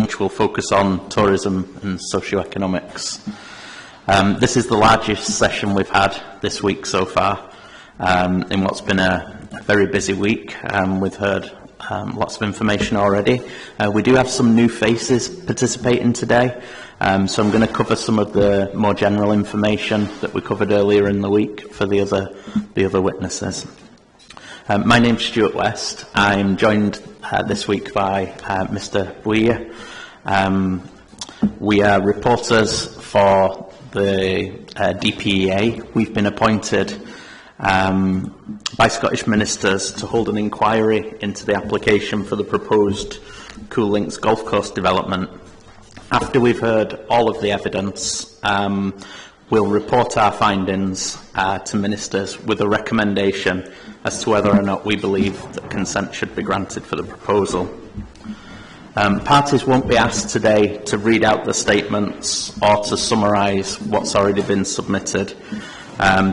which will focus on tourism and socioeconomics. This is the largest session we've had this week so far, in what's been a very busy week. We've heard lots of information already. We do have some new faces participating today, so I'm going to cover some of the more general information that we covered earlier in the week for the other witnesses. My name's Stuart West. I'm joined this week by Mr. Bouyer. We are reporters for the DPEA. We've been appointed by Scottish ministers to hold an inquiry into the application for the proposed Coul Links golf course development. After we've heard all of the evidence, we'll report our findings to ministers with a recommendation as to whether or not we believe that consent should be granted for the proposal. Parties won't be asked today to read out the statements or to summarise what's already been submitted.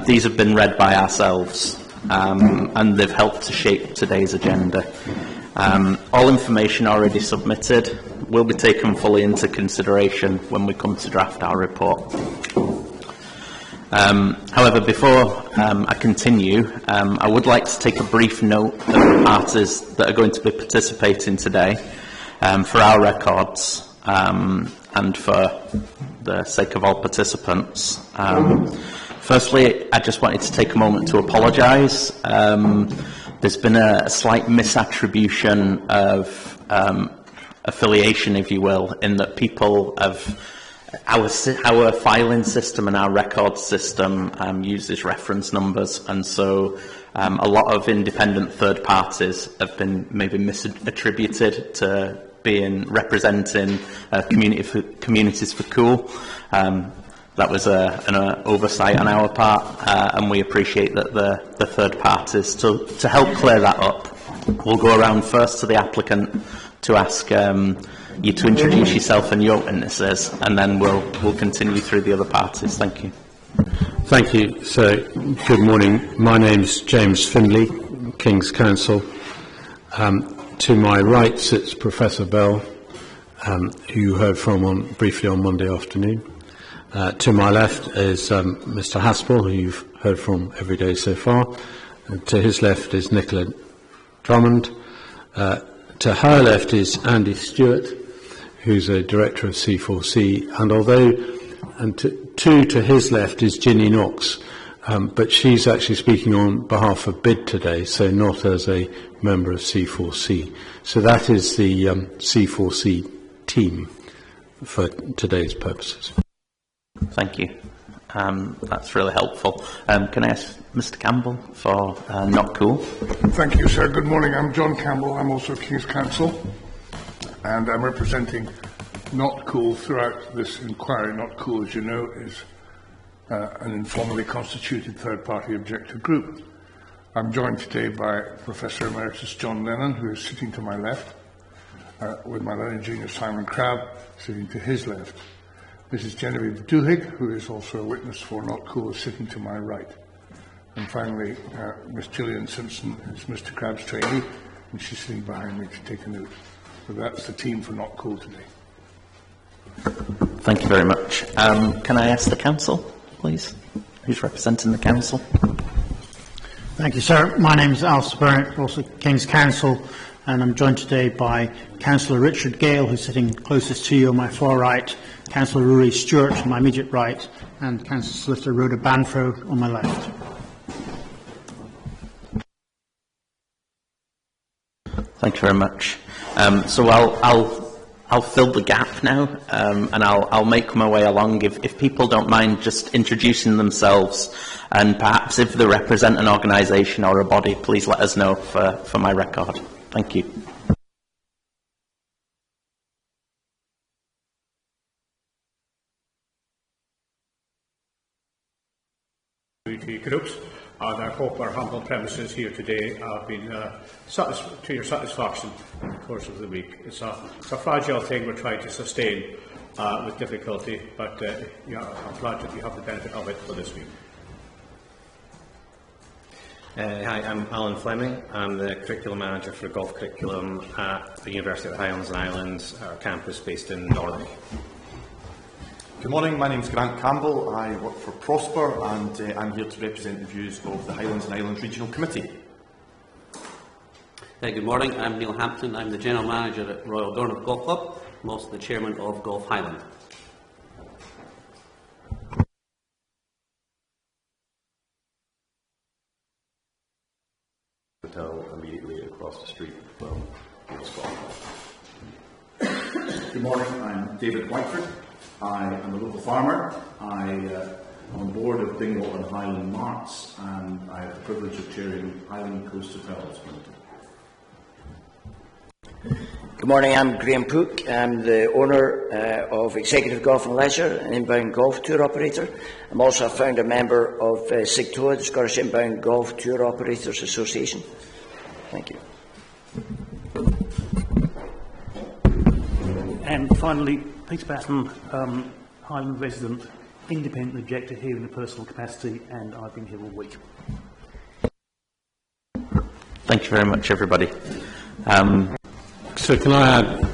These have been read by ourselves, and they've helped to shape today's agenda. All information already submitted will be taken fully into consideration when we come to draft our report. However, before I continue, I would like to take a brief note of the parties that are going to be participating today for our records and for the sake of all participants. Firstly, I just wanted to take a moment to apologise. There's been a slight misattribution of affiliation, if you will, in that people have our filing system and our record system uses reference numbers, and so a lot of independent third parties have been maybe misattributed to being representing communities for Coul. That was an oversight on our part, and we appreciate that the third parties, to help clear that up, we'll go around first to the applicant to ask you to introduce yourself and your witnesses, and then we'll continue through the other parties. Thank you. Thank you. So, good morning. My name's James Findlay, King's Counsel. To my right sits Professor Bell, who you heard from briefly on Monday afternoon. To my left is Mr. Haspel, who you've heard from every day so far. And to his left is Nicola Drummond. To her left is Andy Stewart, who's a director of C4C, and to his left is Ginny Knox, but she's actually speaking on behalf of BID today, so not as a member of C4C. So that is the C4C team for today's purposes. Thank you. That's really helpful. Can I ask Mr. Campbell for Not Coul? Thank you, sir. Good morning. I'm John Campbell. I'm also King's Counsel, and I'm representing Not Coul throughout this inquiry. Not Coul, as you know, is an informally constituted third-party objective group. I'm joined today by Professor Emeritus John Lennon, who is sitting to my left, with my learned junior Simon Crabb sitting to his left. Mrs. Genevieve Duhigg, who is also a witness for Not Coul, is sitting to my right. And finally, Miss Gillian Simpson is Mr. Crabb's trainee, and she's sitting behind me to take a note. So that's the team for Not Coul today. Thank you very much. Can I ask the council, please? Who's representing the council? Thank you, sir. My name is Alistair Burnett, also King's Counsel, and I'm joined today by Councillor Richard Gale, who's sitting closest to you on my far right, Councillor Rory Stewart on my immediate right, and Councillor Solicitor Rhoda Banfro on my left. Thank you very much. So I'll fill the gap now, and I'll make my way along. If people don't mind just introducing themselves, and perhaps if they represent an organisation or a body, please let us know for my record. Thank you. Groups, and I hope our humble premises here today have been to your satisfaction in the course of the week. It's a fragile thing we're trying to sustain with difficulty, but I'm glad that we have the benefit of it for this week. Hi, I'm Alan Fleming. I'm the Curriculum Manager for Golf Curriculum at the University of the Highlands and Islands, our campus based in Norway. Good morning, my name is Grant Campbell. I work for Prosper and I'm here to represent the views of the Highlands and Islands Regional Committee. Good morning, I'm Neil Hampton. I'm the General Manager at Royal Dornoch Golf Club. I'm also the Chairman of Golf Highland. Hotel immediately across the street from Scotland. Good morning, I'm David Whiteford. I am a local farmer. I am on board of Dingle and Highland Marts, and I have the privilege of chairing Highland Coast Hotels Limited. Good morning, I'm Graham Pook. I'm the owner of Executive Golf and Leisure, an inbound golf tour operator. I'm also a founder member of SIGTOA, the Scottish Inbound Golf Tour Operators Association. Thank you. And finally, Peter Batten, Highland resident, independent objector here in a personal capacity, and I've been here all week. Thank you very much, everybody. So can I add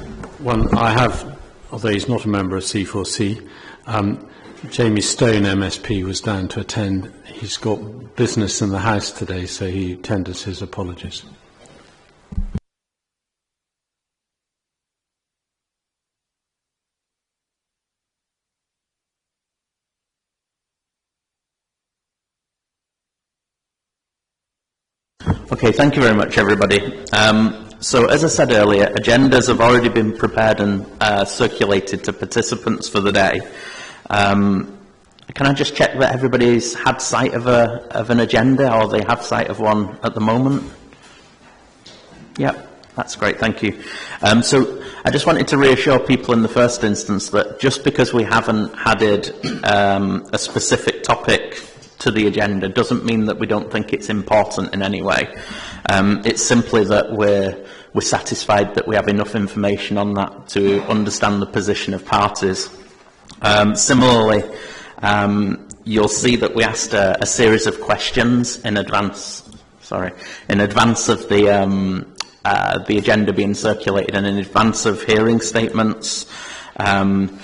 one? I have, although he's not a member of C4C, Jamie Stone, MSP, was down to attend. He's got business in the House today, so he tenders his apologies. Okay, thank you very much, everybody. So, as I said earlier, agendas have already been prepared and circulated to participants for the day. Can I just check that everybody's had sight of an agenda, or they have sight of one at the moment? Yep, that's great, thank you. So, I just wanted to reassure people in the first instance that just because we haven't added a specific topic to the agenda doesn't mean that we don't think it's important in any way. It's simply that we're satisfied that we have enough information on that to understand the position of parties. Similarly, you'll see that we asked a series of questions in advance of the agenda being circulated and in advance of hearing statements. And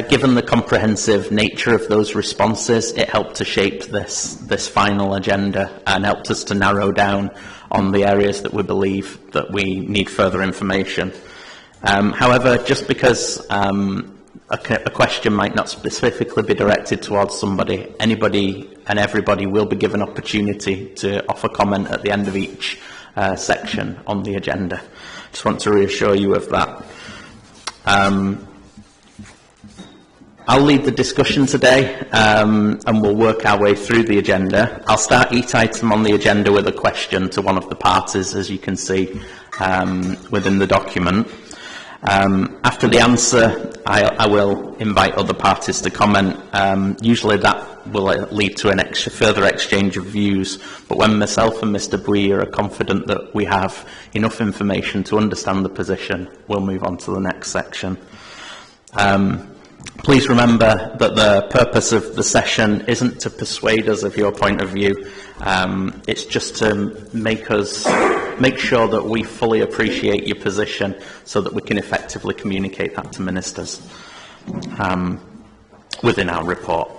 given the comprehensive nature of those responses, it helped to shape this final agenda and helped us to narrow down on the areas that we believe that we need further information. However, just because a question might not specifically be directed towards somebody, anybody and everybody will be given opportunity to offer comment at the end of each section on the agenda. Just want to reassure you of that. I'll lead the discussion today, and we'll work our way through the agenda. I'll start each item on the agenda with a question to one of the parties, as you can see within the document. After the answer, I will invite other parties to comment. Usually that will lead to a further exchange of views, but when myself and Mr. Bouy are confident that we have enough information to understand the position, we'll move on to the next section. Please remember that the purpose of the session isn't to persuade us of your point of view. It's just to make sure that we fully appreciate your position so that we can effectively communicate that to ministers within our report.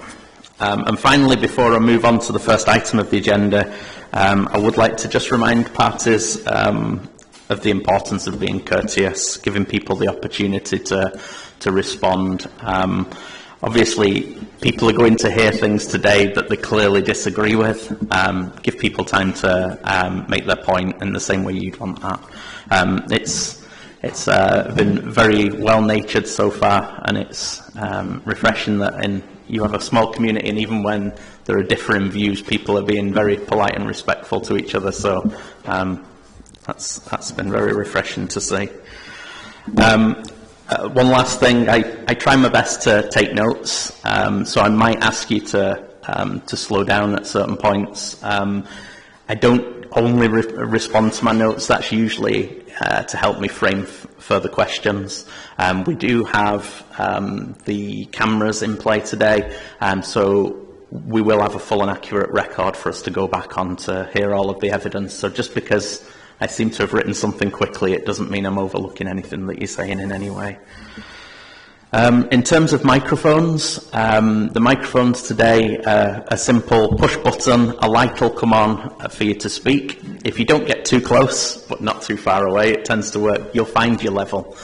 And finally, before I move on to the first item of the agenda, I would like to just remind parties of the importance of being courteous, giving people the opportunity to respond. Obviously, people are going to hear things today that they clearly disagree with. Give people time to make their point in the same way you'd want that. It's been very well-natured so far, and it's refreshing that you have a small community, and even when there are differing views, people are being very polite and respectful to each other. So that's been very refreshing to see. One last thing, I try my best to take notes, so I might ask you to slow down at certain points. I don't only respond to my notes, that's usually to help me frame further questions. We do have the cameras in play today, so we will have a full and accurate record for us to go back on to hear all of the evidence. So just because I seem to have written something quickly, it doesn't mean I'm overlooking anything that you're saying in any way. In terms of microphones, the microphones today are a simple push button, a light will come on for you to speak. If you don't get too close, but not too far away, it tends to work. You'll find your level.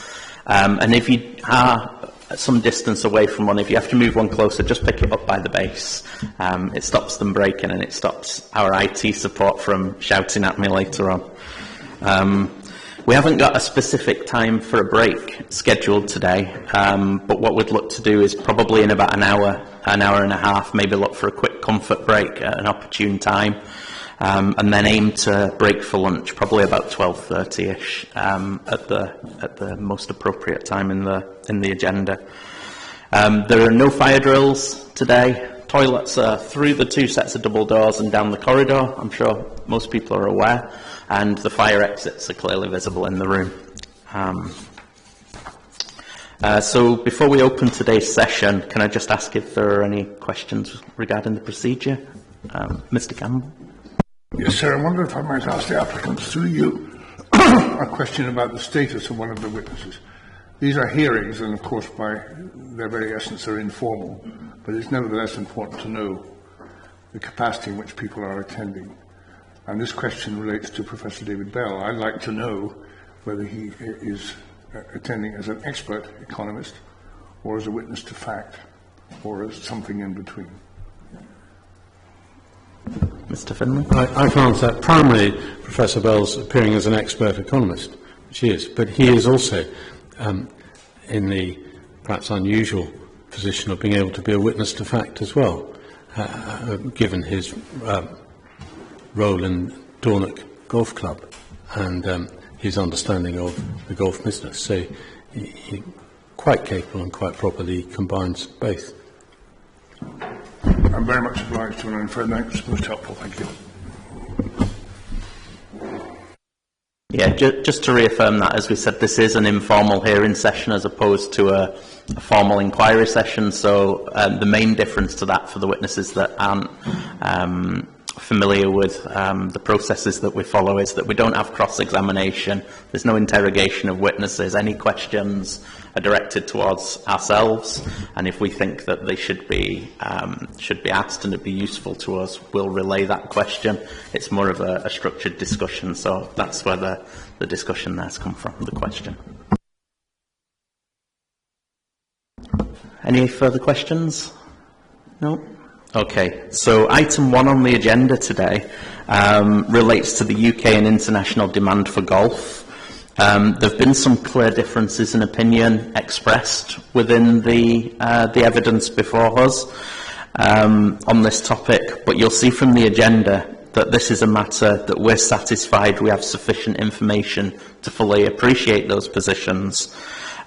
And if you are some distance away from one, if you have to move one closer, just pick it up by the base. It stops them breaking and it stops our IT support from shouting at me later on. We haven't got a specific time for a break scheduled today, but what we'd look to do is probably in about an hour and a half, maybe look for a quick comfort break at an opportune time, and then aim to break for lunch, probably about 12:30ish at the most appropriate time in the agenda. There are no fire drills today. Toilets are through the 2 sets of double doors and down the corridor. I'm sure most people are aware. And the fire exits are clearly visible in the room. So before we open today's session, can I just ask if there are any questions regarding the procedure? Mr. Campbell? Yes, sir. I wonder if I might ask the applicants through you a question about the status of one of the witnesses. These are hearings, and of course, by their very essence, are informal, but it's nevertheless important to know the capacity in which people are attending. And this question relates to Professor David Bell. I'd like to know whether he is attending as an expert economist, or as a witness to fact, or as something in between. Mr. Finlay? I can answer that. Primarily, Professor Bell's appearing as an expert economist, which he is, but he is also in the perhaps unusual position of being able to be a witness to fact as well, given his role in Dornoch Golf Club and his understanding of the golf business. So he quite capable and quite properly combines both. I'm very much obliged to an further. It's most helpful. Thank you. Yeah, just to reaffirm that, as we said, this is an informal hearing session as opposed to a formal inquiry session. So the main difference to that for the witnesses that aren't familiar with the processes that we follow is that we don't have cross-examination. There's no interrogation of witnesses. Any questions are directed towards ourselves, and if we think that they should be asked and it'd be useful to us, we'll relay that question. It's more of a structured discussion, so that's where the discussion there's come from, the question. Any further questions? No? Okay, so item 1 on the agenda today relates to the UK and international demand for golf. There have been some clear differences in opinion expressed within the evidence before us on this topic, but you'll see from the agenda that this is a matter that we're satisfied we have sufficient information to fully appreciate those positions.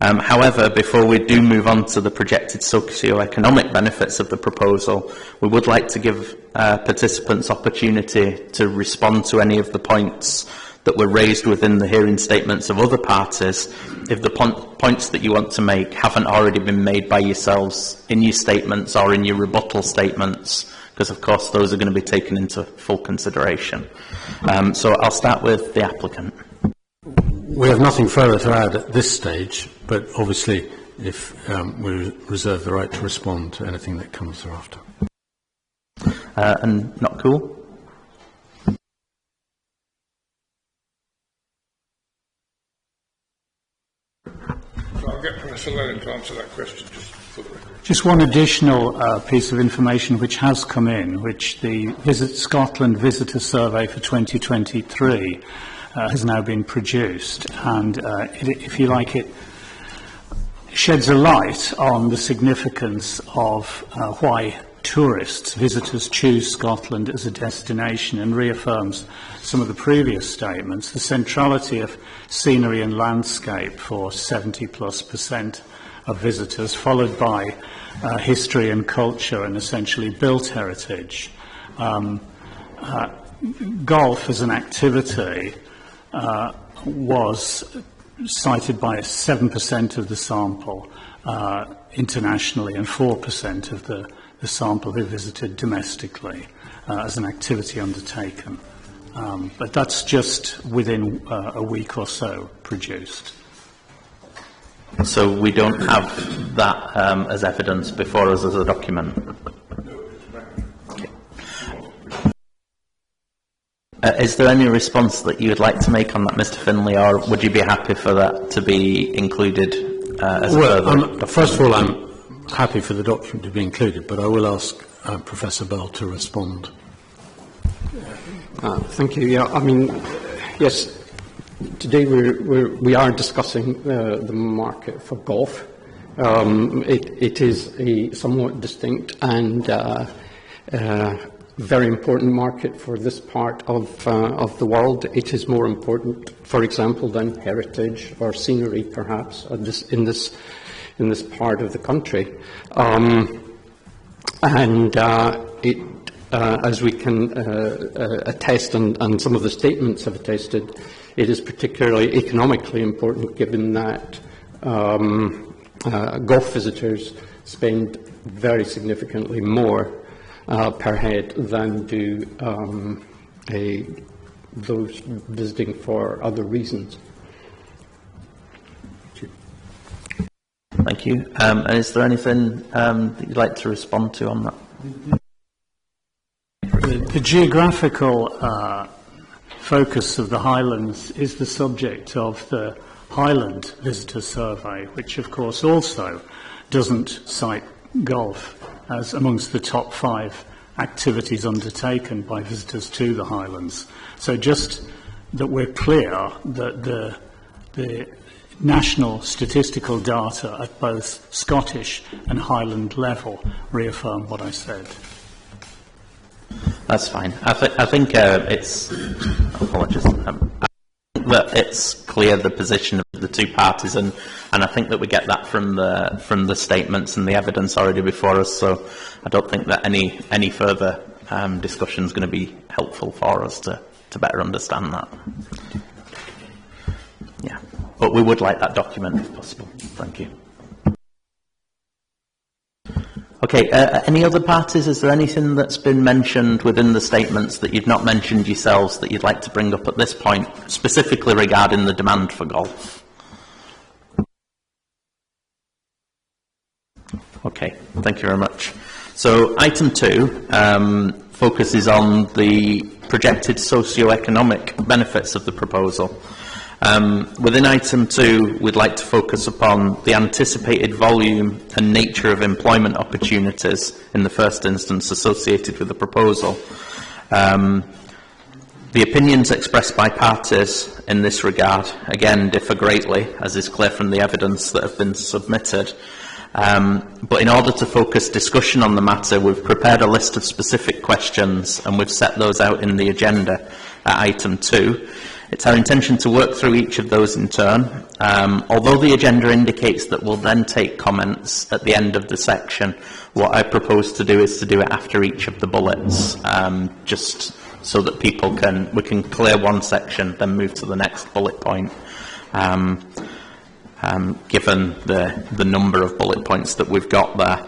However, before we do move on to the projected socio-economic benefits of the proposal, we would like to give participants opportunity to respond to any of the points that were raised within the hearing statements of other parties, if the points that you want to make haven't already been made by yourselves in your statements or in your rebuttal statements, because of course those are going to be taken into full consideration. So I'll start with the applicant. We have nothing further to add at this stage, but obviously if we reserve the right to respond to anything that comes thereafter. And not cool? So I'll get Professor Lennon to answer that question just for the record. Just one additional piece of information which has come in, which the Visit Scotland Visitor Survey for 2023 has now been produced, and if you like, it sheds a light on the significance of why tourists, visitors choose Scotland as a destination, and reaffirms some of the previous statements, the centrality of scenery and landscape for 70+% of visitors, followed by history and culture and essentially built heritage. Golf as an activity was cited by 7% of the sample, internationally and 4% of the sample who visited domestically as an activity undertaken. But that's just within a week or so produced. So we don't have that as evidence before us as a document? Okay. Is there any response that you would like to make on that, Mr. Finlay, or would you be happy for that to be included as a further? First of all, I'm happy for the document to be included, but I will ask Professor Bell to respond. Thank you. Yeah, I mean, yes, today we are discussing the market for golf. It is a somewhat distinct and very important market for this part of the world. It is more important, for example, than heritage or scenery, perhaps, in this part of the country. As we can attest, and some of the statements have attested, it is particularly economically important, given that golf visitors spend very significantly more per head than do those visiting for other reasons. Thank you. And is there anything that you'd like to respond to on that? The geographical focus of the Highlands is the subject of the Highland Visitor Survey, which of course also doesn't cite golf as amongst the top 5 activities undertaken by visitors to the Highlands. So just that we're clear that the national statistical data at both Scottish and Highland level reaffirm what I said. That's fine. I think it's apologies. That it's clear the position of the two parties, and I think that we get that from the statements and the evidence already before us. So I don't think that any further discussion is going to be helpful for us to better understand that. Yeah, but we would like that document if possible. Thank you. Okay, any other parties? Is there anything that's been mentioned within the statements that you've not mentioned yourselves that you'd like to bring up at this point, specifically regarding the demand for golf? Okay, thank you very much. So item 2 focuses on the projected socio-economic benefits of the proposal. Within item 2, we'd like to focus upon the anticipated volume and nature of employment opportunities in the first instance associated with the proposal. The opinions expressed by parties in this regard, again, differ greatly, as is clear from the evidence that have been submitted. But in order to focus discussion on the matter, we've prepared a list of specific questions and we've set those out in the agenda at item 2. It's our intention to work through each of those in turn. Although the agenda indicates that we'll then take comments at the end of the section, what I propose to do is to do it after each of the bullets, just so that we can clear one section, then move to the next bullet point, given the number of bullet points that we've got there.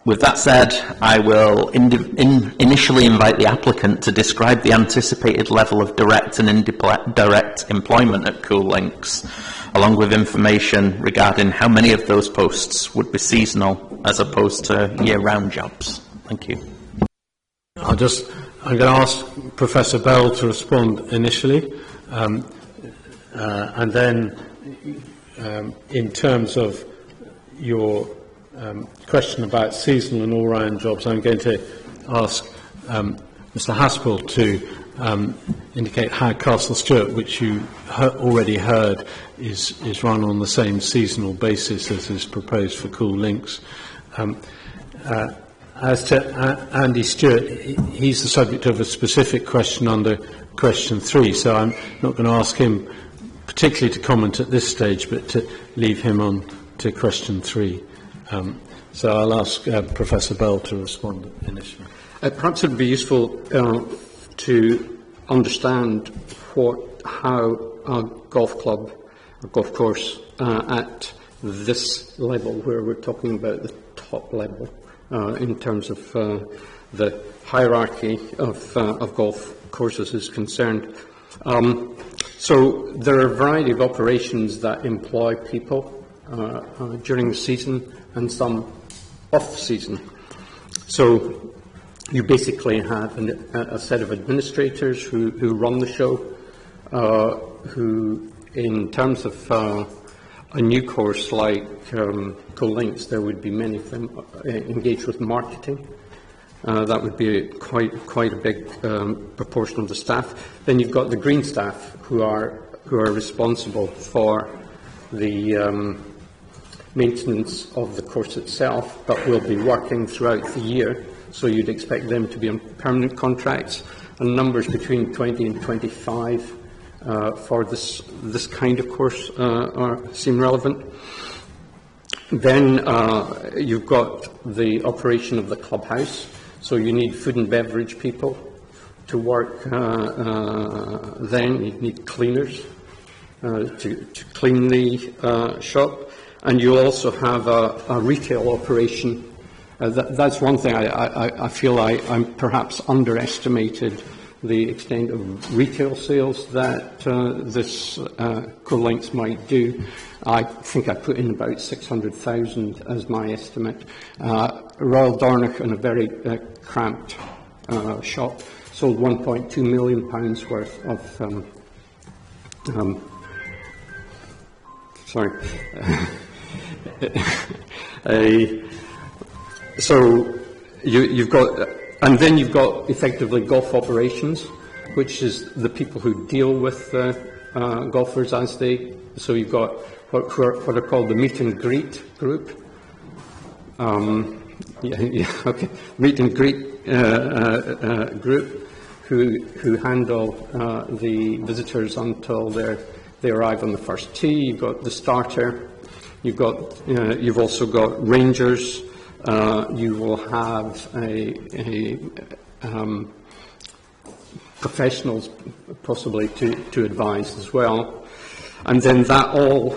With that said, I will initially invite the applicant to describe the anticipated level of direct and indirect employment at Coul Links, along with information regarding how many of those posts would be seasonal as opposed to year-round jobs. Thank you. I'm going to ask Professor Bell to respond initially, and then in terms of your question about seasonal and all-round jobs, I'm going to ask Mr. Haspel to indicate how Castle Stewart, which you already heard, is run on the same seasonal basis as is proposed for Coul Links. As to Andy Stewart, he's the subject of a specific question under question 3, so I'm not going to ask him particularly to comment at this stage, but to leave him on to question 3. So I'll ask Professor Bell to respond initially. Perhaps it would be useful to understand how a golf club golf course at this level, where we're talking about the top level in terms of the hierarchy of golf courses is concerned. So there are a variety of operations that employ people during the season and some off-season. So you basically have a set of administrators who run the show, who, in terms of a new course like Coul Links, there would be many of them engaged with marketing. That would be quite a big proportion of the staff. Then you've got the green staff who are responsible for the maintenance of the course itself, but will be working throughout the year. So you'd expect them to be on permanent contracts, and numbers between 20 and 25 for this kind of course seem relevant. Then you've got the operation of the clubhouse. So you need food and beverage people to work. Then you need cleaners to clean the shop, and you also have a retail operation. That's one thing I feel I'm perhaps underestimated the extent of retail sales that this Coul Links might do. I think I put in about 600,000 as my estimate. Royal Dornoch, in a very cramped shop, sold £1.2 million worth of so you've got, and then you've got effectively golf operations, which is the people who deal with golfers as they. So you've got what are called the meet and greet group. Meet and greet group who handle the visitors until they arrive on the first tee. You've got the starter. You've also got rangers. You will have professionals possibly to advise as well, and then that all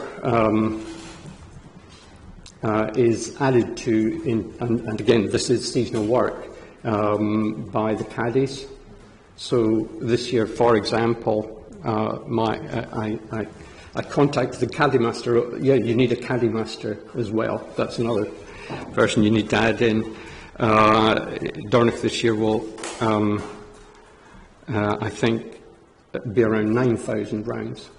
is added to, and again, this is seasonal work by the caddies. So this year, for example, I contacted the caddy master. Yeah, you need a caddy master as well. That's another person you need to add in. Dornoch this year will, I think, be around 9,000 rounds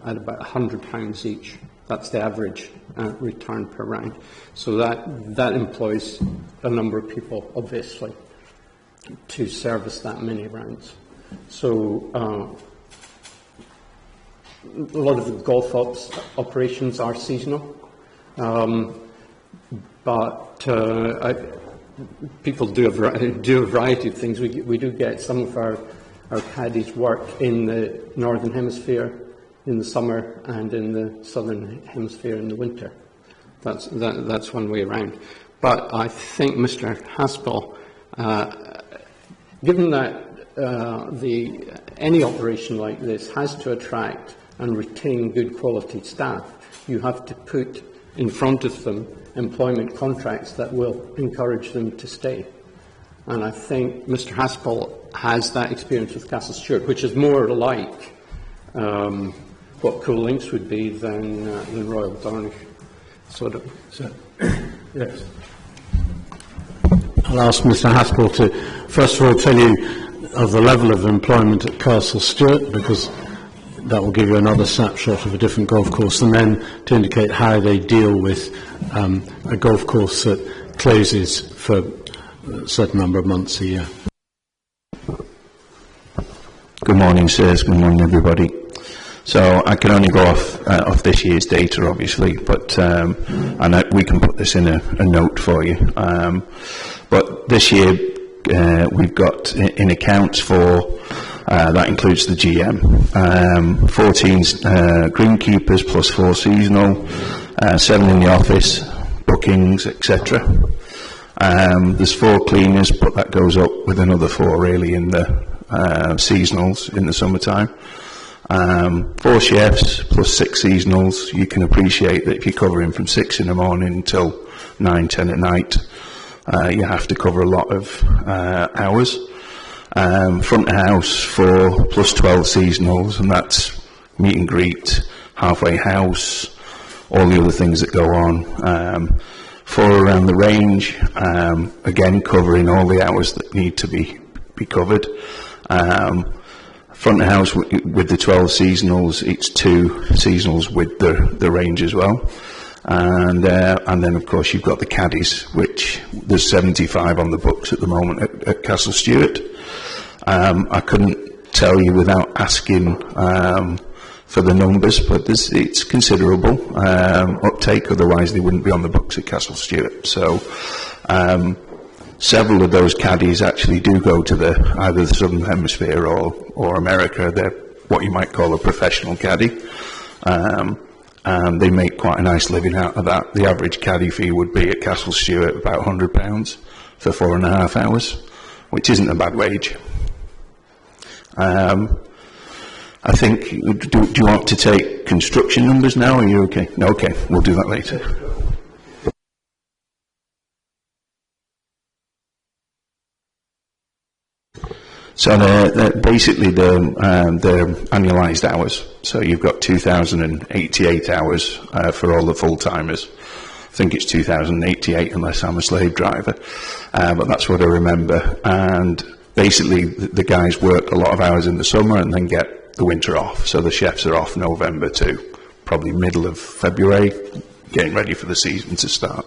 at about £100 each. That's the average return per round. So that employs a number of people, obviously, to service that many rounds. So a lot of the golf operations are seasonal, but people do a variety of things. We do get some of our caddies work in the Northern Hemisphere in the summer and in the Southern Hemisphere in the winter. That's one way around. But I think Mr. Haspel, given that any operation like this has to attract and retain good quality staff, you have to put in front of them employment contracts that will encourage them to stay. And I think Mr. Haspel has that experience with Castle Stewart, which is more like what Coul Links would be than Royal Dornoch. Yes. I'll ask Mr. Haspel to first of all tell you of the level of employment at Castle Stewart, because that will give you another snapshot of a different golf course, and then to indicate how they deal with a golf course that closes for a certain number of months a year. Good morning, sirs. Good morning, everybody. So I can only go off this year's data, obviously, but and we can put this in a note for you. But this year we've got in accounts for that includes the GM, 14 greenkeepers plus 4 seasonal, 7 in the office, bookings, etc. There's 4 cleaners, but that goes up with another 4 really in the seasonals in the summertime. 4 chefs plus 6 seasonals. You can appreciate that if you're covering from 6 in the morning until 9, 10 at night, you have to cover a lot of hours. Front of house 4 plus 12 seasonals, and that's meet and greet, halfway house, all the other things that go on. 4 around the range, again covering all the hours that need to be covered. Front of house with the 12 seasonals, it's 2 seasonals with the range as well. And then of course you've got the caddies, which there's 75 on the books at the moment at Castle Stewart. I couldn't tell you without asking for the numbers, but it's considerable uptake, otherwise they wouldn't be on the books at Castle Stewart. So several of those caddies actually do go to either the Southern Hemisphere or America. They're what you might call a professional caddy, and they make quite a nice living out of that. The average caddy fee would be at Castle Stewart about £100 for 4.5 hours, which isn't a bad wage. I think, do you want to take construction numbers now, or are you okay? No, okay, we'll do that later. So basically they're annualised hours. So you've got 2,088 hours for all the full-timers. I think it's 2,088 unless I'm a slave driver, but that's what I remember. And basically the guys work a lot of hours in the summer and then get the winter off. So the chefs are off November to probably middle of February, getting ready for the season to start.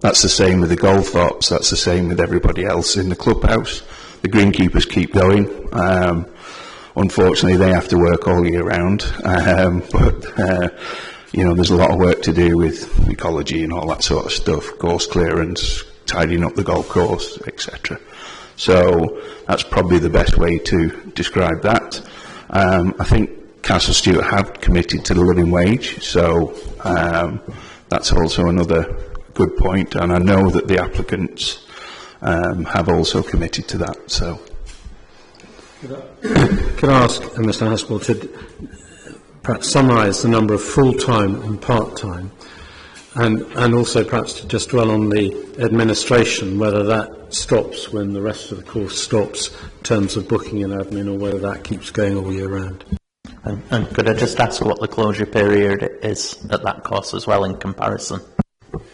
That's the same with the golf ops, that's the same with everybody else in the clubhouse. The greenkeepers keep going. Unfortunately, they have to work all year round, but you know, there's a lot of work to do with ecology and all that sort of stuff, course clearance, tidying up the golf course, etc. So that's probably the best way to describe that. I think Castle Stewart have committed to the living wage, so that's also another good point, and I know that the applicants have also committed to that. So, could I ask Mr. Haspel to perhaps summarise the number of full-time and part-time, and also perhaps to just dwell on the administration, whether that stops when the rest of the course stops in terms of booking and admin, or whether that keeps going all year round. And could I just ask what the closure period is at that course as well in comparison?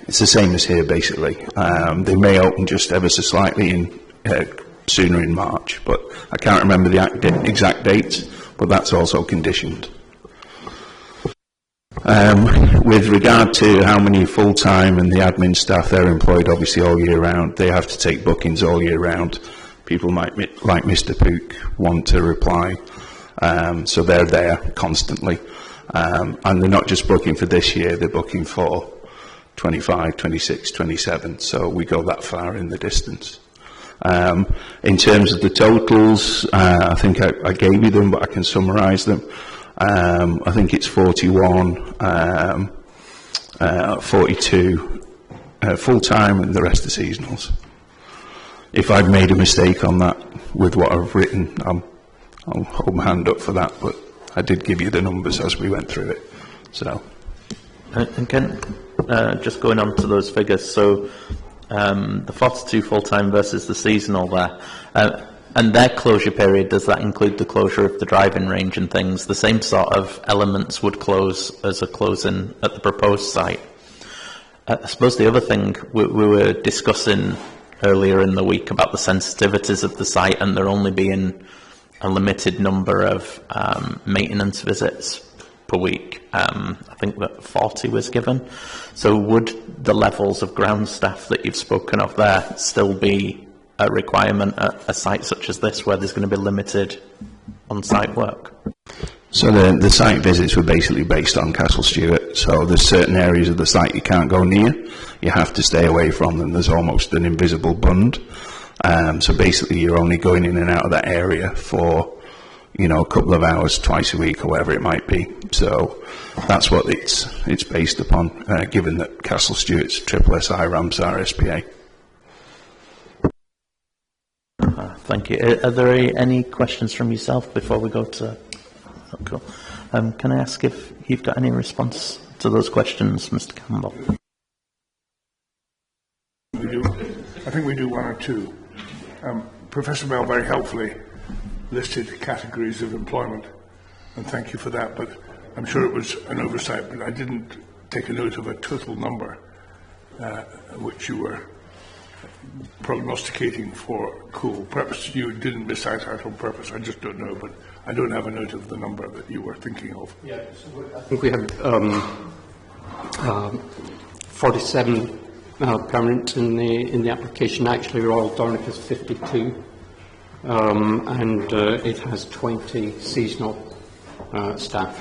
It's the same as here, basically. They may open just ever so slightly sooner in March, but I can't remember the exact dates, but that's also conditioned. With regard to how many full-time and the admin staff, they're employed obviously all year round. They have to take bookings all year round. People might, like Mr. Pook, want to reply, so they're there constantly. And they're not just booking for this year, they're booking for 25, 26, 27, so we go that far in the distance. In terms of the totals, I think I gave you them, but I can summarise them. I think it's 41, 42 full-time, and the rest are seasonals. If I've made a mistake on that with what I've written, I'll hold my hand up for that, but I did give you the numbers as we went through it. So. And Ken, just going on to those figures, so the 42 full-time versus the seasonal there, and their closure period, does that include the closure of the driving range and things? The same sort of elements would close as a closing at the proposed site. I suppose the other thing we were discussing earlier in the week about the sensitivities of the site, and there only being a limited number of maintenance visits per week. I think that 40 was given. So would the levels of ground staff that you've spoken of there still be a requirement at a site such as this, where there's going to be limited on-site work? So the site visits were basically based on Castle Stewart. So there's certain areas of the site you can't go near. You have to stay away from them. There's almost an invisible bund. So basically you're only going in and out of that area for, you know, a couple of hours twice a week or whatever it might be. So that's what it's based upon, given that Castle Stewart's SSI ramps are SPA. Thank you. Are there any questions from yourself before we go to Oh, cool. Can I ask if you've got any response to those questions, Mr. Campbell? We do. I think we do one or two. Professor Bell very helpfully listed categories of employment, and thank you for that, but I'm sure it was an oversight, but I didn't take a note of a total number which you were prognosticating for Coul. Perhaps you didn't miss out on purpose, I just don't know, but I don't have a note of the number that you were thinking of. Yeah, so I think we have 47 permanent in the application. Actually, Royal Dornoch is 52, and it has 20 seasonal staff.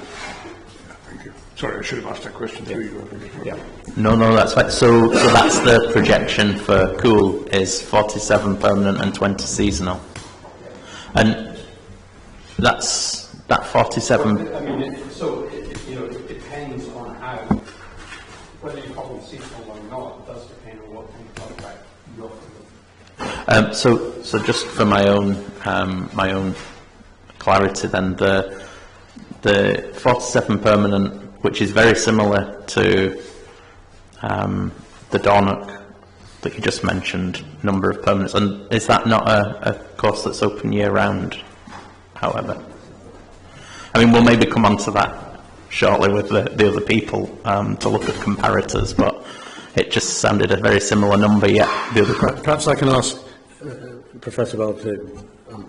Thank you. Sorry, I should have asked that question to you. Yeah. No, that's fine. So that's the projection for Coul is 47 permanent and 20 seasonal, and that's that 47. Well, I mean, it depends on how, whether you call them seasonal or not. It does depend on what kind of contract you're offering. So just for my own clarity, then the 47 permanent, which is very similar to the Dornoch that you just mentioned, number of permanents, and is that not a course that's open year round? However, I mean, we'll maybe come on to that shortly with the other people to look at comparators, but it just sounded a very similar number. Yet the other. Perhaps I can ask Professor Bell to.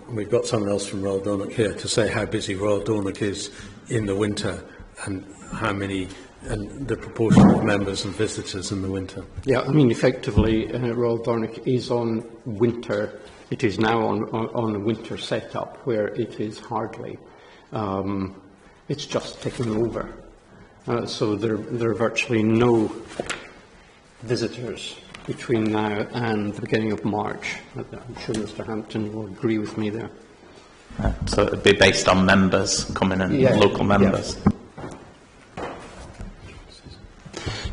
We've got someone else from Royal Dornoch here to say how busy Royal Dornoch is in the winter and how many and the proportion of members and visitors in the winter. Yeah, I mean, effectively, Royal Dornoch is on winter. It is now on a winter setup where it is hardly. It's just ticking over. So there are virtually no visitors between now and the beginning of March. I'm sure Mr. Hampton will agree with me there. So it would be based on members coming in, local members. Yeah.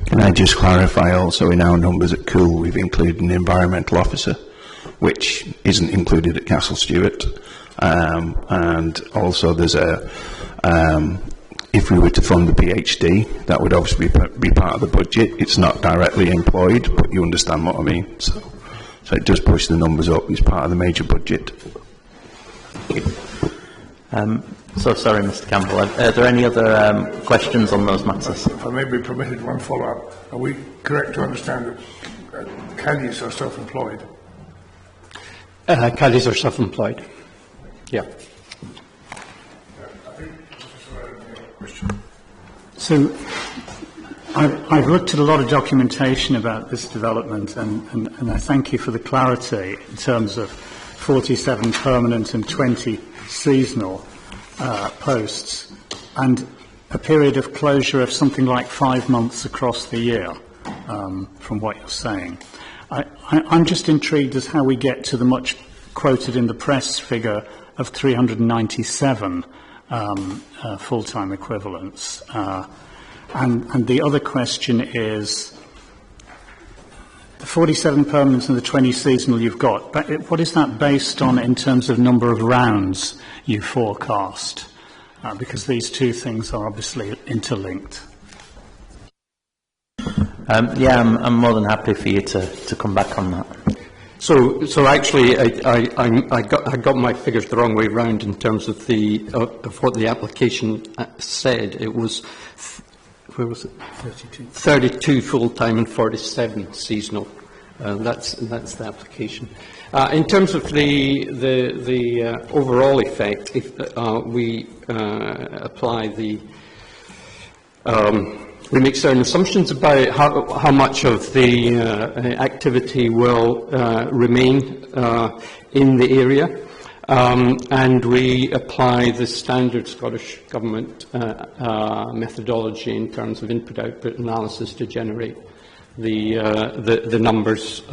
Can I just clarify also, in our numbers at Coul, we've included an environmental officer, which isn't included at Castle Stewart, and also there's if we were to fund the PhD, that would obviously be part of the budget. It's not directly employed, but you understand what I mean. So it does push the numbers up. It's part of the major budget. So sorry, Mr. Campbell. Are there any other questions on those matters? If I may be permitted one follow-up. Are we correct to understand that caddies are self-employed? Caddies are self-employed. Yeah. So I've looked at a lot of documentation about this development, and I thank you for the clarity in terms of 47 permanent and 20 seasonal posts, and a period of closure of something like 5 months across the year, from what you're saying. I'm just intrigued as how we get to the much quoted in the press figure of 397 full-time equivalents. And the other question is, the 47 permanent and the 20 seasonal you've got, but what is that based on in terms of number of rounds you forecast? Because these two things are obviously interlinked. I'm more than happy for you to come back on that. So actually, I got my figures the wrong way round in terms of of what the application said. It was, where was it? 32 full-time and 47 seasonal. That's the application. In terms of the overall effect, if we apply we make certain assumptions about how much of the activity will remain in the area, and we apply the standard Scottish Government methodology in terms of input-output analysis to generate the numbers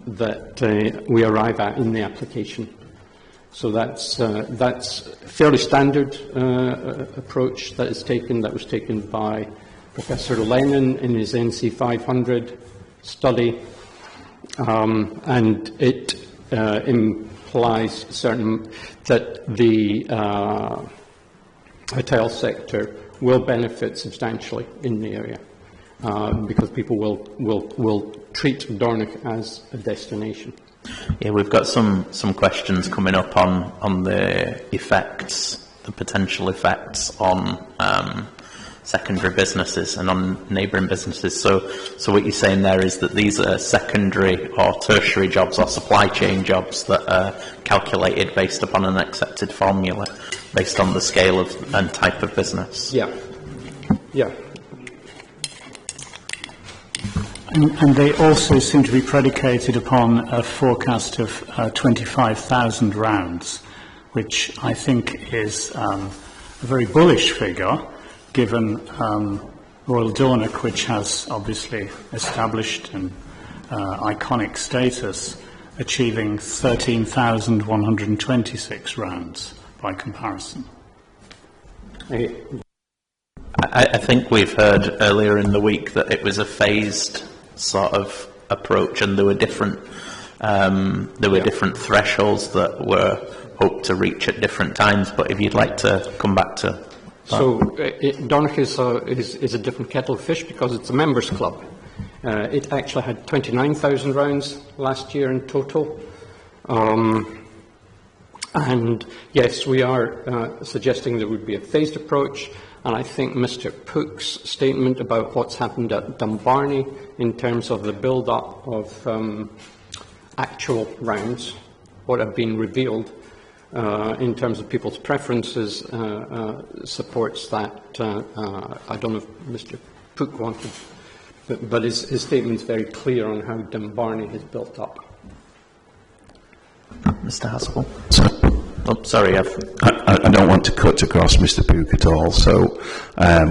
that we arrive at in the application. So that's a fairly standard approach that was taken by Professor Lennon in his NC 500 study, and it implies that the hotel sector will benefit substantially in the area because people will treat Dornoch as a destination. Yeah, we've got some questions coming up on the effects, the potential effects on secondary businesses and on neighbouring businesses. So what you're saying there is that these are secondary or tertiary jobs or supply chain jobs that are calculated based upon an accepted formula, based on the scale of and type of business. Yeah. Yeah. And they also seem to be predicated upon a forecast of 25,000 rounds, which I think is a very bullish figure, given Royal Dornoch, which has obviously established an iconic status, achieving 13,126 rounds by comparison. I think we've heard earlier in the week that it was a phased sort of approach, and there were different different thresholds that were hoped to reach at different times. But if you'd like to come back to that. So Dornoch is a different kettle of fish because it's a members club. It actually had 29,000 rounds last year in total. And yes, we are suggesting there would be a phased approach. And I think Mr. Pook's statement about what's happened at Dumbarnie in terms of the build-up of actual rounds, what have been revealed in terms of people's preferences, supports that. I don't know if Mr. Pook wanted, but his statement's very clear on how Dumbarnie has built up. Mr. Haskell. Oh, sorry, I don't want to cut across Mr. Pook at all. So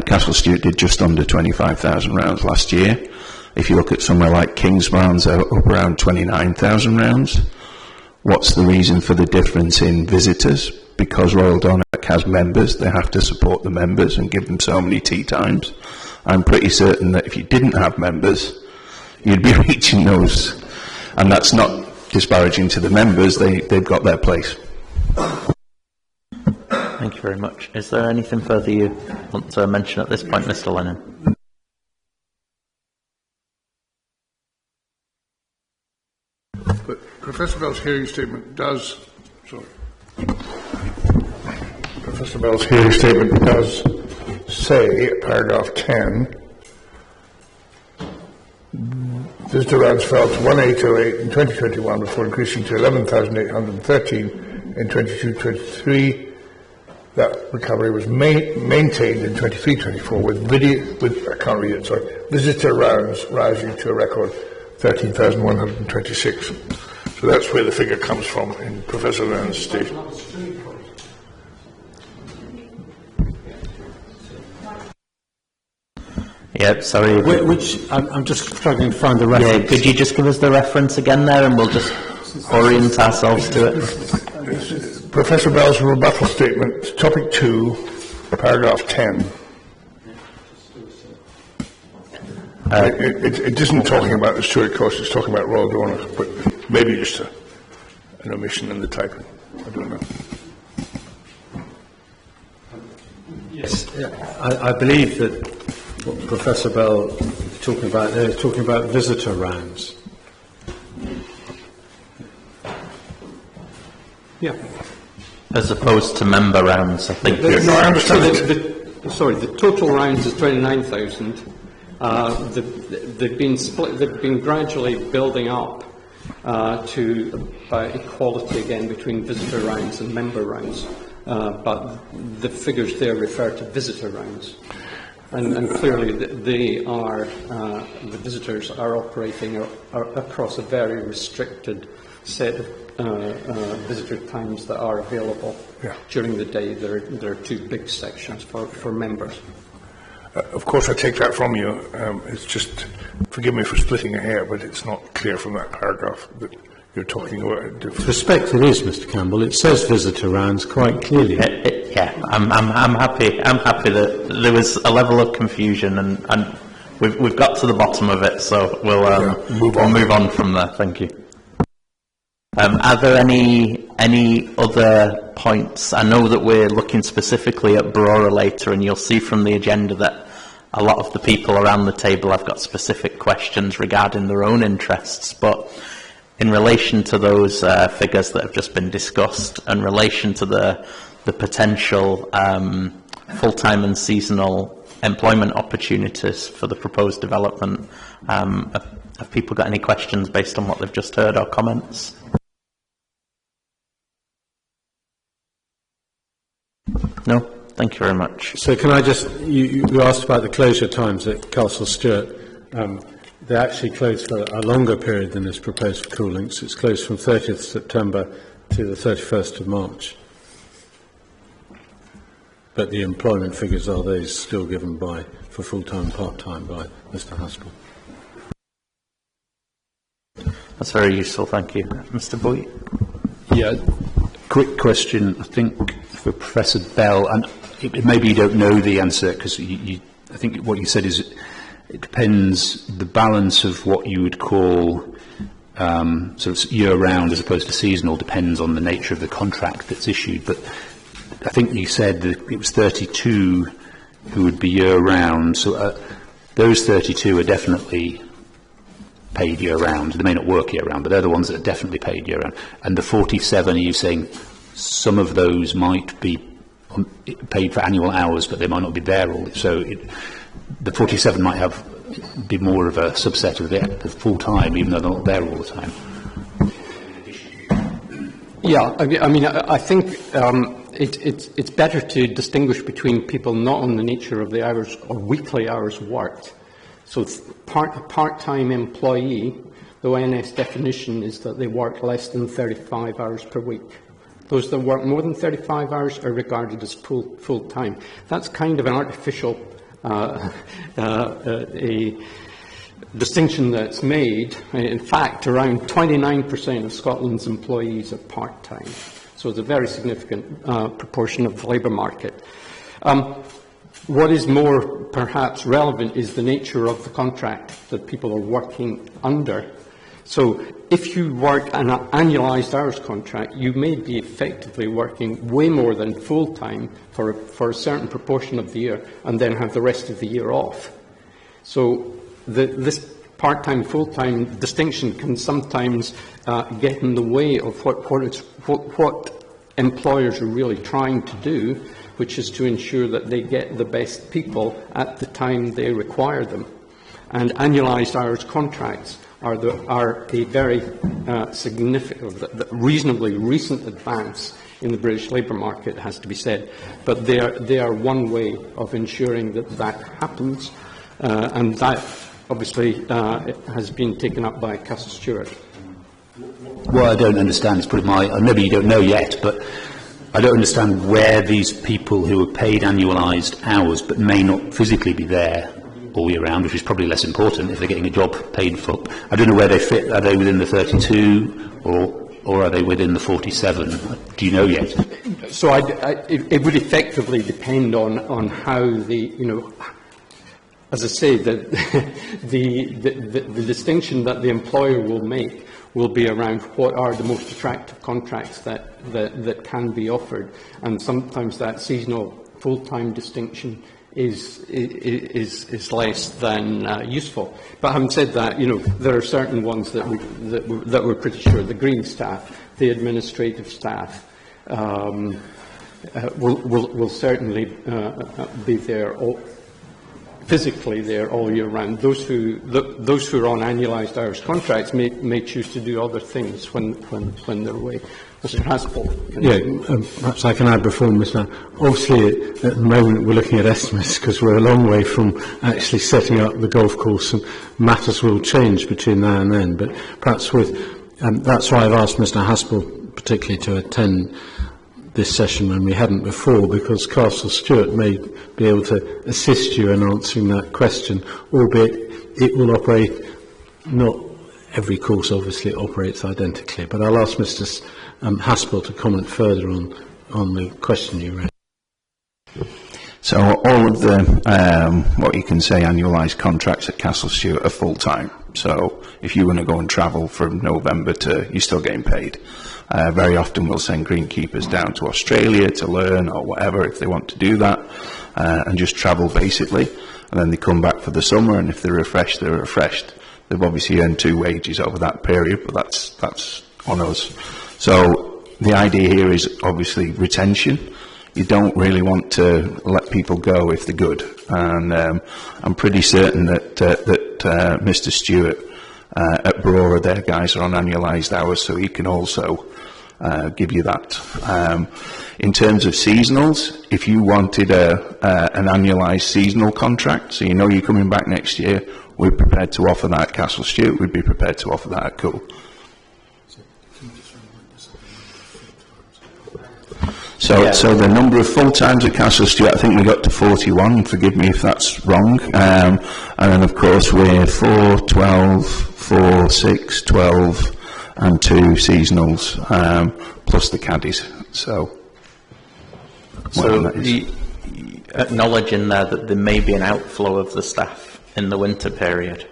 Castle Stewart did just under 25,000 rounds last year. If you look at somewhere like Kingsbarns, they're up around 29,000 rounds. What's the reason for the difference in visitors? Because Royal Dornoch has members, they have to support the members and give them so many tea times. I'm pretty certain that if you didn't have members, you'd be reaching those. And that's not disparaging to the members, they've got their place. Thank you very much. Is there anything further you want to mention at this point, Mr. Lennon? But Professor Bell's hearing statement does say, paragraph 10, visitor rounds fell to 1,808 in 2021 before increasing to 11,813 in 22-23. That recovery was maintained in 23-24 with visitor rounds rising to a record 13,126. So that's where the figure comes from in Professor Lennon's statement. Yeah, sorry. Which I'm just struggling to find the reference. Yeah, could you just give us the reference again there, and we'll just orient ourselves to it? Professor Bell's rebuttal statement, topic 2, paragraph 10. It isn't talking about the Stewart course, it's talking about Royal Dornoch, but maybe just an omission in the typing. I don't know. Yes, I believe that what Professor Bell is talking about, they're talking about visitor rounds. Yeah. As opposed to member rounds, I think. No, I understand. The total rounds is 29,000. They've been split. They've been gradually building up to equality again between visitor rounds and member rounds. But the figures there refer to visitor rounds, and clearly they are the visitors are operating across a very restricted set of visitor times that are available during the day. There are two big sections for members. Of course, I take that from you. It's just, forgive me for splitting a hair, but it's not clear from that paragraph that you're talking about. Respect it is, Mr. Campbell. It says visitor rounds quite clearly. I'm happy. I'm happy that there was a level of confusion, and we've got to the bottom of it. So we'll move on from there. Thank you. Are there any Any other points? I know that we're looking specifically at Brora later, and you'll see from the agenda that a lot of the people around the table have got specific questions regarding their own interests, but in relation to those figures that have just been discussed, in relation to the potential full-time and seasonal employment opportunities for the proposed development, have people got any questions based on what they've just heard or comments? No? Thank you very much. So can I just, you asked about the closure times at Castle Stewart. They actually close for a longer period than is proposed for Cool Links. It's closed from 30th September to the 31st of March. But the employment figures are those still given for full-time and part-time by Mr. Haspel. That's very useful, thank you. Mr. Boyd? Yeah, quick question, I think, for Professor Bell, and maybe you don't know the answer, because I think what you said is it depends, the balance of what you would call sort of year-round as opposed to seasonal depends on the nature of the contract that's issued, but I think you said that it was 32 who would be year-round, so those 32 are definitely paid year-round. They may not work year-round, but they're the ones that are definitely paid year-round. And the 47, are you saying some of those might be paid for annual hours, but they might not be there all? So the 47 might be more of a subset of the full-time, even though they're not there all the time. Yeah, I mean, I think it's better to distinguish between people not on the nature of the hours or weekly hours worked. So part-time employee, the ONS definition is that they work less than 35 hours per week. Those that work more than 35 hours are regarded as full-time. That's kind of an artificial a distinction that's made. In fact, around 29% of Scotland's employees are part-time. So it's a very significant proportion of the labour market. What is more perhaps relevant is the nature of the contract that people are working under. So if you work an annualised hours contract, you may be effectively working way more than full-time for a certain proportion of the year and then have the rest of the year off. So this part-time, full-time distinction can sometimes get in the way of what employers are really trying to do, which is to ensure that they get the best people at the time they require them. And annualised hours contracts are a very significant, reasonably recent advance in the British labour market, has to be said. But they are one way of ensuring that happens, and that obviously has been taken up by Castle Stewart. What I don't understand is maybe you don't know yet, but I don't understand where these people who are paid annualised hours but may not physically be there all year round, which is probably less important if they're getting a job paid for. I don't know where they fit. Are they within the 32 or are they within the 47? Do you know yet? So it would effectively depend on how as I say, the distinction that the employer will make will be around what are the most attractive contracts that can be offered, and sometimes that seasonal full-time distinction is less than useful. But having said that, there are certain ones that we're pretty sure the green staff, the administrative staff, will certainly be there physically there all year round. Those who are on annualised hours contracts may choose to do other things when they're away. Mr. Haspel. Yeah, perhaps I can add before Mr. Obviously, at the moment we're looking at estimates because we're a long way from actually setting up the golf course, and matters will change between now and then. But perhaps that's why I've asked Mr. Haspel particularly to attend this session when we hadn't before, because Castle Stewart may be able to assist you in answering that question, albeit it will operate, not every course obviously operates identically, but I'll ask Mr. Haspel to comment further on the question you raised. So all of the, what you can say, annualised contracts at Castle Stewart are full-time? So if you want to go and travel from November to, you're still getting paid. Very often we'll send greenkeepers down to Australia to learn or whatever if they want to do that, and just travel basically. And then they come back for the summer, and if they're refreshed, they're refreshed. They've obviously earned 2 wages over that period, but that's on us. So the idea here is obviously retention. You don't really want to let people go if they're good. And I'm pretty certain that Mr. Stewart at Brora, their guys are on annualised hours, so he can also give you that. In terms of seasonals, if you wanted an annualised seasonal contract, so you know you're coming back next year, we're prepared to offer that at Castle Stewart, we'd be prepared to offer that at Coul. So the number of full-times at Castle Stewart, I think we got to 41, forgive me if that's wrong. And then of course we're 4, 12, 4, 6, 12 and 2 seasonals, plus the caddies. So acknowledging there that there may be an outflow of the staff in the winter period.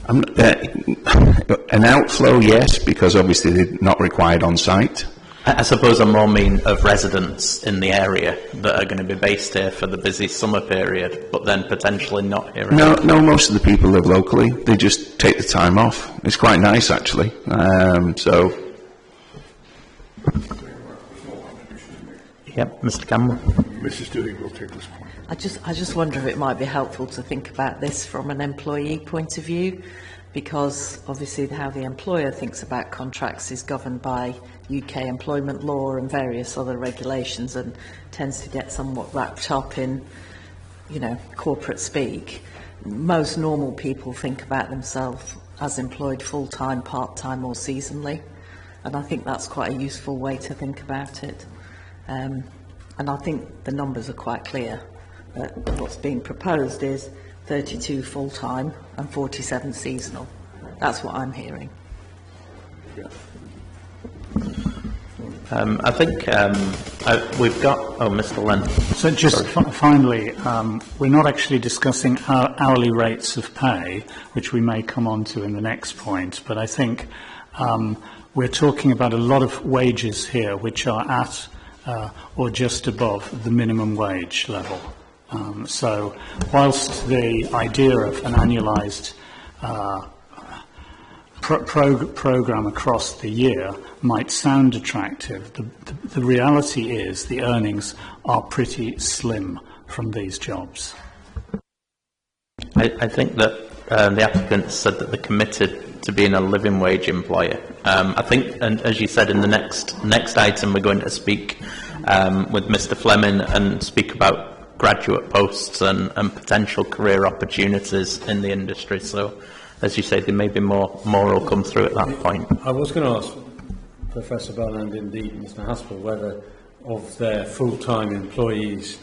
An outflow, yes, because obviously they're not required on site. I suppose I more mean of residents in the area that are going to be based here for the busy summer period, but then potentially not here. No, most of the people live locally. They just take the time off. It's quite nice, actually. Yep, Mr. Campbell. Mrs. Dewey will take this point. I just wonder if it might be helpful to think about this from an employee point of view, because obviously how the employer thinks about contracts is governed by UK employment law and various other regulations, and tends to get somewhat wrapped up in, corporate speak. Most normal people think about themselves as employed full-time, part-time or seasonally, and I think that's quite a useful way to think about it. And I think the numbers are quite clear. What's being proposed is 32 full-time and 47 seasonal. That's what I'm hearing. I think we've got... Oh, Mr. Len. So just finally, we're not actually discussing hourly rates of pay, which we may come on to in the next point, but I think we're talking about a lot of wages here which are at or just above the minimum wage level. So whilst the idea of an annualised program across the year might sound attractive, the reality is the earnings are pretty slim from these jobs. I think that the applicants said that they're committed to being a living wage employer. I think, and as you said, in the next item we're going to speak with Mr. Fleming and speak about graduate posts and potential career opportunities in the industry. So, as you say, there may be more will come through at that point. I was going to ask Professor Bell and indeed Mr. Haspel whether of their full-time employees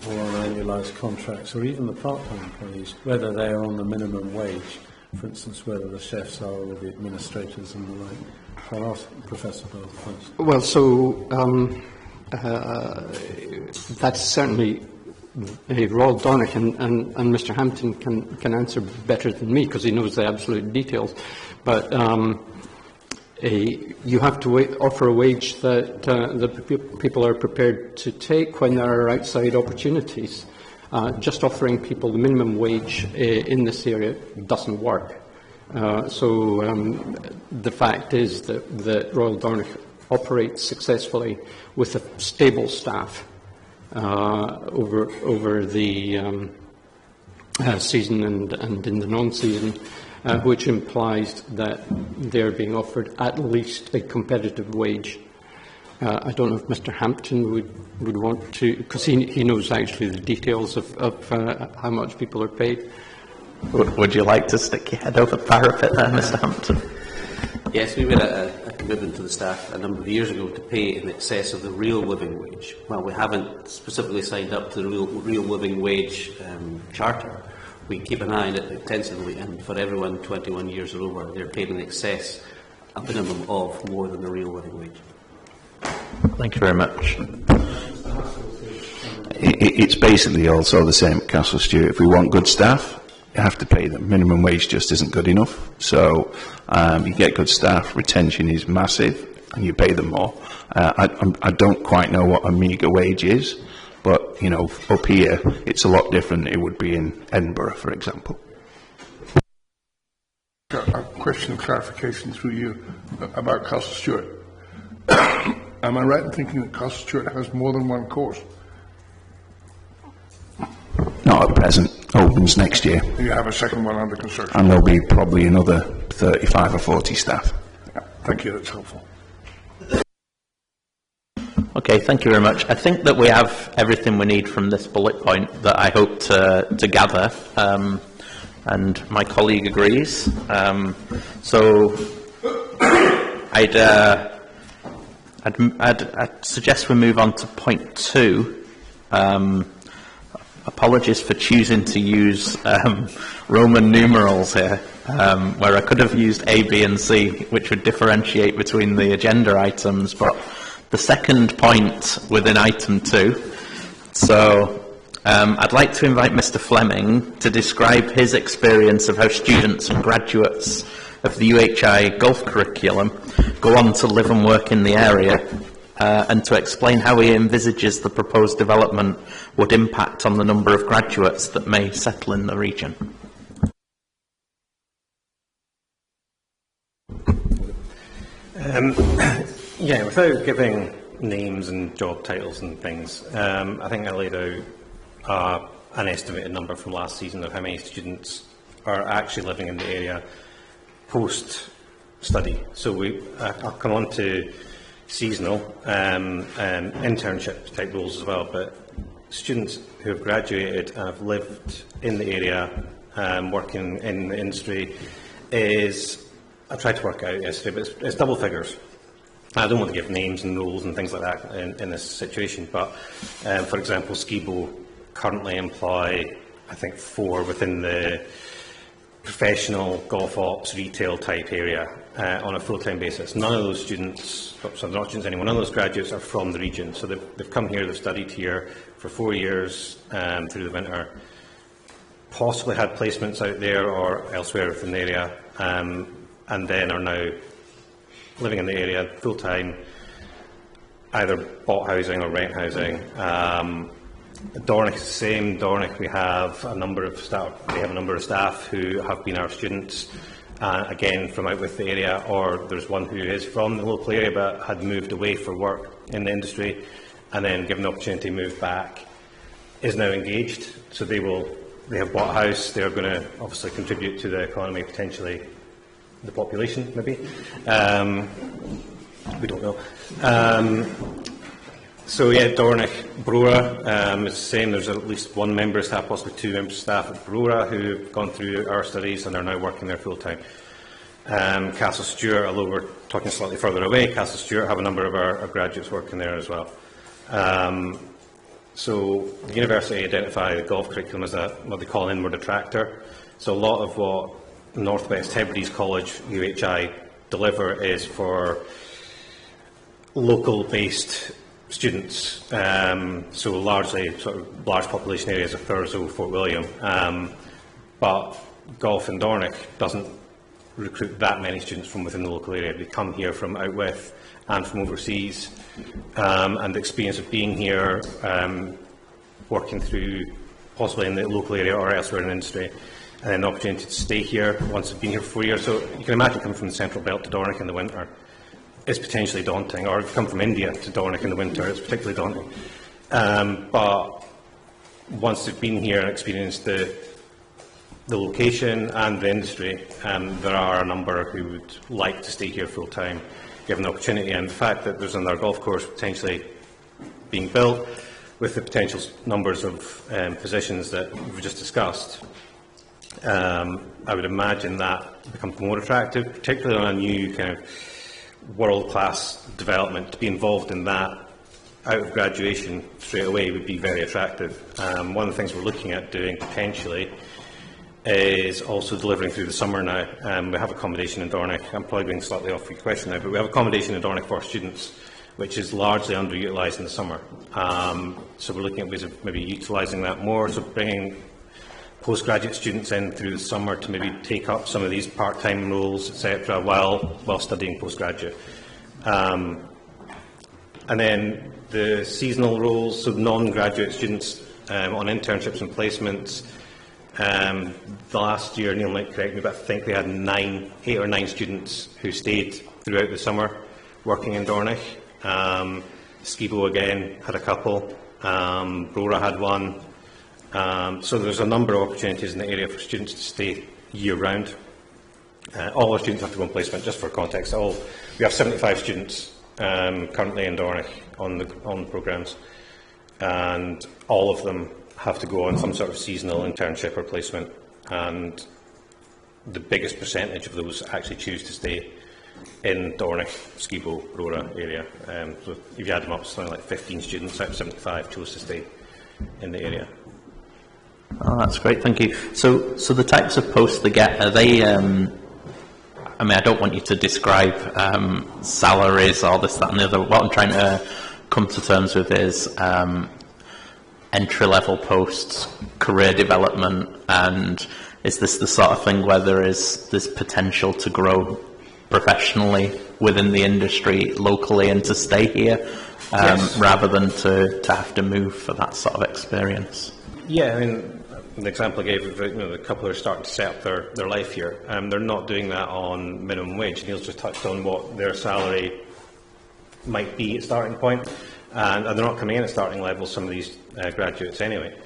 or on annualised contracts, or even the part-time employees, whether they are on the minimum wage, for instance, whether the chefs are or the administrators and the like. I'll ask Professor Bell first. Well, so that's certainly Royal Dornoch, and Mr. Hampton can answer better than me because he knows the absolute details. But you have to offer a wage that the people are prepared to take when there are outside opportunities. Just offering people the minimum wage in this area doesn't work. So the fact is that Royal Dornoch operates successfully with a stable staff over the season and in the non-season, which implies that they're being offered at least a competitive wage. I don't know if Mr. Hampton would want to, because he knows actually the details of how much people are paid. Would you like to stick your head over the parapet there, Mr. Hampton? Yes, we made a commitment to the staff a number of years ago to pay in excess of the real living wage. Well, we haven't specifically signed up to the real living wage charter. We keep an eye on it intensively, and for everyone 21 years or over, they're paid in excess, a minimum of more than the real living wage. Thank you very much. It's basically also the same at Castle Stewart. If we want good staff, have to pay them. Minimum wage just isn't good enough. So you get good staff, retention is massive, and you pay them more. I don't quite know what a meagre wage is, but, you know, up here, it's a lot different than it would be in Edinburgh, for example. A question of clarification through you about Castle Stewart. Am I right in thinking that Castle Stewart has more than one course? Not at present. Opens next year. You have a second one under construction. And there'll be probably another 35 or 40 staff. Yeah, thank you, that's helpful. Okay, thank you very much. I think that we have everything we need from this bullet point that I hope to gather, and my colleague agrees. So I'd suggest we move on to point 2. Apologies for choosing to use Roman numerals here, where I could have used A, B and C, which would differentiate between the agenda items, but the second point within item 2. So I'd like to invite Mr. Fleming to describe his experience of how students and graduates of the UHI golf curriculum go on to live and work in the area, and to explain how he envisages the proposed development would impact on the number of graduates that may settle in the region. Yeah, without giving names and job titles and things, I think I laid out an estimated number from last season of how many students are actually living in the area post-study. So I'll come on to seasonal and internship type roles as well, but students who have graduated and have lived in the area, working in the industry, I tried to work out yesterday, but it's double figures. I don't want to give names and roles and things like that in this situation, but for example, Skibo currently employ, I think, 4 within the professional golf ops retail type area on a full-time basis. None of those students, so not students anymore, none of those graduates are from the region. So they've come here, they've studied here for 4 years through the winter, possibly had placements out there or elsewhere within the area, and then are now living in the area full-time, either bought housing or rent housing. Dornoch is the same. Dornoch, we have a number of staff who have been our students, again from out with the area, or there's one who is from the local area but had moved away for work in the industry, and then given the opportunity moved back, is now engaged. So they have bought a house. They are going to obviously contribute to the economy, potentially the population, maybe. We don't know. So yeah, Dornoch, Brora is the same. There's at least one member of staff, possibly 2 members of staff at Brora who have gone through our studies and are now working there full time. Castle Stewart, although we're talking slightly further away, Castle Stewart have a number of our graduates working there as well. So the university identify the golf curriculum as what they call an inward attractor. So a lot of what North West Hebrides College, UHI, deliver is for local-based students, so largely sort of large population areas of Thurso, Fort William, but golf in Dornoch doesn't recruit that many students from within the local area. They come here from out with and from overseas, and the experience of being here, working through possibly in the local area or elsewhere in the industry, and then the opportunity to stay here once they've been here for 4 years. So you can imagine coming from the Central Belt to Dornoch in the winter is potentially daunting, or come from India to Dornoch in the winter, it's particularly daunting. But once they've been here and experienced the location and the industry, there are a number who would like to stay here full time, given the opportunity, and the fact that there's another golf course potentially being built, with the potential numbers of positions that we've just discussed. I would imagine that becomes more attractive, particularly on a new kind of world-class development. To be involved in that out of graduation straight away would be very attractive. One of the things we're looking at doing potentially is also delivering through the summer now. We have accommodation in Dornoch. I'm probably going slightly off your question now, but we have accommodation in Dornoch for students, which is largely underutilised in the summer. So we're looking at ways of maybe utilising that more, so bringing postgraduate students in through the summer to maybe take up some of these part-time roles, etc., while studying postgraduate. And then the seasonal roles, so non-graduate students on internships and placements. The last year, Neil might correct me, but I think they had 8 or 9 students who stayed throughout the summer working in Dornoch. Skibo again had a couple. Brora had one. So there's a number of opportunities in the area for students to stay year-round. All our students have to go on placement, just for context. We have 75 students currently in Dornoch on the programmes, and all of them have to go on some sort of seasonal internship or placement, and the biggest percentage of those actually choose to stay in Dornoch, Skibo, Brora area. So if you add them up, something like 15 students out of 75 chose to stay in the area. Oh, that's great, thank you. So the types of posts they get, are they, I mean, I don't want you to describe salaries or this, that and the other. What I'm trying to come to terms with is entry-level posts, career development, and is this the sort of thing where there's potential to grow professionally within the industry locally and to stay here, yes, rather than to have to move for that sort of experience? Yeah, I mean, the example I gave of the couple who are starting to set up their life here, they're not doing that on minimum wage. Neil's just touched on what their salary might be at starting point, and they're not coming in at starting level, some of these graduates anyway.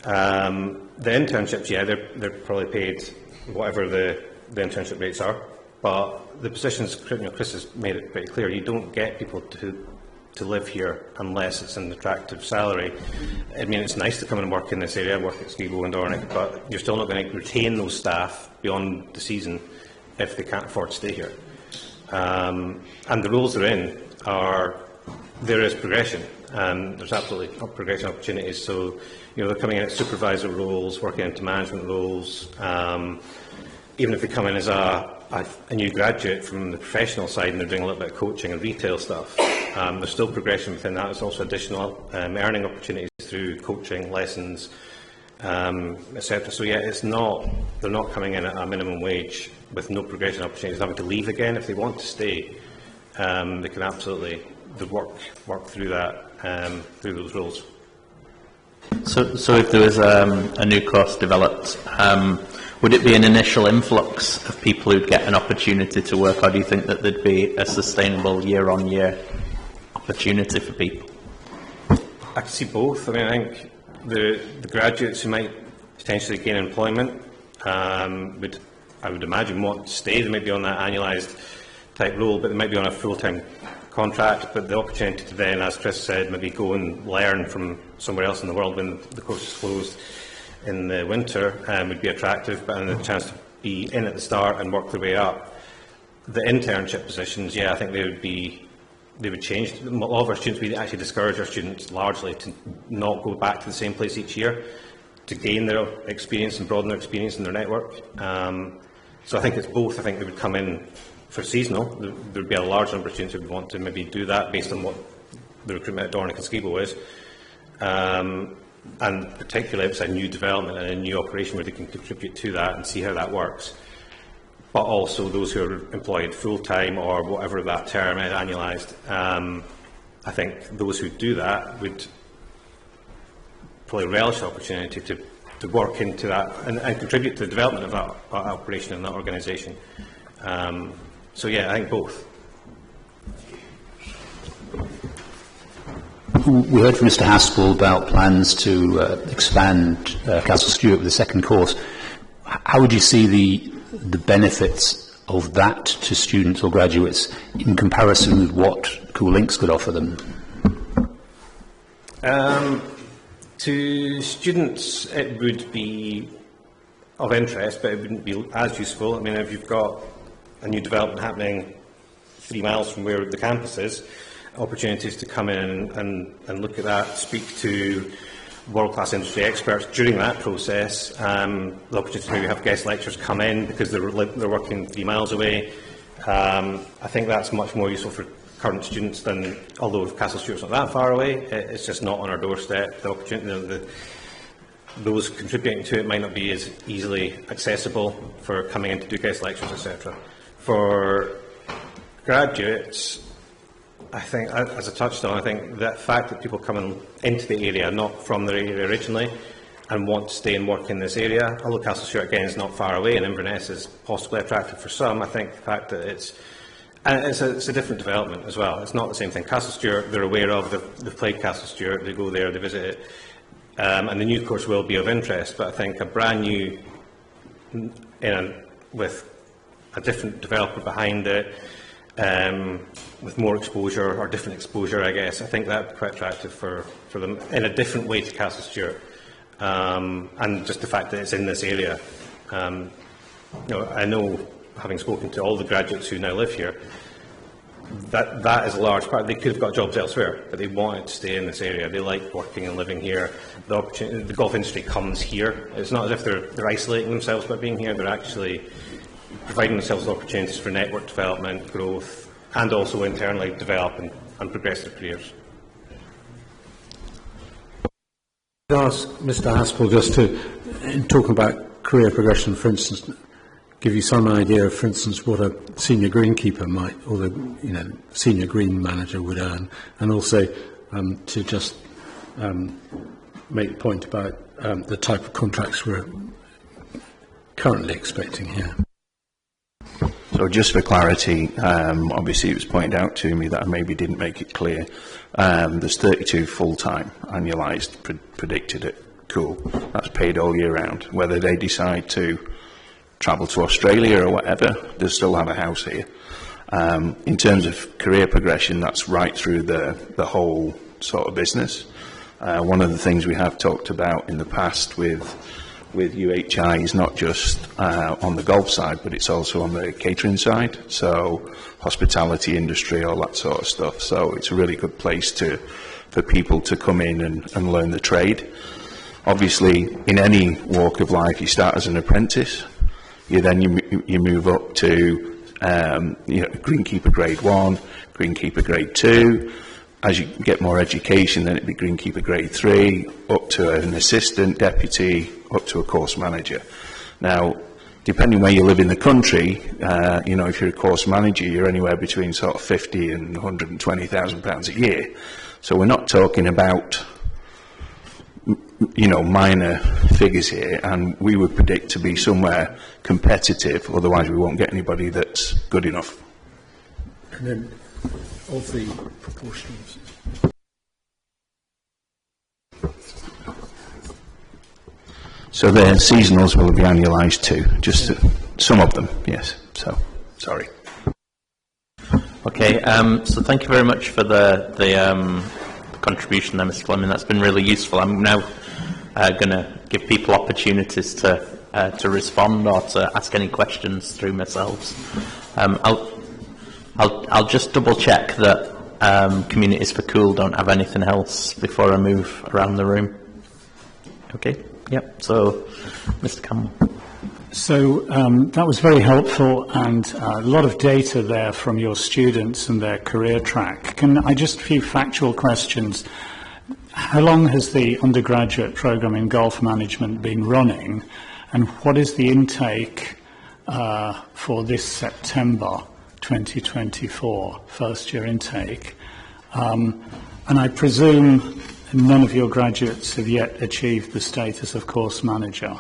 The internships, yeah, they're probably paid whatever the internship rates are, but the positions, Chris has made it pretty clear, you don't get people to live here unless it's an attractive salary. I mean, it's nice to come and work in this area, work at Skibo and Dornoch, but you're still not going to retain those staff beyond the season if they can't afford to stay here. And the roles they're in there is progression, and there's absolutely progression opportunities. So, they're coming in at supervisor roles, working into management roles. Even if they come in as a new graduate from the professional side and they're doing a little bit of coaching and retail stuff, there's still progression within that. There's also additional earning opportunities through coaching, lessons, etc. So yeah, they're not coming in at a minimum wage with no progression opportunities, having to leave again. If they want to stay, they can absolutely work through that, through those roles. So if there was a new course developed, would it be an initial influx of people who'd get an opportunity to work, or do you think that there'd be a sustainable year-on-year opportunity for people? I can see both. I mean, I think the graduates who might potentially gain employment I would imagine, want to stay. They might be on that annualised type role, but they might be on a full-time contract. But the opportunity to then, as Chris said, maybe go and learn from somewhere else in the world when the course is closed in the winter would be attractive, but the chance to be in at the start and work their way up. The internship positions, yeah, I think they would change. A lot of our students, we actually discourage our students largely to not go back to the same place each year, to gain their experience and broaden their experience in their network. So I think it's both. I think they would come in for seasonal. There would be a large number of students who would want to maybe do that based on what the recruitment at Dornoch and Skibo is. And particularly if it's a new development and a new operation where they can contribute to that and see how that works. But also those who are employed full-time or whatever that term is, annualised. I think those who do that would probably relish the opportunity to work into that and contribute to the development of that operation and that organisation. So yeah, I think both. We heard from Mr Haskell about plans to expand Castle Stewart with a second course. How would you see the benefits of that to students or graduates in comparison with what Cool Links could offer them? To students, it would be of interest, but it wouldn't be as useful. I mean, if you've got a new development happening 3 miles from where the campus is, opportunities to come in and look at that, speak to world-class industry experts during that process, the opportunity to maybe have guest lecturers come in because they're working 3 miles away. I think that's much more useful for current students than, although Castle Stewart's not that far away, it's just not on our doorstep. The opportunity, those contributing to it might not be as easily accessible for coming in to do guest lectures, etc. For graduates, I think, as I touched on, I think that fact that people come into the area, not from the area originally, and want to stay and work in this area, although Castle Stewart again is not far away and Inverness is possibly attractive for some, I think the fact that it's a different development as well. It's not the same thing. Castle Stewart, they're aware of, they've played Castle Stewart, they go there, they visit it, and the new course will be of interest, but I think a brand new, with a different developer behind it, with more exposure, or different exposure, I guess, I think that would be quite attractive for them in a different way to Castle Stewart. And just the fact that it's in this area. I know, having spoken to all the graduates who now live here, that is a large part. They could have got jobs elsewhere, but they wanted to stay in this area. They like working and living here. The golf industry comes here. It's not as if they're isolating themselves by being here. They're actually providing themselves with opportunities for network development, growth, and also internally develop and progress their careers. I'd ask Mr. Haspel just to, in talking about career progression, for instance, give you some idea of, for instance, what a senior greenkeeper might, or the senior green manager would earn, and also to just make the point about the type of contracts we're currently expecting here. So just for clarity, obviously it was pointed out to me that I maybe didn't make it clear. There's 32 full-time annualised predicted at Coul. That's paid all year round. Whether they decide to travel to Australia or whatever, they'll still have a house here. In terms of career progression, that's right through the whole sort of business. One of the things we have talked about in the past with UHI is not just on the golf side, but it's also on the catering side, so hospitality industry, all that sort of stuff. So it's a really good place for people to come in and learn the trade. Obviously, in any walk of life, you start as an apprentice. You move up to greenkeeper grade 1, greenkeeper grade 2. As you get more education, then it'd be greenkeeper grade 3, up to an assistant, deputy, up to a course manager. Now, depending where you live in the country, if you're a course manager, you're anywhere between sort of £50,000 and £120,000 a year. So we're not talking about minor figures here, and we would predict to be somewhere competitive, otherwise we won't get anybody that's good enough. And then of the proportions. So the seasonals will be annualised too, just some of them, yes. So, sorry. Okay, so thank you very much for the contribution there, Mr. Fleming. That's been really useful. I'm now going to give people opportunities to respond or to ask any questions through myself. I'll just double check that Communities for Coul don't have anything else before I move around the room. Okay, yep, so Mr. Campbell. So that was very helpful, and a lot of data there from your students and their career track. Can I just a few factual questions? How long has the undergraduate programme in golf management been running, and what is the intake for this September 2024, first year intake? And I presume none of your graduates have yet achieved the status of course manager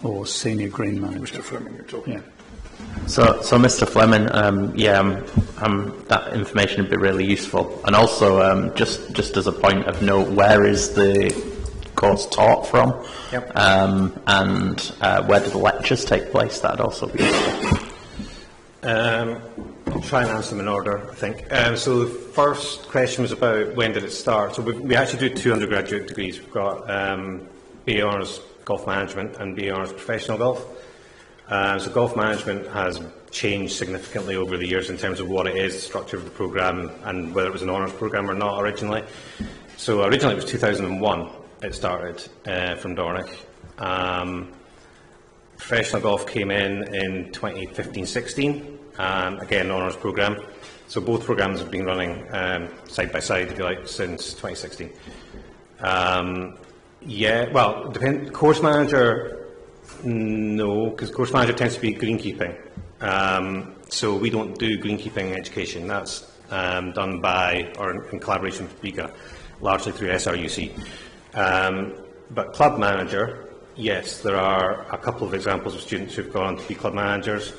or senior green manager. Mr. Fleming, you're talking. Yeah. So Mr. Fleming, that information would be really useful. And also, just as a point of note, where is the course taught from? Yep. And where do the lectures take place? That'd also be useful. I'll try and answer them in order, I think. So the first question was about when did it start. So we actually do 2 undergraduate degrees. We've got BA Honours Golf Management and BA Honours Professional Golf. So golf management has changed significantly over the years in terms of what it is, the structure of the programme, and whether it was an honours programme or not originally. So originally it was 2001 it started from Dornoch. Professional golf came in 2015-16, again, an honours programme. So both programmes have been running side by side, if you like, since 2016. Yeah, well, course manager, no, because course manager tends to be greenkeeping. So we don't do greenkeeping education. That's done by, or in collaboration with BIGA, largely through SRUC. But club manager, yes, there are a couple of examples of students who've gone on to be club managers.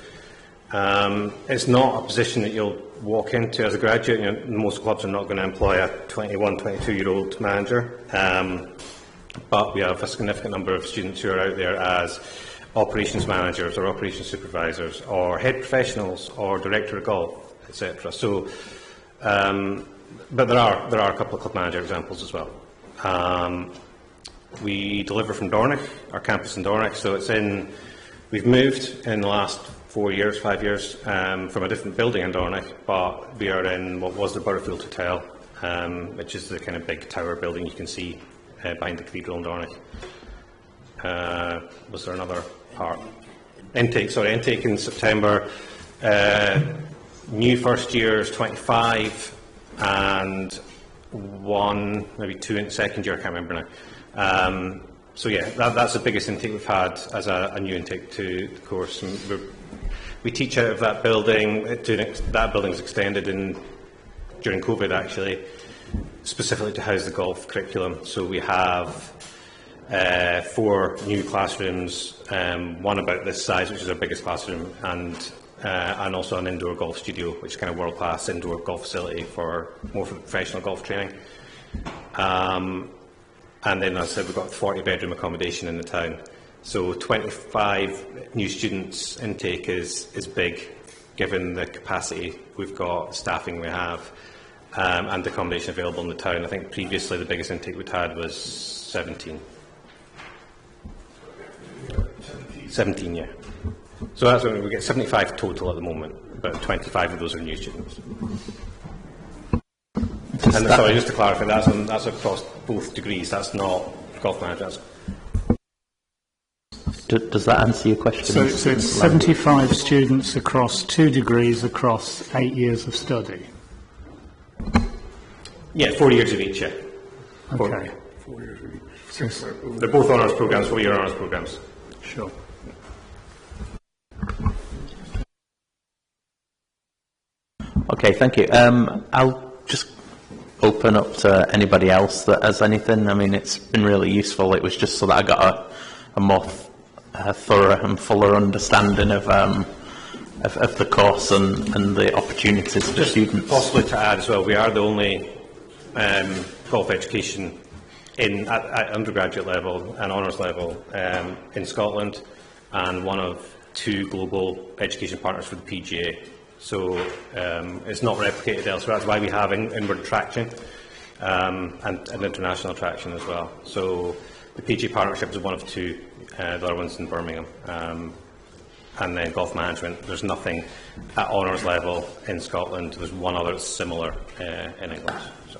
It's not a position that you'll walk into as a graduate. You know, most clubs are not going to employ a 21, 22-year-old manager. But we have a significant number of students who are out there as operations managers or operations supervisors or head professionals or director of golf, etc. So, but there are a couple of club manager examples as well. We deliver from Dornoch, our campus in Dornoch. So we've moved in the last 4 years, 5 years, from a different building in Dornoch, but we are in what was the Butterfield Hotel, which is the kind of big tower building you can see behind the cathedral in Dornoch. Was there another part? Intake in September. New first years 25 and one, maybe two in second year, I can't remember now. So yeah, that's the biggest intake we've had as a new intake to the course. And we teach out of that building. That building's extended during COVID actually, specifically to house the golf curriculum. So we have 4 new classrooms, one about this size, which is our biggest classroom, and also an indoor golf studio, which is kind of world-class indoor golf facility for professional golf training. And then, as I said, we've got 40-bedroom accommodation in the town. So 25 new students intake is big, given the capacity we've got, staffing we have, and the accommodation available in the town. I think previously the biggest intake we'd had was 17. 17, yeah. So that's what we get 75 total at the moment, but 25 of those are new students. And sorry, just to clarify, that's across both degrees. That's not golf managers. Does that answer your question? So it's 75 students across 2 degrees across 8 years of study? Yeah, 4 years of each, yeah. Okay. 4 years of each. They're both honours programmes, 4-year honours programmes. Sure. Okay, thank you. I'll just open up to anybody else that has anything. I mean, it's been really useful. It was just so that I got a more thorough and fuller understanding of the course and the opportunities for students. Possibly to add as well, we are the only golf education at undergraduate level and honours level in Scotland, and one of 2 global education partners for the PGA. So it's not replicated elsewhere. That's why we have inward traction and international traction as well. So the PGA partnership is one of 2. The other one's in Birmingham. And then golf management, there's nothing at honours level in Scotland. There's one other that's similar in England. So.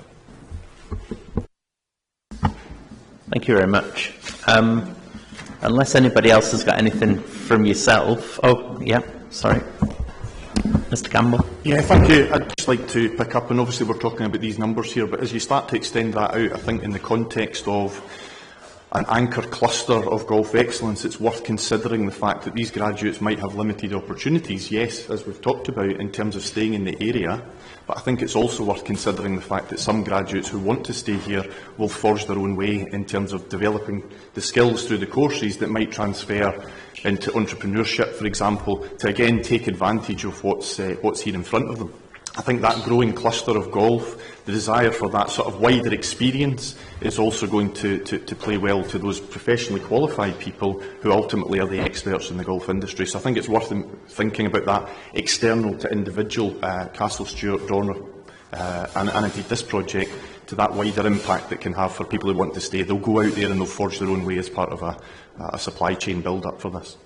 Thank you very much. Unless anybody else has got anything from yourself. Oh, yeah, sorry. Mr. Campbell. Yeah, thank you. I'd just like to pick up, and obviously we're talking about these numbers here, but as you start to extend that out, I think in the context of an anchor cluster of golf excellence, it's worth considering the fact that these graduates might have limited opportunities, yes, as we've talked about, in terms of staying in the area, but I think it's also worth considering the fact that some graduates who want to stay here will forge their own way in terms of developing the skills through the courses that might transfer into entrepreneurship, for example, to again take advantage of what's here in front of them. I think that growing cluster of golf, the desire for that sort of wider experience, is also going to play well to those professionally qualified people who ultimately are the experts in the golf industry. So I think it's worth thinking about that external to individual Castle Stewart, Dornoch, and indeed this project, to that wider impact that can have for people who want to stay. They'll go out there and they'll forge their own way as part of a supply chain build-up for this.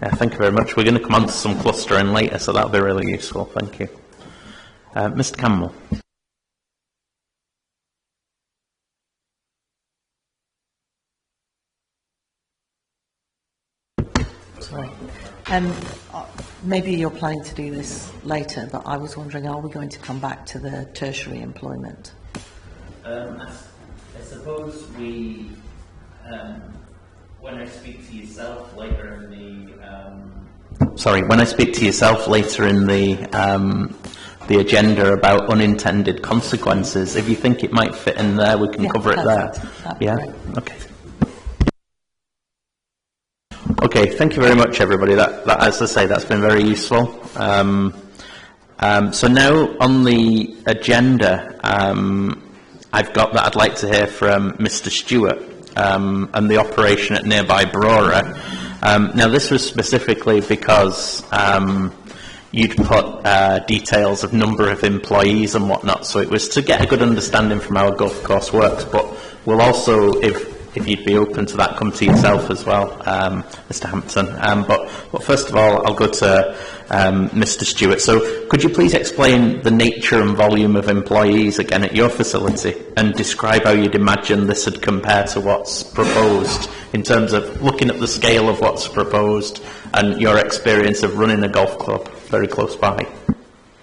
Yeah, thank you very much. We're going to come on to some clustering later, so that'll be really useful. Thank you. Mr. Campbell. Sorry. Maybe you're planning to do this later, but I was wondering, are we going to come back to the tertiary employment? I suppose we when I speak to yourself later in when I speak to yourself later in the agenda about unintended consequences, if you think it might fit in there, we can cover it there. Yeah. Great. Okay. Okay. Thank you very much, everybody. That, as I say, that's been very useful. So now on the agenda, I've got that I'd like to hear from Mr. Stewart and the operation at nearby Brora. Now, this was specifically because you'd put details of number of employees and whatnot, so it was to get a good understanding from how a golf course works, but we'll also, if you'd be open to that, come to yourself as well, Mr. Hampton. But first of all, I'll go to Mr. Stewart. So could you please explain the nature and volume of employees again at your facility and describe how you'd imagine this would compare to what's proposed in terms of looking at the scale of what's proposed and your experience of running a golf club very close by?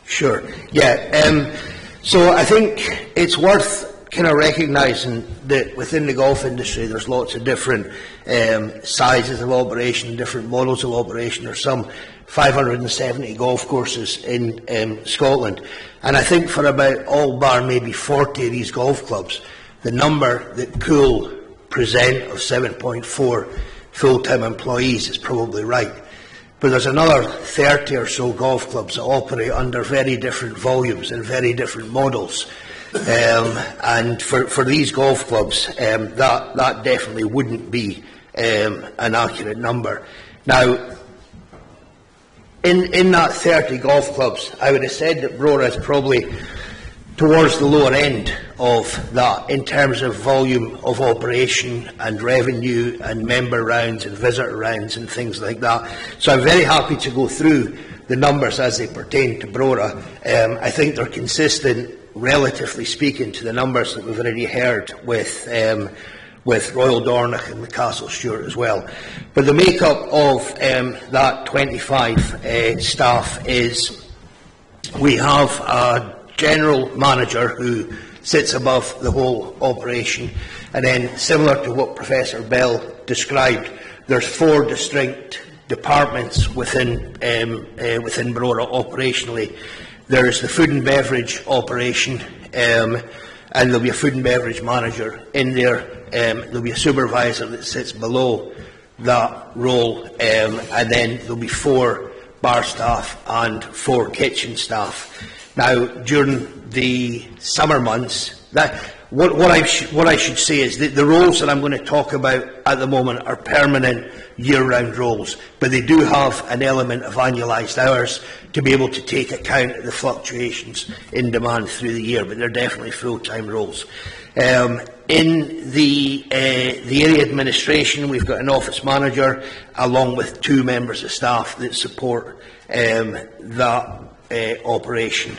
Sure. Yeah. So I think it's worth kind of recognising that within the golf industry there's lots of different sizes of operation, different models of operation. There's some 570 golf courses in Scotland, and I think for about all bar maybe 40 of these golf clubs, the number that Coul present of 7.4 full-time employees is probably right. But there's another 30 or so golf clubs that operate under very different volumes and very different models. And for these golf clubs, that definitely wouldn't be an accurate number. Now, in that 30 golf clubs, I would have said that Brora is probably towards the lower end of that in terms of volume of operation and revenue and member rounds and visitor rounds and things like that. So I'm very happy to go through the numbers as they pertain to Brora. I think they're consistent, relatively speaking, to the numbers that we've already heard with Royal Dornoch and the Castle Stewart as well. But the makeup of that 25 staff is we have a general manager who sits above the whole operation, and then similar to what Professor Bell described, there's 4 distinct departments within Brora operationally. There's the food and beverage operation, and there'll be a food and beverage manager in there. There'll be a supervisor that sits below that role, and then there'll be 4 bar staff and 4 kitchen staff. Now, during the summer months, what I should say is that the roles that I'm going to talk about at the moment are permanent year-round roles, but they do have an element of annualised hours to be able to take account of the fluctuations in demand through the year, but they're definitely full-time roles. In the area administration, we've got an office manager along with 2 members of staff that support that operation.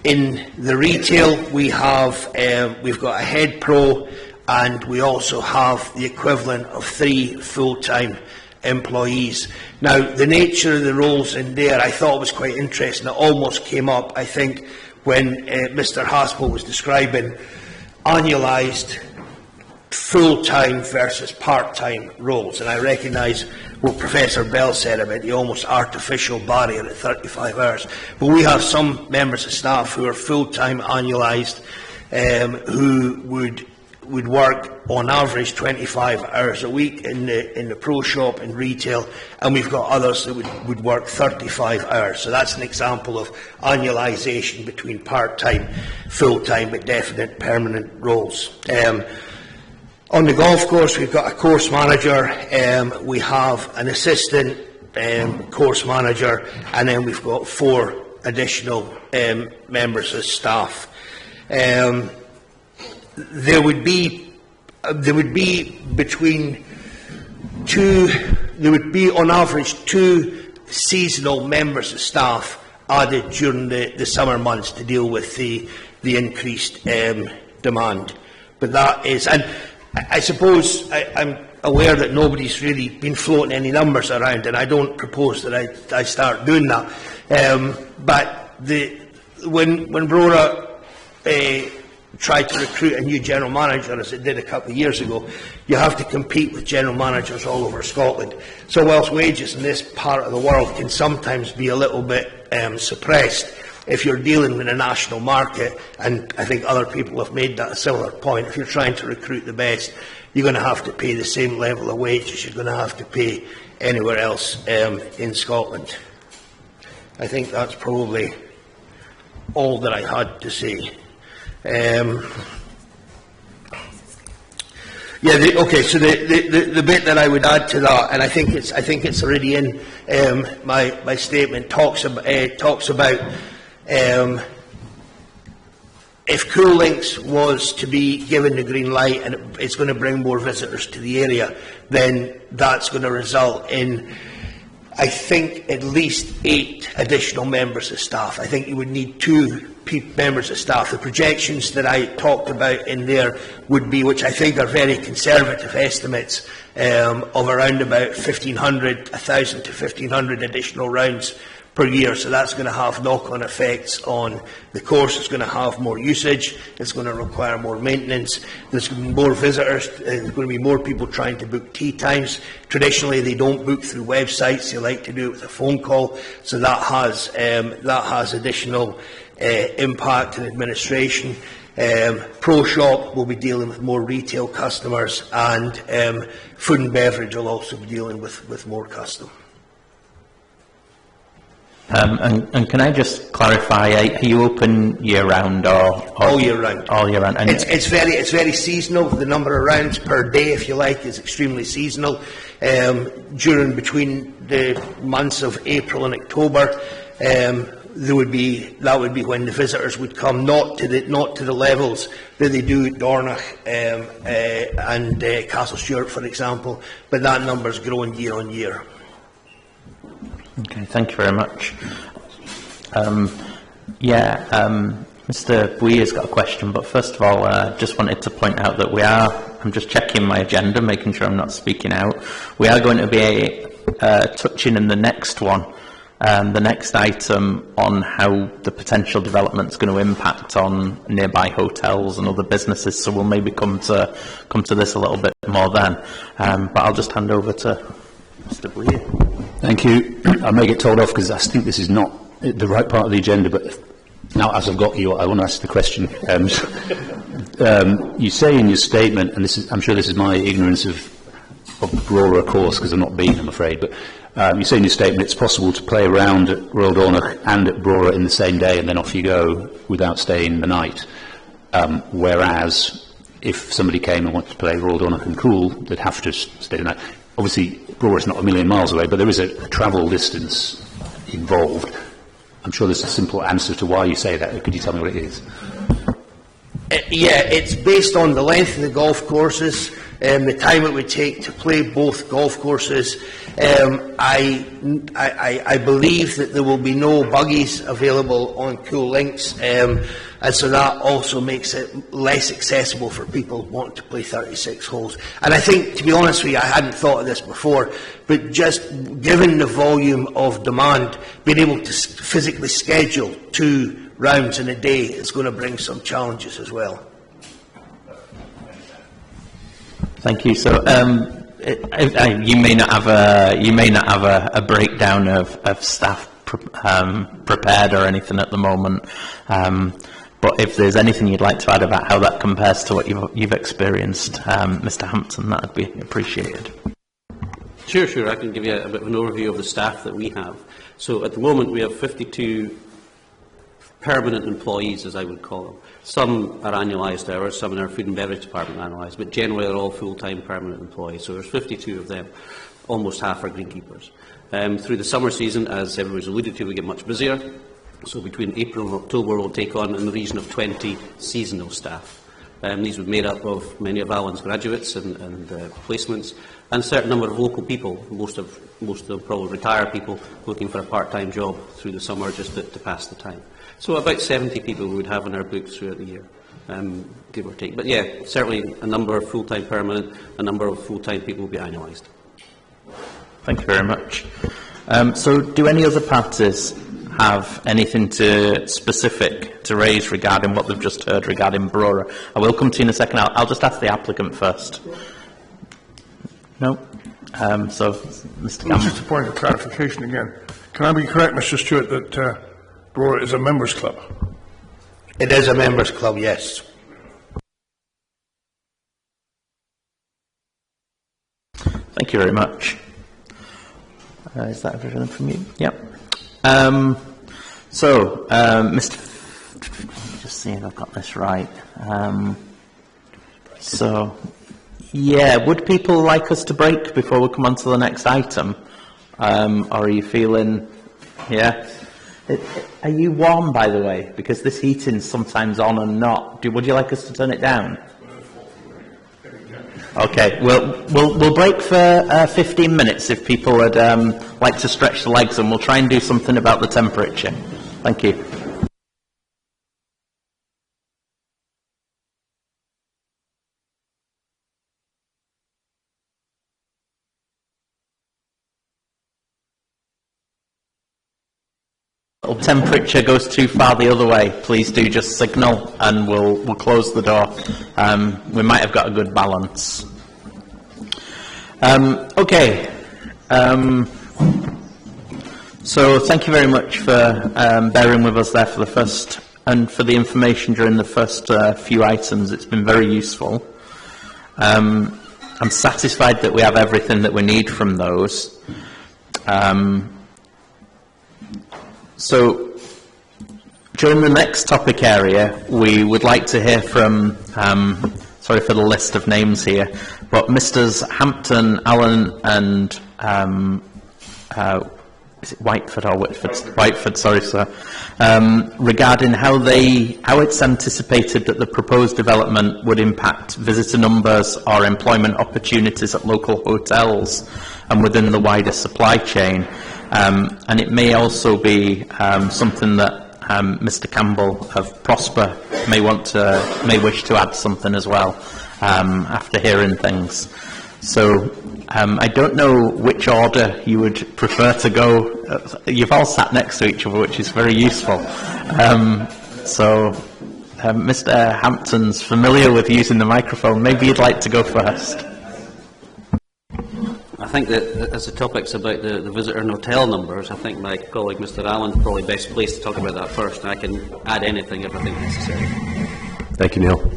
In the retail, we've got a head pro, and we also have the equivalent of 3 full-time employees. Now, the nature of the roles in there, I thought was quite interesting. It almost came up, I think, when Mr. Haspel was describing annualised full-time versus part-time roles, and I recognise what Professor Bell said about the almost artificial barrier at 35 hours. But we have some members of staff who are full-time annualised, who would work on average 25 hours a week in the pro shop and retail, and we've got others that would work 35 hours. So that's an example of annualisation between part-time, full-time, but definite permanent roles. On the golf course, we've got a course manager, we have an assistant course manager, and then we've got 4 additional members of staff. There would be on average 2 seasonal members of staff added during the summer months to deal with the increased demand. But that is, and I suppose I'm aware that nobody's really been floating any numbers around, and I don't propose that I start doing that. But when Brora try to recruit a new general manager, as it did a couple of years ago, you have to compete with general managers all over Scotland. So whilst wages in this part of the world can sometimes be a little bit suppressed, if you're dealing with a national market, and I think other people have made that a similar point, if you're trying to recruit the best, you're going to have to pay the same level of wages you're going to have to pay anywhere else in Scotland. I think that's probably all that I had to say. Okay. So the bit that I would add to that, and I think it's already in my statement, talks about if Cool Links was to be given the green light and it's going to bring more visitors to the area, then that's going to result in, I think, at least 8 additional members of staff. I think you would need 2 members of staff. The projections that I talked about in there would be, which I think are very conservative estimates, of around about 1,000 to 1,500 additional rounds per year. So that's going to have knock-on effects on the course. It's going to have more usage. It's going to require more maintenance. There's going to be more visitors. There's going to be more people trying to book tea times. Traditionally, they don't book through websites. They like to do it with a phone call. So that has additional impact and administration. Pro Shop will be dealing with more retail customers, and food and beverage will also be dealing with more customers. And can I just clarify, are you open year-round or all year round? All year round. And it's very seasonal. The number of rounds per day, if you like, is extremely seasonal. Between the months of April and October, that would be when the visitors would come, not to the levels that they do at Dornoch and Castle Stewart, for example, but that number is growing year on year. Okay, thank you very much. Mr. Bui has got a question, but first of all, just wanted to point out that I'm just checking my agenda, making sure I'm not speaking out. We are going to be touching in the next one, the next item, on how the potential development is going to impact on nearby hotels and other businesses, so we'll maybe come to this a little bit more then. But I'll just hand over to Mr. Bui. Thank you. I may get told off because I think this is not the right part of the agenda, but now as I've got you, I want to ask the question. You say in your statement, and I'm sure this is my ignorance of Brora course, because I've not been, I'm afraid, but you say in your statement it's possible to play around at Royal Dornoch and at Brora in the same day and then off you go without staying the night. Whereas if somebody came and wanted to play Royal Dornoch and Coul, they'd have to stay the night. Obviously, Brora is not a million miles away, but there is a travel distance involved. I'm sure there's a simple answer to why you say that. Could you tell me what it is? It's based on the length of the golf courses, the time it would take to play both golf courses. I believe that there will be no buggies available on Cool Links, and so that also makes it less accessible for people wanting to play 36 holes. And I think, to be honest with you, I hadn't thought of this before, but just given the volume of demand, being able to physically schedule 2 rounds in a day is going to bring some challenges as well. Thank you. So you may not have a breakdown of staff prepared or anything at the moment, but if there's anything you'd like to add about how that compares to what you've experienced, Mr. Hampton, that would be appreciated. Sure. I can give you a bit of an overview of the staff that we have. So at the moment we have 52 permanent employees, as I would call them. Some are annualised hours, some in our food and beverage department are annualised, but generally they're all full-time permanent employees. So there's 52 of them, almost half are greenkeepers. Through the summer season, as everyone's alluded to, we get much busier. So between April and October we'll take on in the region of 20 seasonal staff. These would be made up of many of Alan's graduates and placements, and a certain number of local people, most of them probably retired people, looking for a part-time job through the summer just to pass the time. So about 70 people we would have in our books throughout the year, give or take. But yeah, certainly a number of full-time permanent, a number of full-time people will be annualised. Thank you very much. So do any other parties have anything specific to raise regarding what they've just heard regarding Brora. I will come to you in a second. I'll just ask the applicant first. No? So, Mr. Campbell. Just a point of clarification again. Can I be correct, Mr. Stewart, that Brora is a members' club? It is a members' club, yes. Thank you very much. Is that everything from you? Yep. Mr. Just see if I've got this right. Would people like us to break before we come on to the next item? Or are you feeling, yeah? Are you warm, by the way? Because this heating's sometimes on and not. Would you like us to turn it down? Okay, we'll break for 15 minutes if people would like to stretch the legs, and we'll try and do something about the temperature. Thank you. If temperature goes too far the other way, please do just signal and we'll close the door. We might have got a good balance. So thank you very much for bearing with us there for the first, and for the information during the first few items. It's been very useful. I'm satisfied that we have everything that we need from those. So, during the next topic area, we would like to hear from, sorry for the list of names here, but Mrs. Hampton, Allen, and is it Whiteford or Whitford? Whiteford, sorry, sir. Regarding how it's anticipated that the proposed development would impact visitor numbers or employment opportunities at local hotels and within the wider supply chain. And it may also be something that Mr. Campbell of Prosper may wish to add something as well after hearing things. So I don't know which order you would prefer to go. You've all sat next to each other, which is very useful. Mr. Hampton's familiar with using the microphone. Maybe you'd like to go first. I think that as the topic's about the visitor and hotel numbers, I think my colleague Mr. Allen is probably best placed to talk about that first, and I can add anything if I think necessary. Thank you, Neil.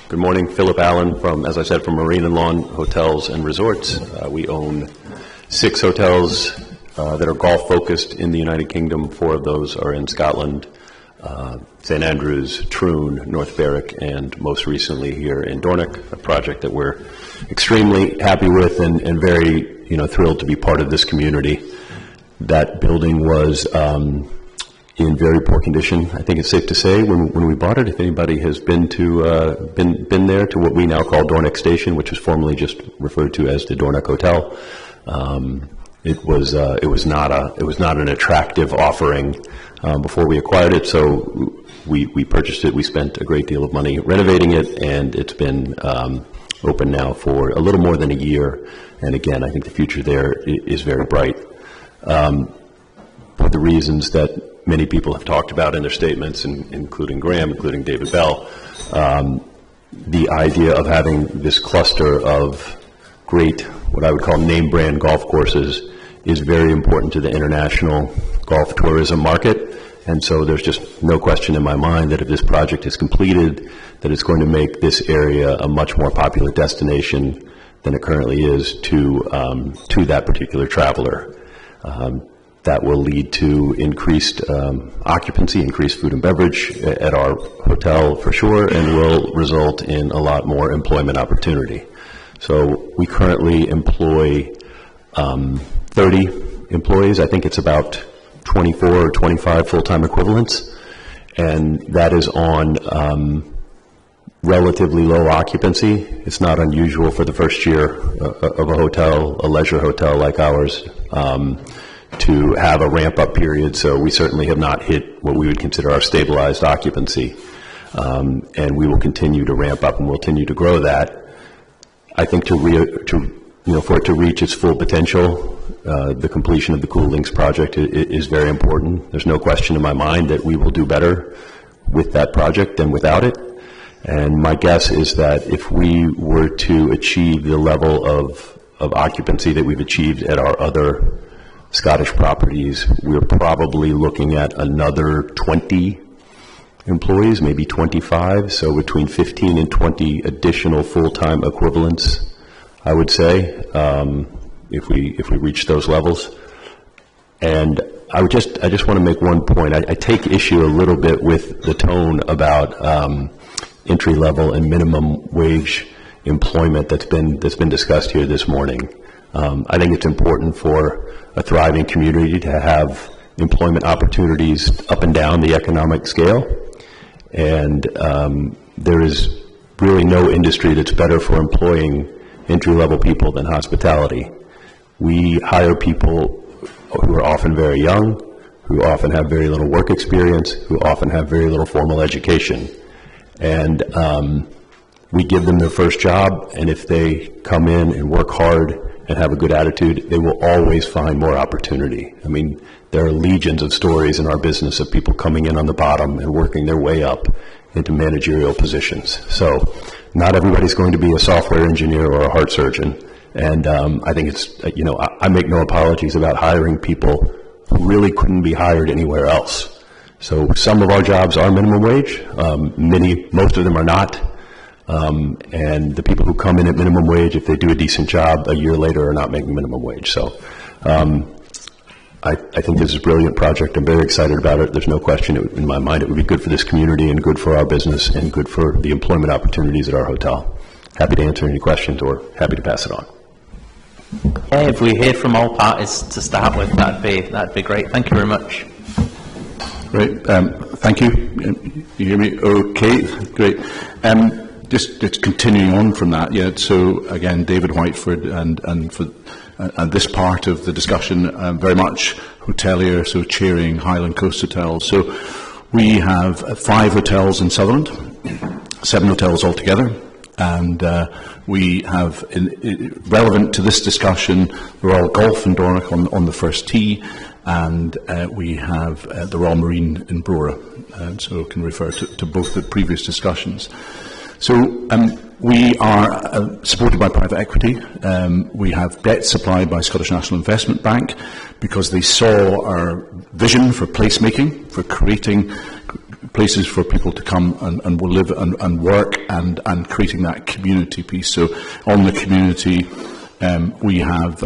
Good morning, Philip Allen from, as I said, from Marine and Lawn Hotels and Resorts. We own 6 hotels that are golf focused in the United Kingdom. 4 of those are in Scotland, St Andrews, Troon, North Berwick, and most recently here in Dornoch, a project that we're extremely happy with and very thrilled to be part of this community. That building was in very poor condition. I think it's safe to say when we bought it, if anybody has been there to what we now call Dornoch Station, which was formerly just referred to as the Dornoch Hotel, it was not an attractive offering before we acquired it. So we purchased it. We spent a great deal of money renovating it, and it's been open now for a little more than a year. And again, I think the future there is very bright. For the reasons that many people have talked about in their statements, including Graham, including David Bell, the idea of having this cluster of great, what I would call name brand golf courses, is very important to the international golf tourism market. And so there's just no question in my mind that if this project is completed, that it's going to make this area a much more popular destination than it currently is to that particular traveler. That will lead to increased occupancy, increased food and beverage at our hotel for sure, and will result in a lot more employment opportunity. So we currently employ 30 employees. I think it's about 24 or 25 full-time equivalents, and that is on relatively low occupancy. It's not unusual for the first year of a hotel, a leisure hotel like ours, to have a ramp-up period. So we certainly have not hit what we would consider our stabilized occupancy, and we will continue to ramp up and we'll continue to grow that. I think for it to reach its full potential, the completion of the Cool Links project is very important. There's no question in my mind that we will do better with that project than without it. And my guess is that if we were to achieve the level of occupancy that we've achieved at our other Scottish properties, we're probably looking at another 20 employees, maybe 25, so between 15 and 20 additional full-time equivalents, I would say, if we reach those levels. And I just want to make one point. I take issue a little bit with the tone about entry-level and minimum wage employment that's been discussed here this morning. I think it's important for a thriving community to have employment opportunities up and down the economic scale, and there is really no industry that's better for employing entry-level people than hospitality. We hire people who are often very young, who often have very little work experience, who often have very little formal education. And we give them their first job, and if they come in and work hard and have a good attitude, they will always find more opportunity. I mean, there are legions of stories in our business of people coming in on the bottom and working their way up into managerial positions. So not everybody's going to be a software engineer or a heart surgeon. And I think it's, I make no apologies about hiring people who really couldn't be hired anywhere else. So some of our jobs are minimum wage. Most of them are not. And the people who come in at minimum wage, if they do a decent job, a year later are not making minimum wage. So I think this is a brilliant project. I'm very excited about it. There's no question in my mind it would be good for this community and good for our business and good for the employment opportunities at our hotel. Happy to answer any questions or happy to pass it on. Okay, if we hear from all parties to start with, that'd be great. Thank you very much. Great. Thank you. You hear me? Okay. Great. Just continuing on from that, yeah. So again, David Whiteford, and this part of the discussion, very much hotelier, so chairing Highland Coast Hotels. So we have 5 hotels in Sutherland, 7 hotels altogether, and we have, relevant to this discussion, the Royal Golf in Dornoch on the first tee, and we have the Royal Marine in Brora, so can refer to both the previous discussions. So we are supported by private equity. We have debt supplied by Scottish National Investment Bank because they saw our vision for placemaking, for creating places for people to come and will live and work, and creating that community piece. So on the community, we have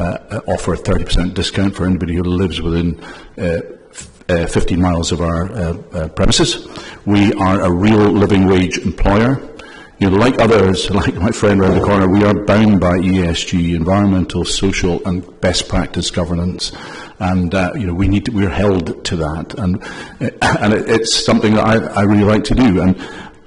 offer a 30% discount for anybody who lives within 15 miles of our premises. We are a real living wage employer. Like others, like my friend around the corner, we are bound by ESG, environmental, social, and best practice governance, and we're held to that, and it's something that I really like to do, and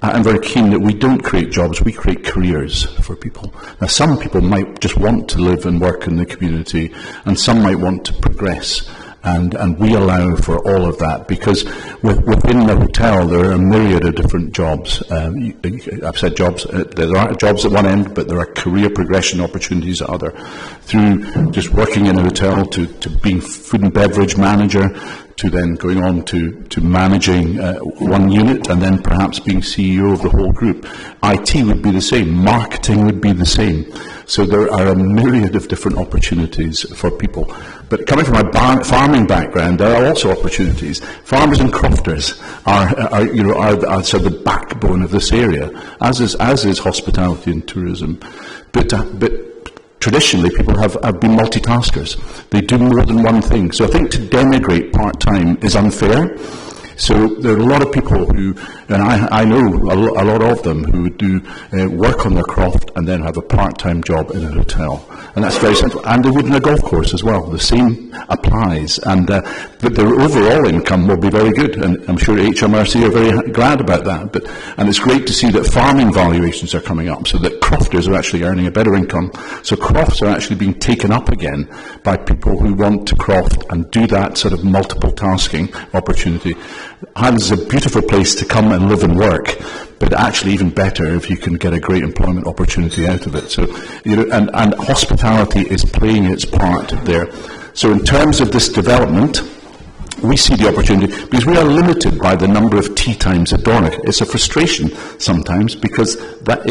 I'm very keen that we don't create jobs, we create careers for people. Now, some people might just want to live and work in the community, and some might want to progress. And we allow for all of that because within the hotel there are a myriad of different jobs. I've said jobs, there are jobs at one end, but there are career progression opportunities at other. Through just working in a hotel to being food and beverage manager, to then going on to managing one unit and then perhaps being CEO of the whole group. IT would be the same, marketing would be the same. So there are a myriad of different opportunities for people. But coming from a farming background, there are also opportunities. Farmers and crofters are sort of the backbone of this area, as is hospitality and tourism. But traditionally, people have been multitaskers. They do more than one thing. So I think to denigrate part-time is unfair. So there are a lot of people who, and I know a lot of them, who do work on their craft and then have a part-time job in a hotel. And that's very central. And they would in a golf course as well. The same applies. And but their overall income will be very good. And I'm sure HMRC are very glad about that. And it's great to see that farming valuations are coming up, so that crofters are actually earning a better income. So crofts are actually being taken up again by people who want to croft and do that sort of multiple tasking opportunity. Highlands is a beautiful place to come and live and work, but actually even better if you can get a great employment opportunity out of it. So, and hospitality is playing its part there. So in terms of this development, we see the opportunity because we are limited by the number of tea times at Dornoch. It's a frustration sometimes because that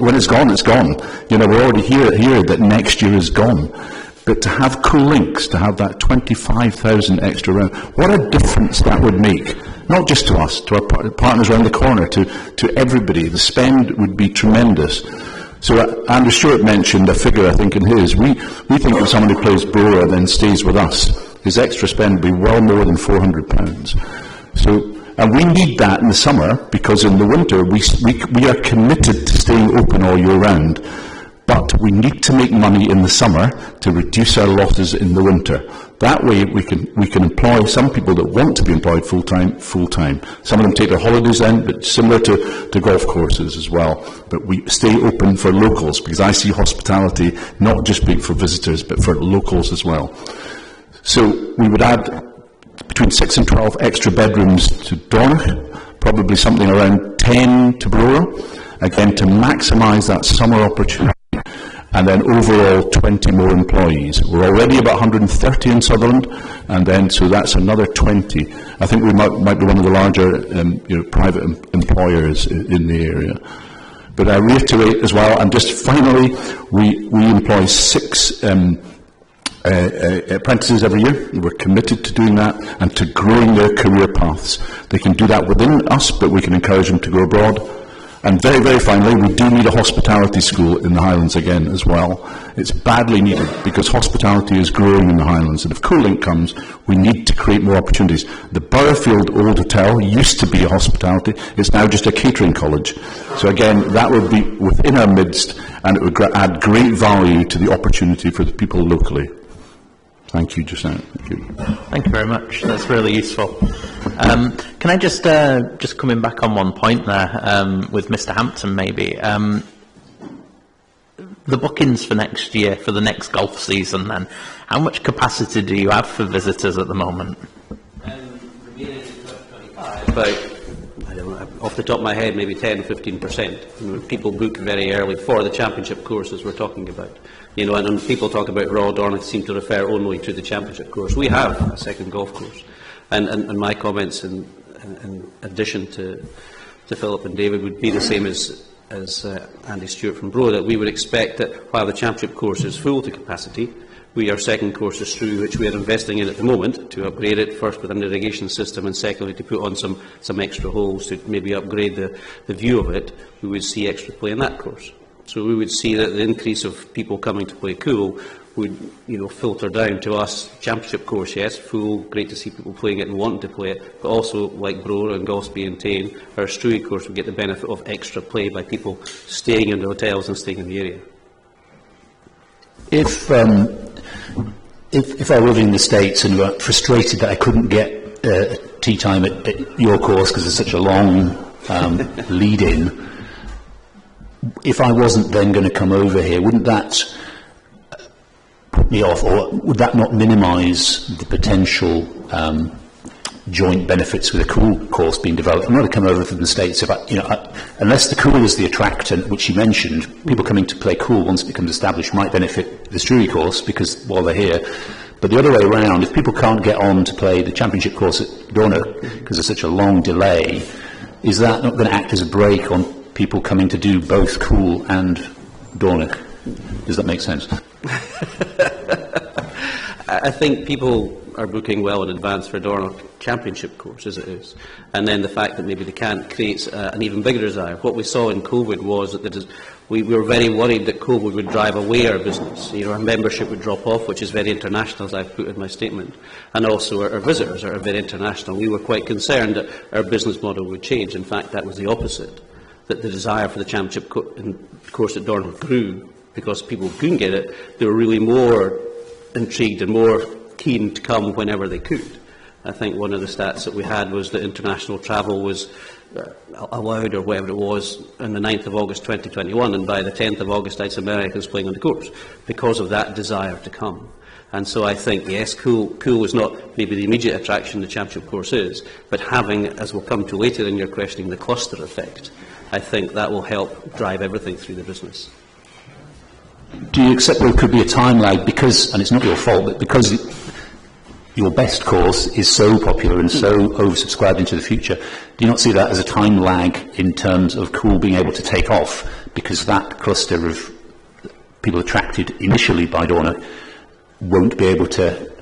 when it's gone, it's gone. You know, we're already here that next year is gone. But to have Cool Links, to have that 25,000 extra round, what a difference that would make. Not just to us, to our partners around the corner, to everybody. The spend would be tremendous. So Andrew Stewart mentioned a figure, I think, in his. We think that someone who plays Brora then stays with us, his extra spend would be well more than £400. So, and we need that in the summer, because in the winter we are committed to staying open all year round. But we need to make money in the summer to reduce our losses in the winter. That way we can employ some people that want to be employed full-time. Some of them take their holidays then, but similar to golf courses as well. But we stay open for locals, because I see hospitality not just being for visitors, but for locals as well. So we would add between 6 and 12 extra bedrooms to Dornoch, probably something around 10 to Brora, again to maximise that summer opportunity. And then overall 20 more employees. We're already about 130 in Sutherland, and then so that's another 20. I think we might be one of the larger private employers in the area. But I reiterate as well, and just finally, we employ 6 apprentices every year. We're committed to doing that and to growing their career paths. They can do that within us, but we can encourage them to go abroad. And very, very finally, we do need a hospitality school in the Highlands again as well. It's badly needed because hospitality is growing in the Highlands, and if Cool Link comes, we need to create more opportunities. The Burrfield Old Hotel used to be a hospitality. It's now just a catering college. So again, that would be within our midst, and it would add great value to the opportunity for the people locally. Thank you, Jacinta. Thank you. Thank you very much. That's really useful. Can I just coming back on one point there with Mr. Hampton, maybe the bookings for next year, for the next golf season. Then, how much capacity do you have for visitors at the moment? About, I don't know, off the top of my head, maybe 10-15%. People book very early for the championship courses we're talking about. You know, and when people talk about Raw Dornoch, seem to refer only to the championship course. We have a second golf course, and my comments in addition to Philip and David would be the same as Andy Stewart from Bro, that we would expect that while the championship course is full to capacity, our second course is through, which we are investing in at the moment to upgrade it, first with an irrigation system and secondly to put on some extra holes to maybe upgrade the view of it. We would see extra play in that course. So we would see that the increase of people coming to play Cool would, filter down to us. Championship course, yes, full, great to see people playing it and wanting to play it, but also like Brora and Golspie and Tane, our Struy course would get the benefit of extra play by people staying in the hotels and staying in the area. If I were living in the States and were frustrated that I couldn't get tea time at your course because it's such a long lead-in, if I wasn't then going to come over here, wouldn't that put me off, or would that not minimise the potential joint benefits with a Cool course being developed? I'm not going to come over from the States if unless the Cool is the attractant, which you mentioned. People coming to play Cool once it becomes established might benefit the Struy course because while they're here. But the other way around, if people can't get on to play the championship course at Dornoch because there's such a long delay, is that not going to act as a brake on people coming to do both Cool and Dornoch? Does that make sense? I think people are booking well in advance for Dornoch championship course as it is, and then the fact that maybe they can't create an even bigger desire. What we saw in COVID was that we were very worried that COVID would drive away our business. Our membership would drop off, which is very international, as I've put in my statement, and also our visitors are very international. We were quite concerned that our business model would change. In fact, that was the opposite, that the desire for the championship course at Dornoch grew because people couldn't get it. They were really more intrigued and more keen to come whenever they could. I think one of the stats that we had was that international travel was allowed, or whatever it was, on the 9th of August 2021, and by the 10th of August, Ice Americans playing on the course because of that desire to come. And so I think, yes, Cool is not maybe the immediate attraction the championship course is, but having, as we'll come to later in your questioning, the cluster effect, I think that will help drive everything through the business. Do you accept there could be a time lag because, and it's not your fault, but because your best course is so popular and so oversubscribed into the future, do you not see that as a time lag in terms of Coul being able to take off, because that cluster of people attracted initially by Dornoch won't be able to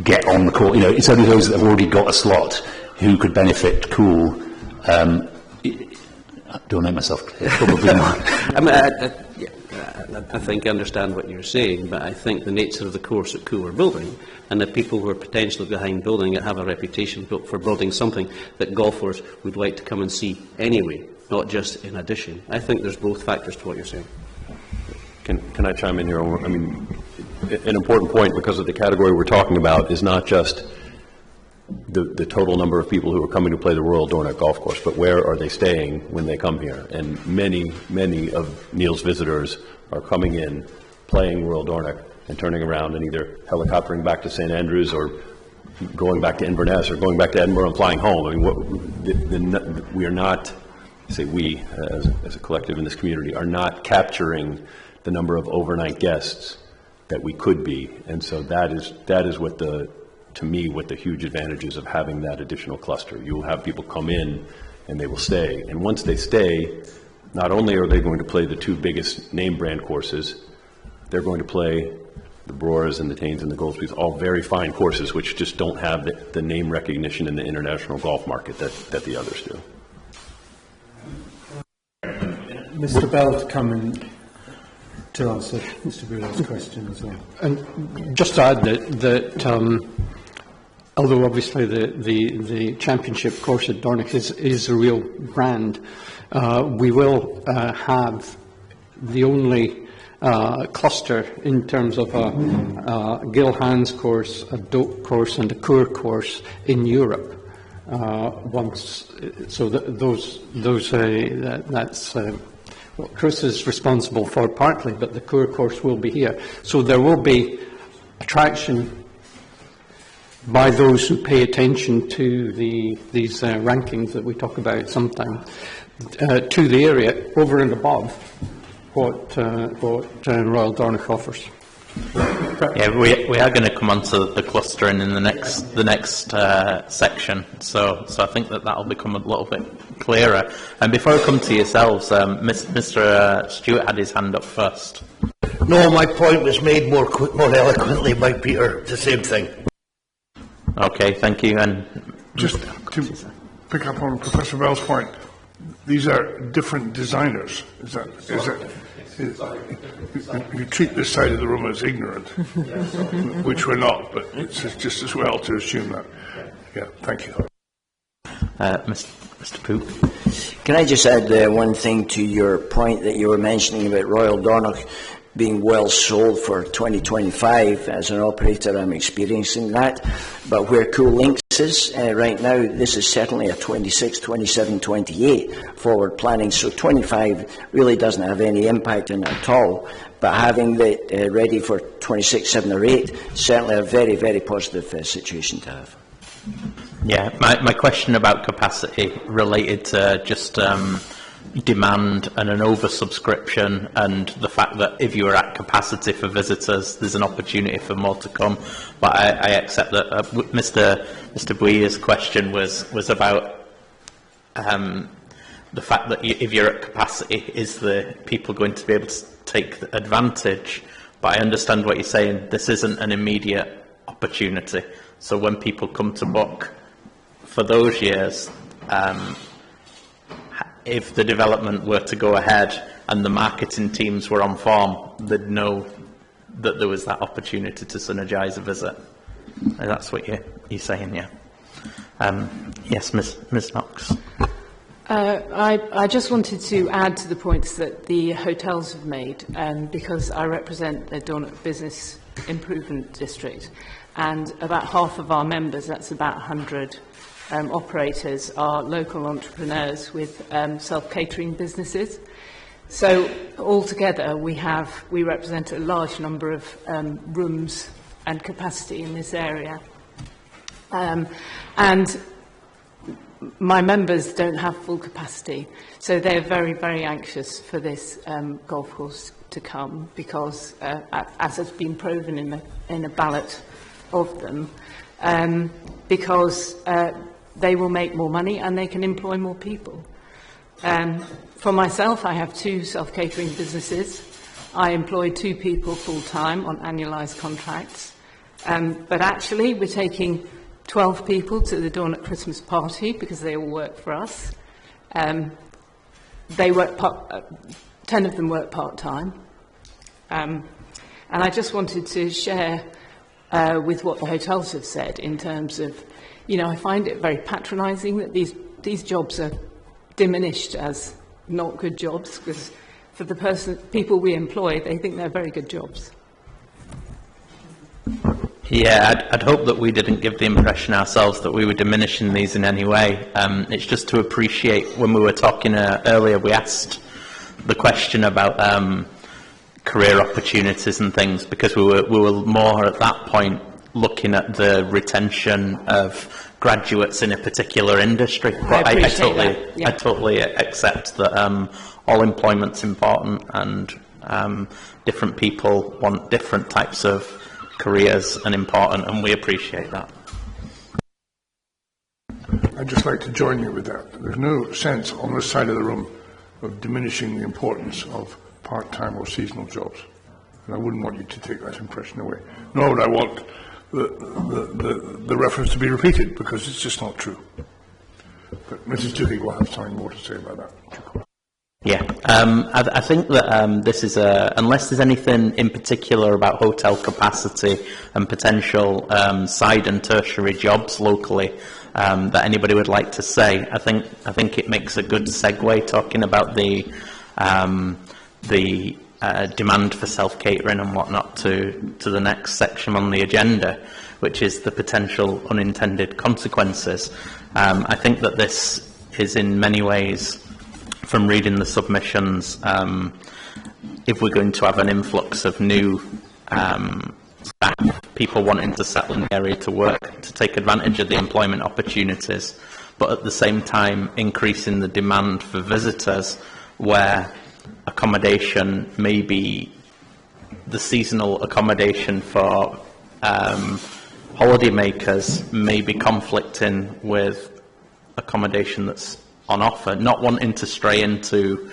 get on the course? You know, it's only those that have already got a slot who could benefit Coul. Do I make myself clear? Probably not. I think I understand what you're saying, but I think the nature of the course at Coul are building, and the people who are potentially behind building it have a reputation for building something that golfers would like to come and see anyway, not just in addition. I think there's both factors to what you're saying. Can I chime in here? I mean, an important point, because of the category we're talking about, is not just the total number of people who are coming to play the Royal Dornoch Golf Course, but where are they staying when they come here? And many of Neil's visitors are coming in, playing Royal Dornoch, and turning around and either helicoptering back to St Andrews or going back to Inverness or going back to Edinburgh and flying home. I mean, we are not, say we as a collective in this community, are not capturing the number of overnight guests that we could be. And so that is what to me, what the huge advantage is of having that additional cluster. You will have people come in and they will stay. And once they stay, not only are they going to play the two biggest name brand courses, they're going to play the Broras and the Taines and the Goldsbys, all very fine courses which just don't have the name recognition in the international golf market that the others do. Mr. Bell to come in to answer Mr. Bruno's question as well. And just to add that although obviously the championship course at Dornoch is a real brand, we will have the only cluster in terms of a Gil Hands course, a Doak course and a Cour course in Europe. That's what Chris is responsible for partly, but the Cour course will be here. So there will be attraction by those who pay attention to these rankings that we talk about sometimes to the area over and above what Royal Dornoch offers. Yeah, we are going to come on to the clustering in the next section, so I think that will become a little bit clearer. And before I come to yourselves, Mr. Stewart had his hand up first. No, my point was made more eloquently by Peter. The same thing. Okay, thank you. And just to pick up on Professor Bell's point, these are different designers. Is that you treat this side of the room as ignorant, which we're not, but it's just as well to assume that. Yeah, thank you. Mr. Pook. Can I just add one thing to your point that you were mentioning about Royal Dornoch being well sold for 2025? As an operator, I'm experiencing that. But where Coul Links is right now, this is certainly a 26, 27, 28 forward planning. So 25 really doesn't have any impact on it at all. But having it ready for 26, 7 or 8, certainly a very, very positive situation to have. Yeah, my question about capacity related to just demand and an oversubscription, and the fact that if you are at capacity for visitors, there's an opportunity for more to come. But I accept that Mr. Bouiller's question was about the fact that if you're at capacity, is the people going to be able to take advantage? But I understand what you're saying. This isn't an immediate opportunity. So when people come to book for those years, if the development were to go ahead and the marketing teams were on form, they'd know that there was that opportunity to synergise a visit. That's what you're saying, yeah. Yes, Ms. Knox. I just wanted to add to the points that the hotels have made, because I represent the Dornoch Business Improvement District, and about half of our members, that's about 100 operators, are local entrepreneurs with self-catering businesses. So altogether we represent a large number of rooms and capacity in this area. And my members don't have full capacity, so they're very, very anxious for this golf course to come, because as has been proven in a ballot of them because they will make more money and they can employ more people. For myself, I have 2 self-catering businesses. I employ 2 people full-time on annualised contracts. But actually, we're taking 12 people to the Dawn at Christmas party because they all work for us. They work 10 of them work part-time. And I just wanted to share with what the hotels have said in terms of, I find it very patronising that these jobs are diminished as not good jobs, because for the people we employ, they think they're very good jobs. Yeah, I'd hope that we didn't give the impression ourselves that we were diminishing these in any way. It's just to appreciate, when we were talking earlier, we asked the question about career opportunities and things, because we were more at that point looking at the retention of graduates in a particular industry. But I totally accept that all employment's important, and different people want different types of careers and important, and we appreciate that. I'd just like to join you with that. There's no sense on this side of the room of diminishing the importance of part-time or seasonal jobs. And I wouldn't want you to take that impression away. Nor would I want the reference to be repeated, because it's just not true. But Mrs. Dookie will have something more to say about that. Yeah, I think that this is unless there's anything in particular about hotel capacity and potential side and tertiary jobs locally that anybody would like to say, I think it makes a good segue talking about the demand for self-catering and whatnot to the next section on the agenda, which is the potential unintended consequences. I think that this is in many ways, from reading the submissions, if we're going to have an influx of new staff, people wanting to settle in the area to work, to take advantage of the employment opportunities, but at the same time increasing the demand for visitors, where accommodation may be the seasonal accommodation for holiday makers may be conflicting with accommodation that's on offer, not wanting to stray into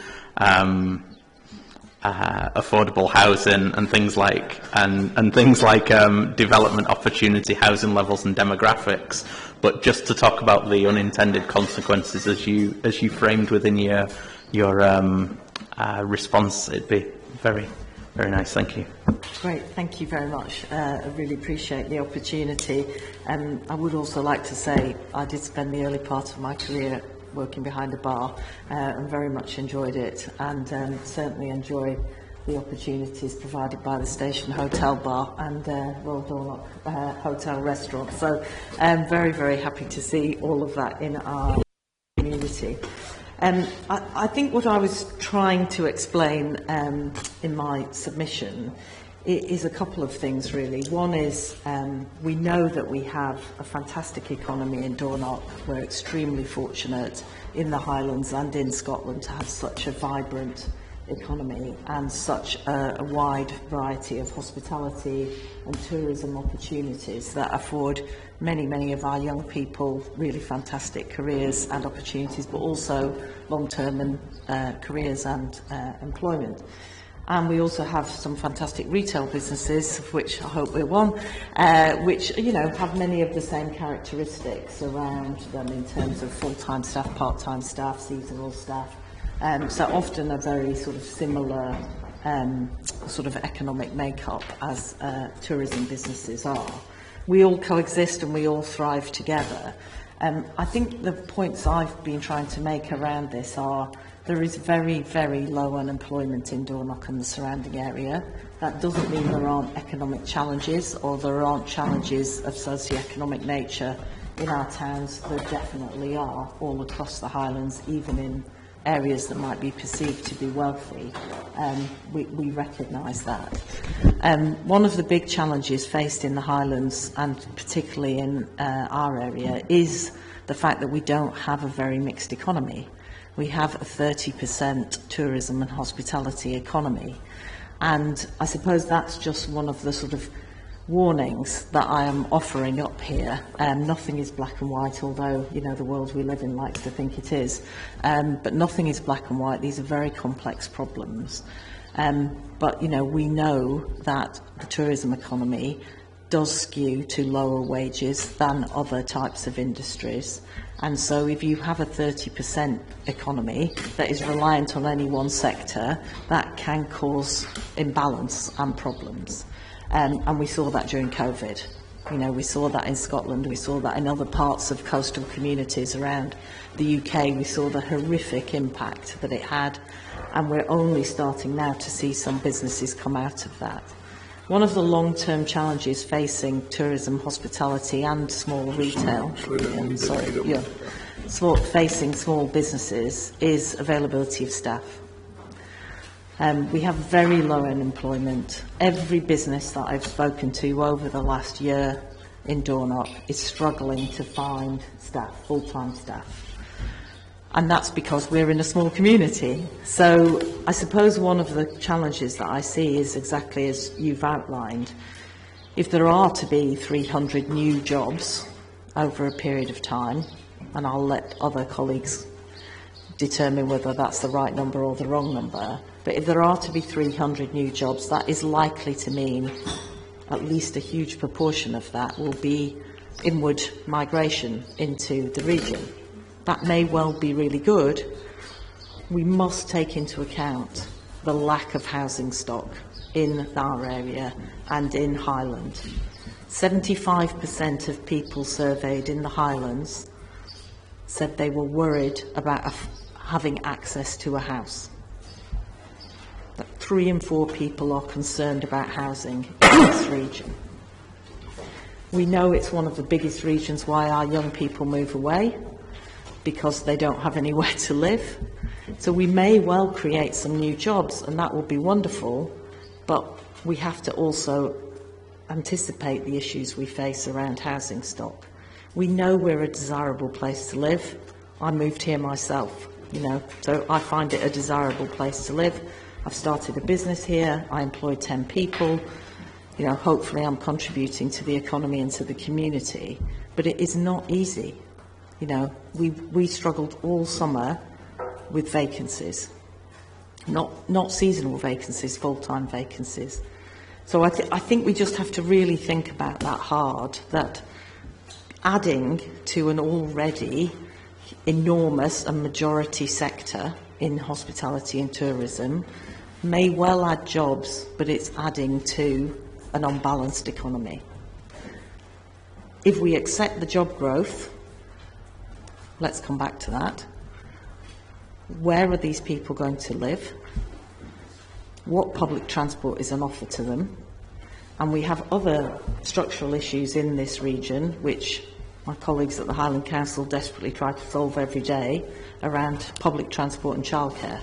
affordable housing and things like development opportunity, housing levels and demographics, but just to talk about the unintended consequences as you framed within your response. It'd be very, very nice. Thank you. Great, thank you very much. I really appreciate the opportunity. I would also like to say I did spend the early part of my career working behind a bar and very much enjoyed it, and certainly enjoy the opportunities provided by the Station Hotel Bar and Royal Dornoch Hotel Restaurant. So I'm very, very happy to see all of that in our community. I think what I was trying to explain in my submission is a couple of things, really. One is we know that we have a fantastic economy in Dornoch. We're extremely fortunate in the Highlands and in Scotland to have such a vibrant economy and such a wide variety of hospitality and tourism opportunities that afford many of our young people really fantastic careers and opportunities, but also long-term careers and employment. And we also have some fantastic retail businesses, of which I hope we're one, which, have many of the same characteristics around them in terms of full-time staff, part-time staff, seasonal staff. So often a very sort of similar sort of economic makeup as tourism businesses are. We all coexist and we all thrive together. I think the points I've been trying to make around this are there is very, very low unemployment in Dornoch and the surrounding area. That doesn't mean there aren't economic challenges or there aren't challenges of socio-economic nature in our towns. There definitely are all across the Highlands, even in areas that might be perceived to be wealthy. We recognise that. One of the big challenges faced in the Highlands, and particularly in our area, is the fact that we don't have a very mixed economy. We have a 30% tourism and hospitality economy. And I suppose that's just one of the sort of warnings that I am offering up here. Nothing is black and white, although, you know, the world we live in likes to think it is. But nothing is black and white. These are very complex problems. But, you know, we know that the tourism economy does skew to lower wages than other types of industries. And so if you have a 30% economy that is reliant on any one sector, that can cause imbalance and problems. And we saw that during COVID. You know, we saw that in Scotland, we saw that in other parts of coastal communities around the UK. We saw the horrific impact that it had, and we're only starting now to see some businesses come out of that. One of the long-term challenges facing tourism, hospitality and small retail, facing small businesses is availability of staff. We have very low unemployment. Every business that I've spoken to over the last year in Dornoch is struggling to find staff, full-time staff. And that's because we're in a small community. So I suppose one of the challenges that I see is exactly as you've outlined. If there are to be 300 new jobs over a period of time, and I'll let other colleagues determine whether that's the right number or the wrong number, but if there are to be 300 new jobs, that is likely to mean at least a huge proportion of that will be inward migration into the region. That may well be really good. We must take into account the lack of housing stock in our area and in Highland. 75% of people surveyed in the Highlands said they were worried about having access to a house. That 3 in 4 people are concerned about housing in this region. We know it's one of the biggest reasons why our young people move away, because they don't have anywhere to live. So we may well create some new jobs, and that will be wonderful, but we have to also anticipate the issues we face around housing stock. We know we're a desirable place to live. I moved here myself, you know, so I find it a desirable place to live. I've started a business here, I employ 10 people, you know, hopefully I'm contributing to the economy and to the community, but it is not easy. You know, we struggled all summer with vacancies, not seasonal vacancies, full-time vacancies. So I think we just have to really think about that hard, that adding to an already enormous and majority sector in hospitality and tourism may well add jobs, but it's adding to an unbalanced economy. If we accept the job growth, let's come back to that. Where are these people going to live? What public transport is on offer to them? And we have other structural issues in this region, which my colleagues at the Highland Council desperately try to solve every day, around public transport and childcare.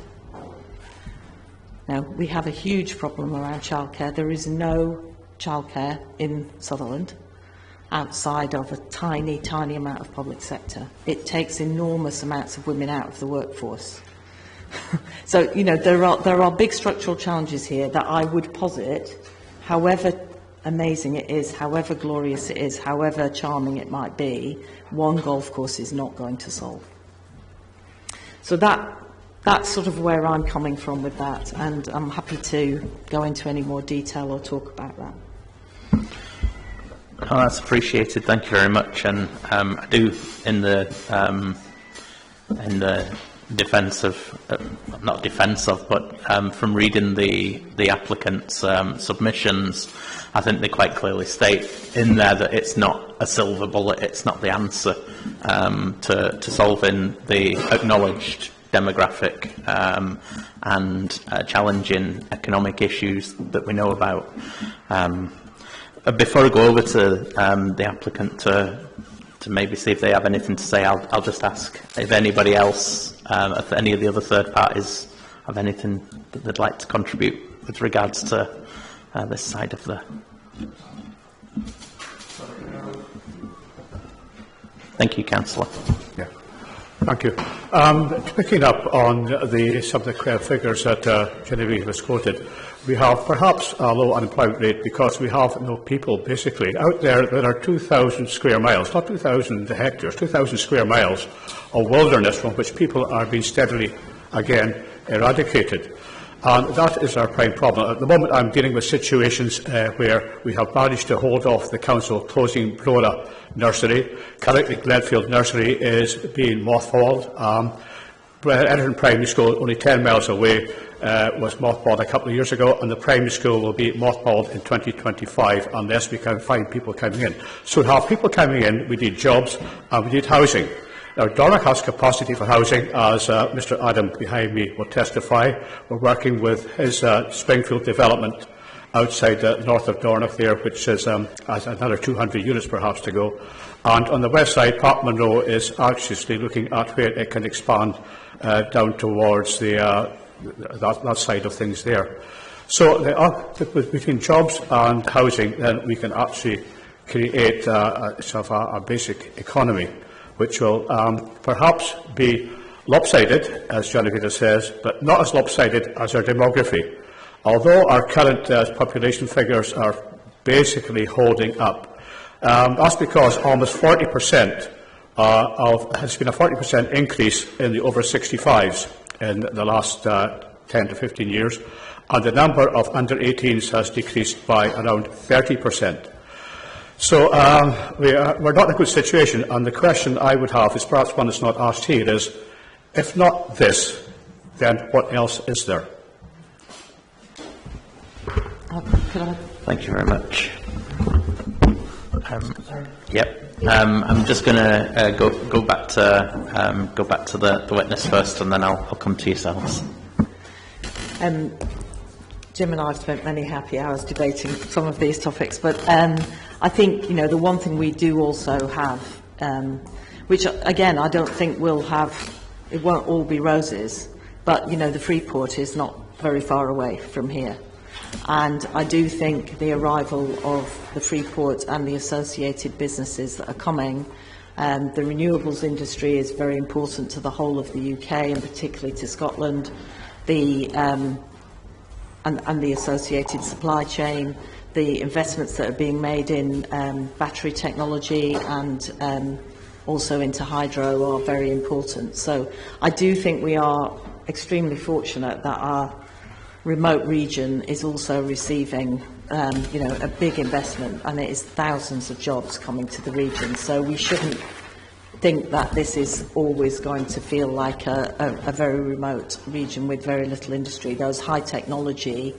Now, we have a huge problem around childcare. There is no childcare in Sutherland outside of a tiny, tiny amount of public sector. It takes enormous amounts of women out of the workforce. So, you know, there are big structural challenges here that I would posit, however amazing it is, however glorious it is, however charming it might be, one golf course is not going to solve. So that's sort of where I'm coming from with that, and I'm happy to go into any more detail or talk about that. Oh, that's appreciated. Thank you very much. And I do, in the defence of, not defence of, but from reading the applicants' submissions, I think they quite clearly state in there that it's not a silver bullet, it's not the answer to solving the acknowledged demographic and challenging economic issues that we know about. Before I go over to the applicant to maybe see if they have anything to say, I'll just ask if anybody else, if any of the other third parties have anything that they'd like to contribute with regards to this side of the... Thank you, Councillor. Yeah. Thank you. Picking up on some of the figures that Genevieve has quoted, we have perhaps a low unemployment rate because we have no people, basically. Out there, there are 2,000 square miles, not 2,000 hectares, 2,000 square miles of wilderness from which people are being steadily, again, eradicated. And that is our prime problem. At the moment, I'm dealing with situations where we have managed to hold off the council closing Brora Nursery. Currently, Glenfield Nursery is being mothballed. Edgerton Primary School, only 10 miles away, was mothballed a couple of years ago, and the primary school will be mothballed in 2025 unless we can find people coming in. So to have people coming in, we need jobs and we need housing. Now, Dornoch has capacity for housing, as Mr Adam behind me will testify. We're working with his Springfield development outside north of Dornoch there, which is has another 200 units perhaps to go. And on the west side, Park Monroe is anxiously looking at where it can expand down towards that side of things there. So between jobs and housing, then we can actually create a basic economy, which will perhaps be lopsided, as Genevieve says, but not as lopsided as our demography. Although our current population figures are basically holding up, that's because almost 40% has been a 40% increase in the over 65s in the last 10 to 15 years, and the number of under 18s has decreased by around 30%. So we're not in a good situation, and the question I would have is perhaps one that's not asked here is, if not this, then what else is there? Thank you very much. I'm just going to go back to the witness first, and then I'll come to yourselves. Jim and I have spent many happy hours debating some of these topics, but I think, the one thing we do also have, which again I don't think we'll have, it won't all be roses, but the Freeport is not very far away from here. And I do think the arrival of the Freeport and the associated businesses that are coming, the renewables industry is very important to the whole of the UK and particularly to Scotland, and the associated supply chain, the investments that are being made in battery technology and also into hydro are very important. So I do think we are extremely fortunate that our remote region is also receiving a big investment, and it is thousands of jobs coming to the region. So we shouldn't think that this is always going to feel like a very remote region with very little industry. Those high technology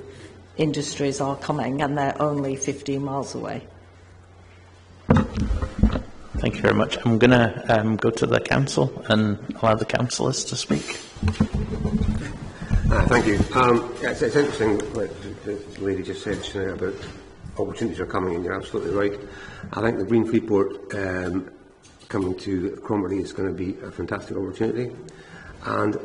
industries are coming, and they're only 15 miles away. Thank you very much. I'm going to go to the council and allow the councillors to speak. Thank you. It's interesting what the lady just said about opportunities are coming, and you're absolutely right. I think the Green Freeport coming to Cromarty is going to be a fantastic opportunity, and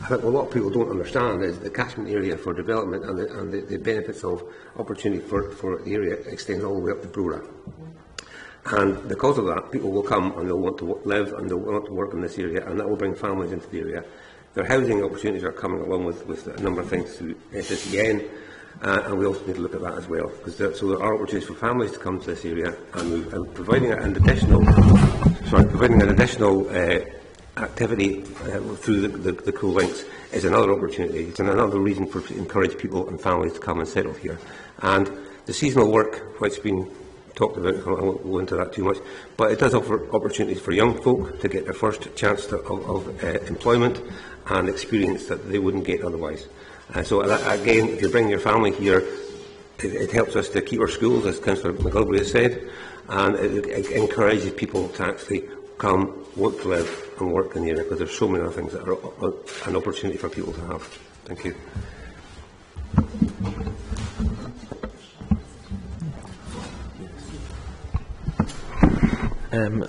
I think what a lot of people don't understand is the catchment area for development and the benefits of opportunity for the area extend all the way up to Brora. And because of that, people will come and they'll want to live and they'll want to work in this area, and that will bring families into the area. Their housing opportunities are coming along with a number of things through SSEN, and we also need to look at that as well. So there are opportunities for families to come to this area and move, and providing an additional activity through the Coul links is another opportunity. It's another reason to encourage people and families to come and settle here. And the seasonal work, which has been talked about, I won't go into that too much, but it does offer opportunities for young folk to get their first chance of employment and experience that they wouldn't get otherwise. So again, if you bring your family here, it helps us to keep our schools, as Councillor McGilvray has said, and it encourages people to actually come, want to live and work in the area, because there's so many other things that are an opportunity for people to have. Thank you.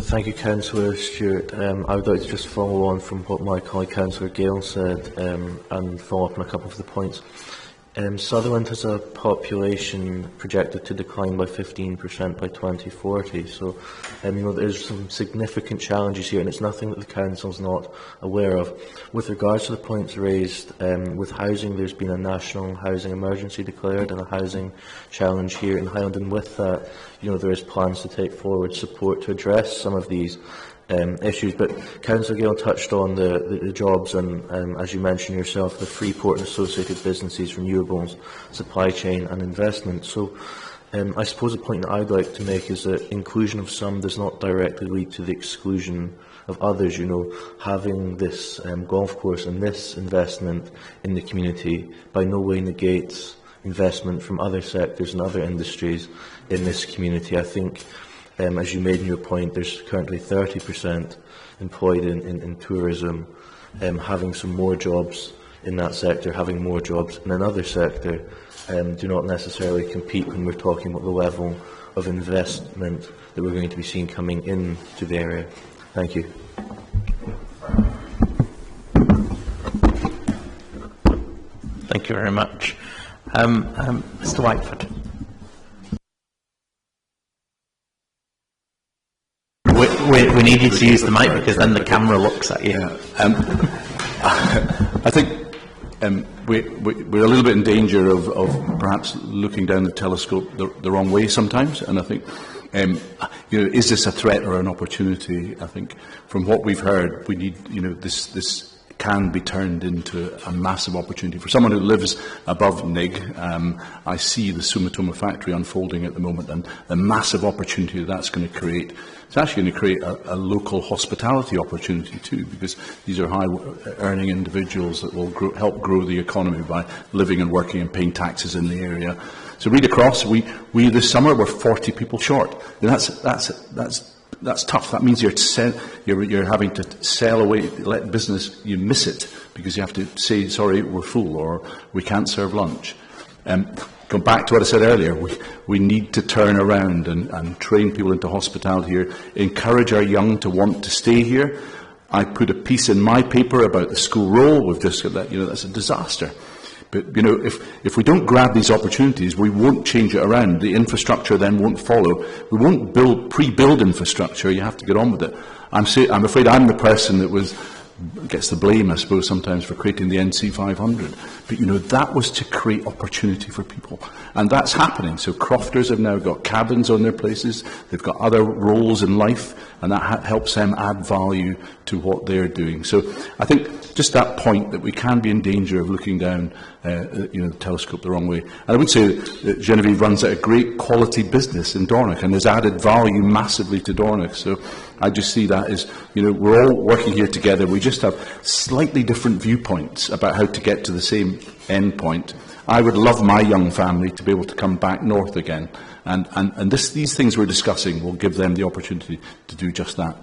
Thank you, Councillor Stewart. I would like to just follow on from what my colleague Councillor Gale said and follow up on a couple of the points. Sutherland has a population projected to decline by 15% by 2040, so there's some significant challenges here, and it's nothing that the Council's not aware of. With regards to the points raised, with housing, there's been a national housing emergency declared and a housing challenge here in Highland, and with that, there is plans to take forward support to address some of these issues. But Councillor Gale touched on the jobs and, as you mentioned yourself, the Freeport and associated businesses, renewables, supply chain and investment. So I suppose the point that I'd like to make is that inclusion of some does not directly lead to the exclusion of others. Having this golf course and this investment in the community by no way negates investment from other sectors and other industries in this community. I think, as you made in your point, there's currently 30% employed in tourism. Having some more jobs in that sector, having more jobs in another sector, do not necessarily compete when we're talking about the level of investment that we're going to be seeing coming into the area. Thank you. Thank you very much. Mr. Whiteford. We need you to use the mic because then the camera looks at you. I think we're a little bit in danger of perhaps looking down the telescope the wrong way sometimes, and I think is this a threat or an opportunity? I think from what we've heard, we need this can be turned into a massive opportunity. For someone who lives above Nig, I see the Sumitomo factory unfolding at the moment, and the massive opportunity that's going to create. It's actually going to create a local hospitality opportunity too, because these are high-earning individuals that will help grow the economy by living and working and paying taxes in the area. So read across, we this summer were 40 people short. And that's tough. That means you're having to sell away, let business, you miss it because you have to say, sorry, we're full, or we can't serve lunch. Go back to what I said earlier, we need to turn around and train people into hospitality here, encourage our young to want to stay here. I put a piece in my paper about the school roll. We've just got that, that's a disaster. But, if we don't grab these opportunities, we won't change it around. The infrastructure then won't follow. We won't pre-build infrastructure. You have to get on with it. I'm afraid I'm the person that gets the blame, I suppose, sometimes for creating the NC 500. But, that was to create opportunity for people. And that's happening. So crofters have now got cabins on their places. They've got other roles in life, and that helps them add value to what they're doing. So I think just that point that we can be in danger of looking down the telescope the wrong way. And I would say that Genevieve runs a great quality business in Dornoch and has added value massively to Dornoch. So I just see that as, we're all working here together. We just have slightly different viewpoints about how to get to the same end point. I would love my young family to be able to come back north again. And these things we're discussing will give them the opportunity to do just that.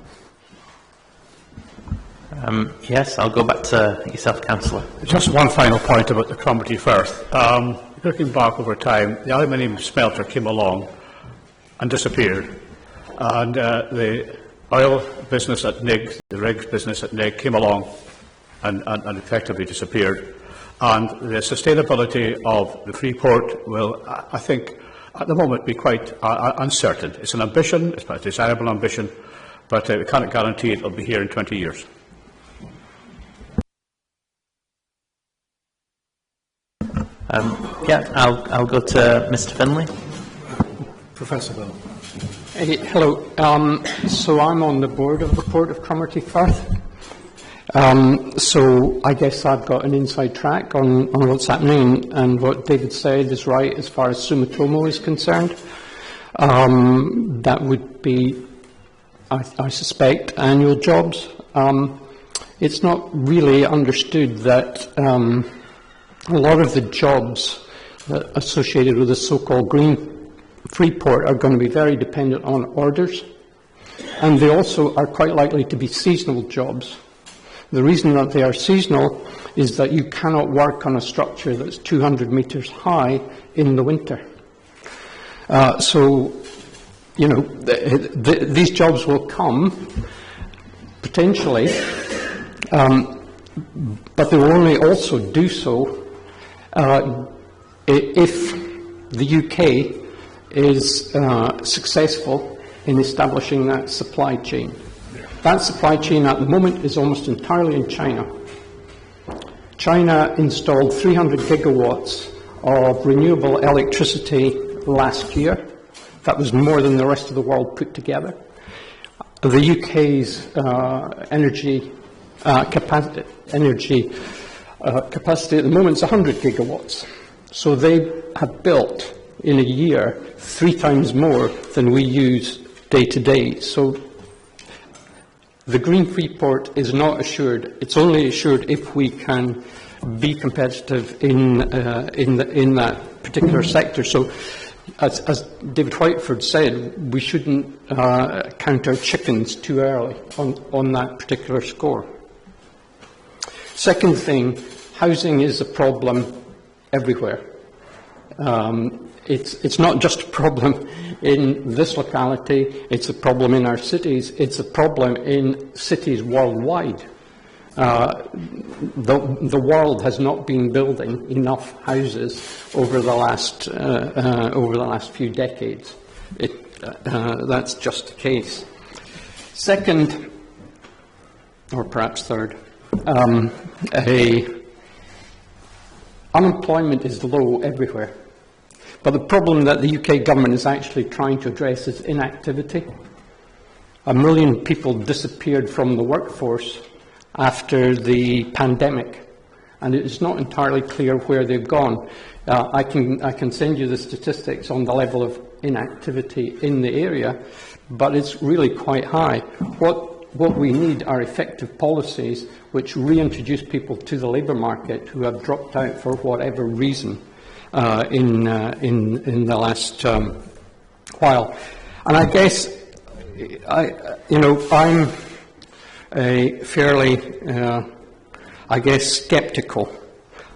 Yes, I'll go back to yourself, Councillor. Just one final point about the Cromarty Firth. Looking back over time, the aluminium smelter came along and disappeared. And the oil business at Nig, the rigs business at Nig, came along and effectively disappeared. And the sustainability of the Freeport will, I think, at the moment be quite uncertain. It's an ambition, it's a desirable ambition, but we cannot guarantee it will be here in 20 years. I'll go to Mr. Finlay. Professor Bell. Hello. So I'm on the board of the Port of Cromarty Firth. So I guess I've got an inside track on what's happening, and what David said is right as far as Sumitomo is concerned. That would be, I suspect, annual jobs. It's not really understood that a lot of the jobs associated with the so-called green Freeport are going to be very dependent on orders, and they also are quite likely to be seasonal jobs. The reason that they are seasonal is that you cannot work on a structure that's 200 metres high in the winter. So, these jobs will come, potentially, but they will only also do so if the UK is successful in establishing that supply chain. That supply chain at the moment is almost entirely in China. China installed 300 gigawatts of renewable electricity last year. That was more than the rest of the world put together. The UK's energy capacity at the moment is 100 gigawatts. So they have built in a year 3 times more than we use day to day. So the green Freeport is not assured. It's only assured if we can be competitive in that particular sector. So, as David Whiteford said, we shouldn't count our chickens too early on that particular score. Second thing, housing is a problem everywhere. It's not just a problem in this locality, it's a problem in our cities, it's a problem in cities worldwide. The world has not been building enough houses over the last few decades. That's just the case. Second, or perhaps third, unemployment is low everywhere. But the problem that the UK government is actually trying to address is inactivity. 1 million people disappeared from the workforce after the pandemic, and it is not entirely clear where they've gone. I can send you the statistics on the level of inactivity in the area, but it's really quite high. What we need are effective policies which reintroduce people to the labour market who have dropped out for whatever reason in the last while. And I guess I'm a fairly, sceptical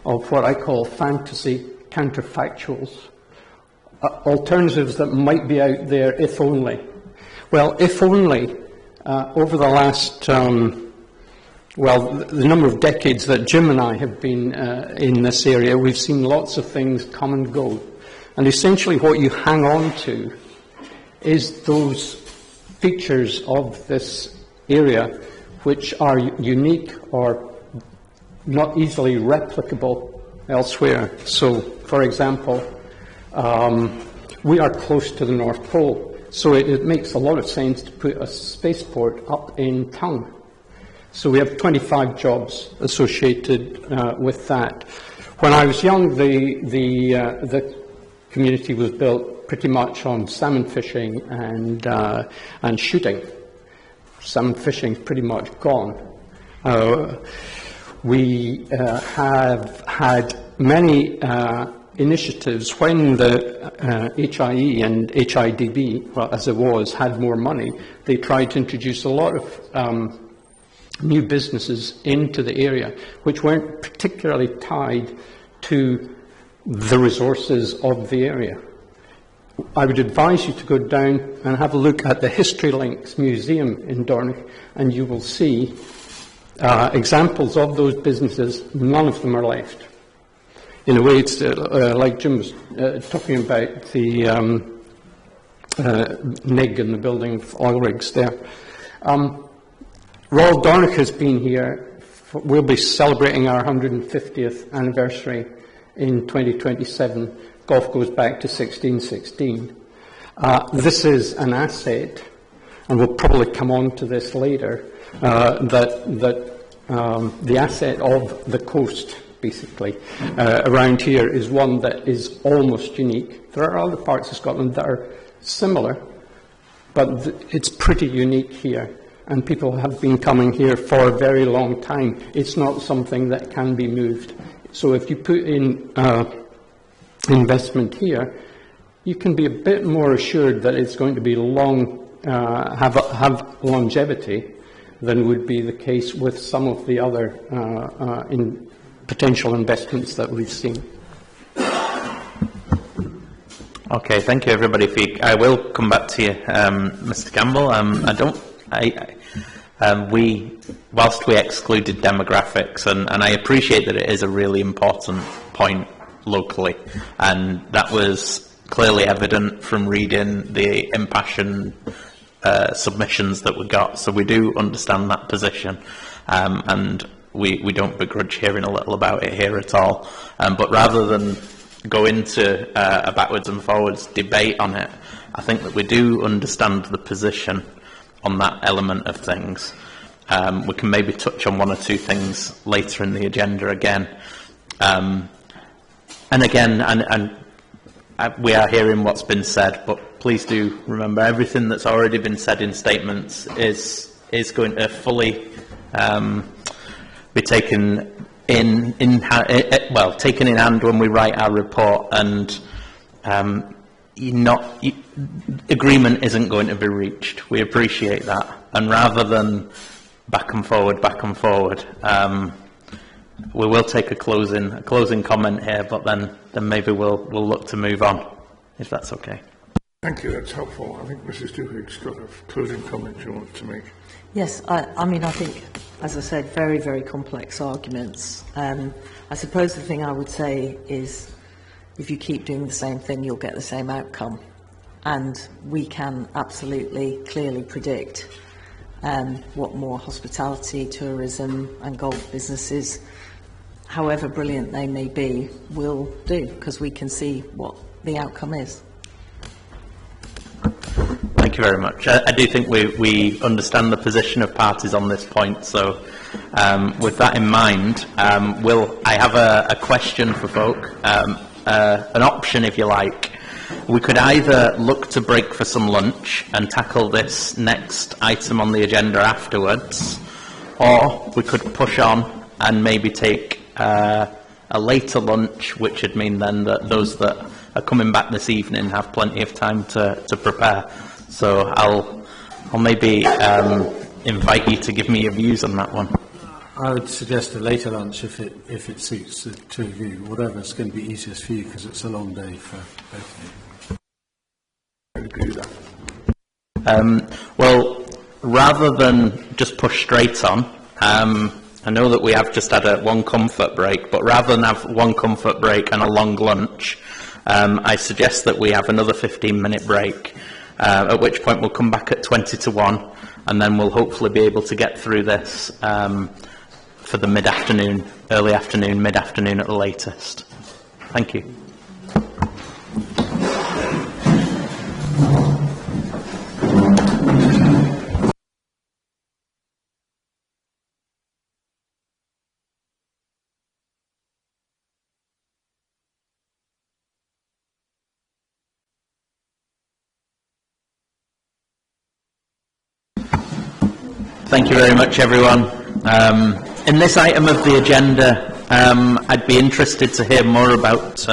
of what I call fantasy counterfactuals, alternatives that might be out there if only. Well, if only over the last, the number of decades that Jim and I have been in this area, we've seen lots of things come and go. And essentially what you hang on to is those features of this area which are unique or not easily replicable elsewhere. So, for example, we are close to the North Pole, so it makes a lot of sense to put a spaceport up in town. So we have 25 jobs associated with that. When I was young, the community was built pretty much on salmon fishing and shooting. Salmon fishing is pretty much gone. We have had many initiatives when the HIE and HIDB, well, as it was, had more money. They tried to introduce a lot of new businesses into the area, which weren't particularly tied to the resources of the area. I would advise you to go down and have a look at the History Links Museum in Dornoch, and you will see examples of those businesses. None of them are left. In a way, it's like Jim was talking about the NIG and the building of oil rigs there. Royal Dornoch has been here. We'll be celebrating our 150th anniversary in 2027. Golf goes back to 1616. This is an asset, and we'll probably come on to this later, the asset of the coast, basically, around here is one that is almost unique. There are other parts of Scotland that are similar, but it's pretty unique here, and people have been coming here for a very long time. It's not something that can be moved. So if you put in investment here, you can be a bit more assured that it's going to be have longevity than would be the case with some of the other potential investments that we've seen. Okay, thank you everybody. I will come back to you, Mr. Campbell. Whilst we excluded demographics, and I appreciate that it is a really important point, locally, and that was clearly evident from reading the impassioned submissions that we got. So we do understand that position, and we don't begrudge hearing a little about it here at all. But rather than go into a backwards and forwards debate on it, I think that we do understand the position on that element of things. We can maybe touch on one or two things later in the agenda again. And we are hearing what's been said, but please do remember everything that's already been said in statements is going to fully be taken taken in hand when we write our report, and agreement isn't going to be reached. We appreciate that, and rather than back and forward, we will take a closing comment here, but then maybe we'll look to move on, if that's okay. Thank you, that's helpful. I think Mrs. Duhig's got a closing comment she wants to make. Yes, I mean, I think, as I said, very, very complex arguments. I suppose the thing I would say is, if you keep doing the same thing, you'll get the same outcome. And we can absolutely, clearly predict what more hospitality, tourism and golf businesses, however brilliant they may be, will do, because we can see what the outcome is. Thank you very much. I do think we understand the position of parties on this point, so with that in mind, I have a question for folk, an option if you like. We could either look to break for some lunch and tackle this next item on the agenda afterwards, or we could push on and maybe take a later lunch, which would mean then that those that are coming back this evening have plenty of time to prepare. So I'll maybe invite you to give me your views on that one. I would suggest a later lunch if it suits the two of you, whatever's going to be easiest for you, because it's a long day for both of you. I agree with that. Well, rather than just push straight on, I know that we have just had one comfort break, but rather than have one comfort break and a long lunch, I suggest that we have another 15-minute break, at which point we'll come back at 20 to 1, and then we'll hopefully be able to get through this for the mid-afternoon, early afternoon, mid-afternoon at the latest. Thank you. Thank you very much, everyone. In this item of the agenda, I'd be interested to hear more about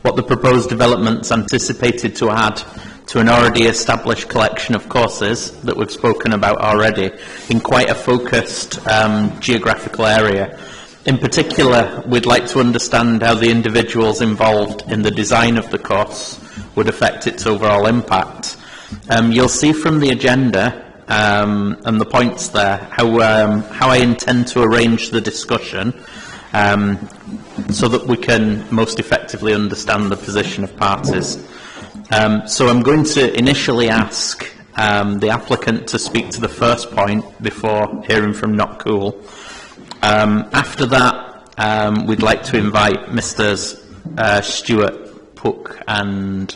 what the proposed developments anticipated to add to an already established collection of courses that we've spoken about already in quite a focused geographical area. In particular, we'd like to understand how the individuals involved in the design of the course would affect its overall impact. You'll see from the agenda and the points there how I intend to arrange the discussion so that we can most effectively understand the position of parties. So I'm going to initially ask the applicant to speak to the first point before hearing from NA-270-010-Coul. After that, we'd like to invite Mr. Stewart, Puck and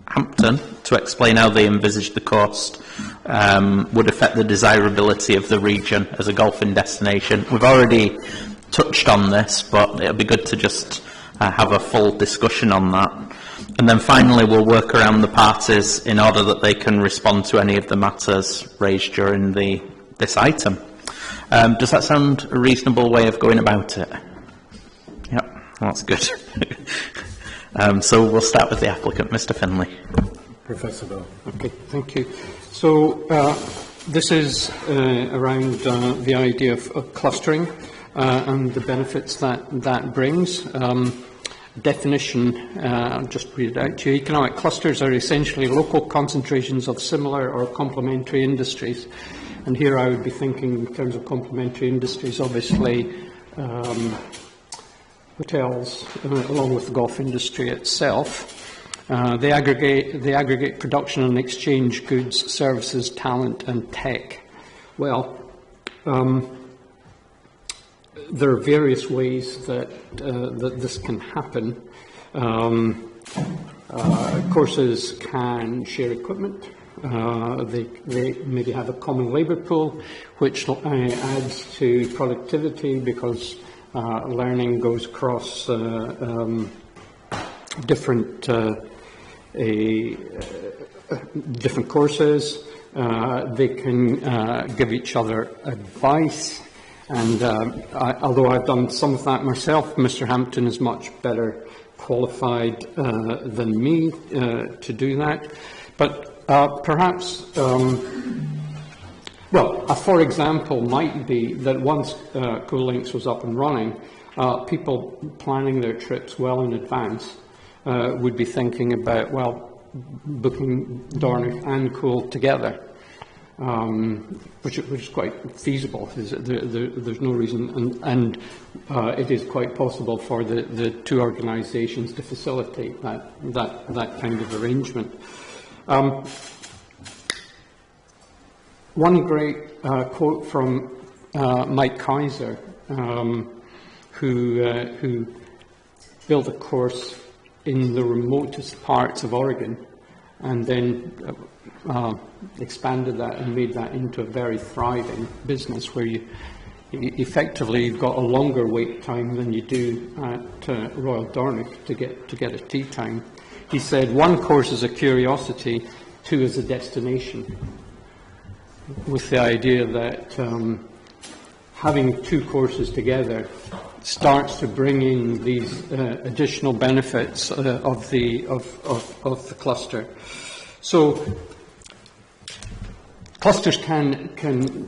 Hampton to explain how they envisage the course would affect the desirability of the region as a golfing destination. We've already touched on this, but it'll be good to just have a full discussion on that. And then finally, we'll work around the parties in order that they can respond to any of the matters raised during this item. Does that sound a reasonable way of going about it? Yep, that's good. So we'll start with the applicant, Mr. Finlay. Professor Bell. Okay, thank you. So this is around the idea of clustering and the benefits that brings. Definition, I'll just read it out to you. Economic clusters are essentially local concentrations of similar or complementary industries. And here I would be thinking in terms of complementary industries, obviously hotels, along with the golf industry itself. They aggregate production and exchange goods, services, talent and tech. Well, there are various ways that this can happen. Courses can share equipment. They maybe have a common labour pool, which adds to productivity because learning goes across different courses. They can give each other advice. And although I've done some of that myself, Mr. Hampton is much better qualified than me to do that. But perhaps, a for example might be that once Cool Links was up and running, people planning their trips well in advance would be thinking about, well, booking Dornoch and Cool together. Which is quite feasible. There's no reason, and it is quite possible for the two organisations to facilitate that kind of arrangement. One great quote from Mike Kaiser, who built a course in the remotest parts of Oregon, and then expanded that and made that into a very thriving business where you've got a longer wait time than you do at Royal Dornoch to get a tea time. He said, one course is a curiosity, two is a destination, with the idea that having two courses together starts to bring in these additional benefits of the cluster. So clusters can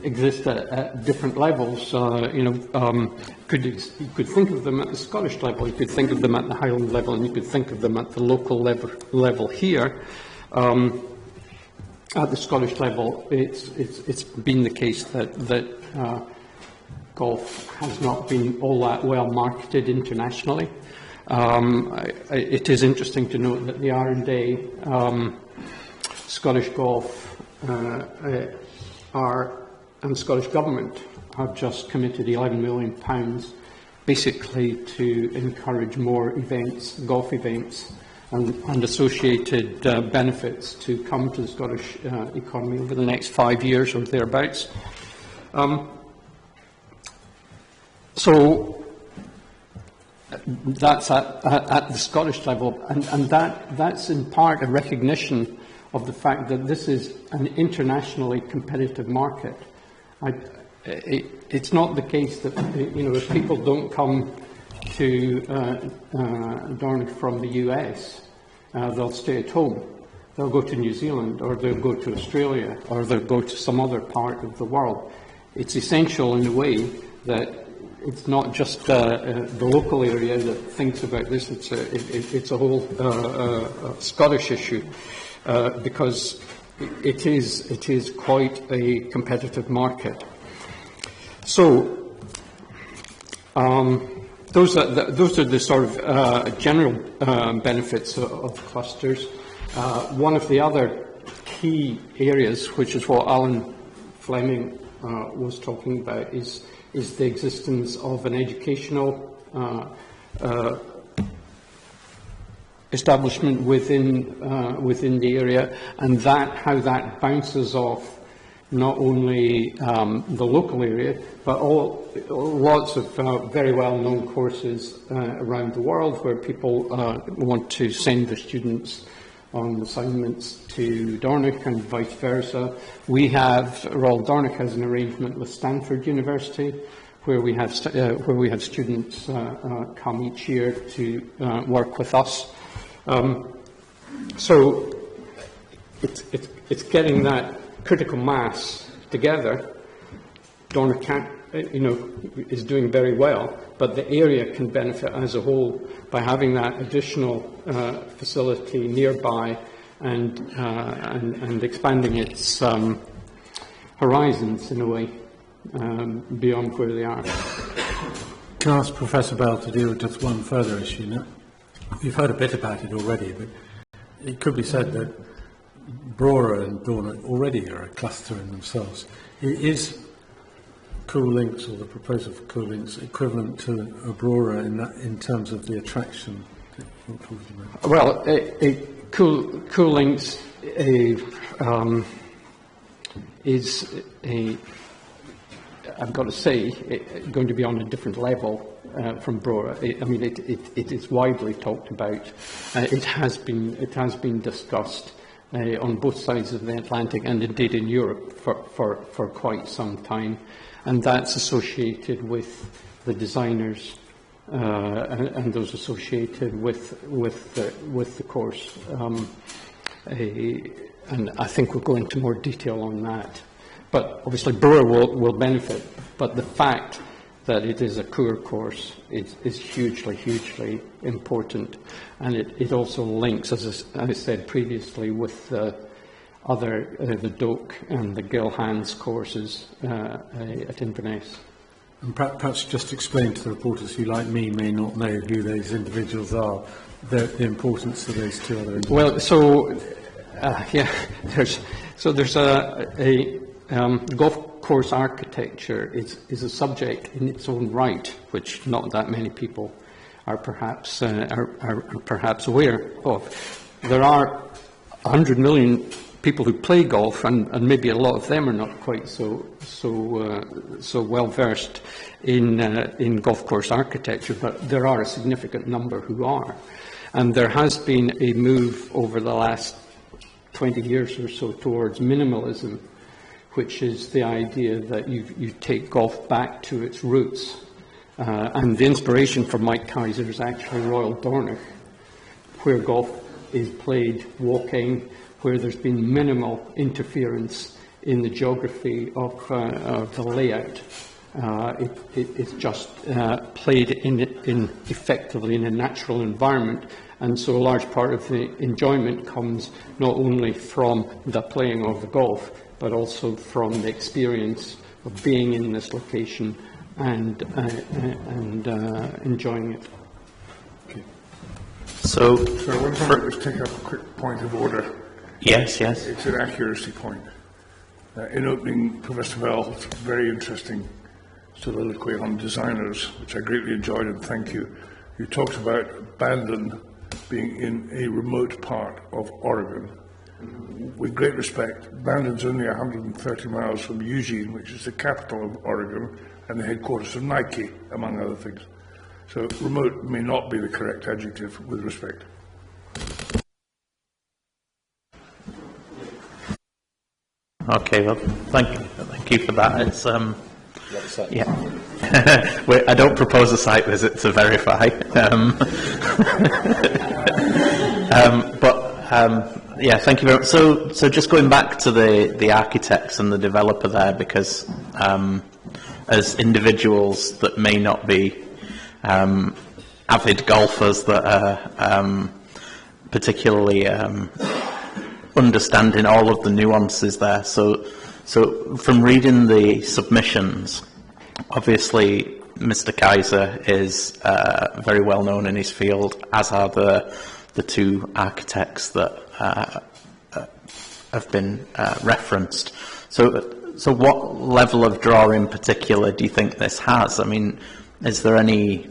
exist at different levels. You could think of them at the Scottish level, you could think of them at the Highland level, and you could think of them at the local level here. At the Scottish level, it's been the case that golf has not been all that well marketed internationally. It is interesting to note that the R&A, Scottish Golf, and Scottish Government have just committed £11 million basically to encourage more events, golf events, and associated benefits to come to the Scottish economy over the next 5 years or thereabouts. So that's at the Scottish level, and that's in part a recognition of the fact that this is an internationally competitive market. It's not the case that if people don't come to Dornoch from the US, they'll stay at home. They'll go to New Zealand, or they'll go to Australia, or they'll go to some other part of the world. It's essential in a way that it's not just the local area that thinks about this. It's a whole Scottish issue because it is quite a competitive market. So those are the sort of general benefits of clusters. One of the other key areas, which is what Alan Fleming was talking about, is the existence of an educational establishment within the area, and how that bounces off not only the local area, but lots of very well-known courses around the world where people want to send their students on assignments to Dornoch and vice versa. Royal Dornoch has an arrangement with Stanford University where we have students come each year to work with us. So it's getting that critical mass together. Dornoch is doing very well, but the area can benefit as a whole by having that additional facility nearby and expanding its horizons in a way beyond where they are. Can I ask Professor Bell to deal with just one further issue? Now, we've heard a bit about it already, but it could be said that Brora and Dornoch already are a cluster in themselves. Is Cool Links, or the proposal for Cool Links, equivalent to Brora in terms of the attraction? Well, Cool Links is I've got to say, going to be on a different level from Brora. It is widely talked about. It has been discussed on both sides of the Atlantic and indeed in Europe for quite some time, and that's associated with the designers and those associated with the course. And I think we'll go into more detail on that. But obviously Brora will benefit, but the fact that it is a core course is hugely, hugely important. And it also links, as I said previously, with the DOC and the Gilhans courses at Inverness. And perhaps just explain to the reporters who, like me, may not know who those individuals are, the importance of those two other individuals. Well, there's a golf course architecture is a subject in its own right, which not that many people are perhaps aware of. There are 100 million people who play golf, and maybe a lot of them are not quite so well versed in golf course architecture, but there are a significant number who are, and there has been a move over the last 20 years or so towards minimalism, which is the idea that you take golf back to its roots. And the inspiration for Mike Kaiser is actually Royal Dornoch, where golf is played walking, where there's been minimal interference in the geography of the layout. It's just played effectively in a natural environment, and so a large part of the enjoyment comes not only from the playing of the golf, but also from the experience of being in this location and enjoying it. Okay. So one time I just take up a quick point of order. Yes, yes. It's an accuracy point. In opening Professor Bell's very interesting soliloquy on designers, which I greatly enjoyed, and thank you. You talked about Bandon being in a remote part of Oregon. With great respect, Bandon's only 130 miles from Eugene, which is the capital of Oregon and the headquarters of Nike, among other things. So remote may not be the correct adjective with respect. Okay, well, thank you for that. It's yeah. I don't propose a site visit to verify, yeah, thank you very much. So just going back to the architects and the developer there, because as individuals that may not be avid golfers that are particularly understanding all of the nuances there. So from reading the submissions, obviously Mr. Kaiser is very well known in his field, as are the two architects that have been referenced. So what level of draw in particular do you think this has? I mean, is there any?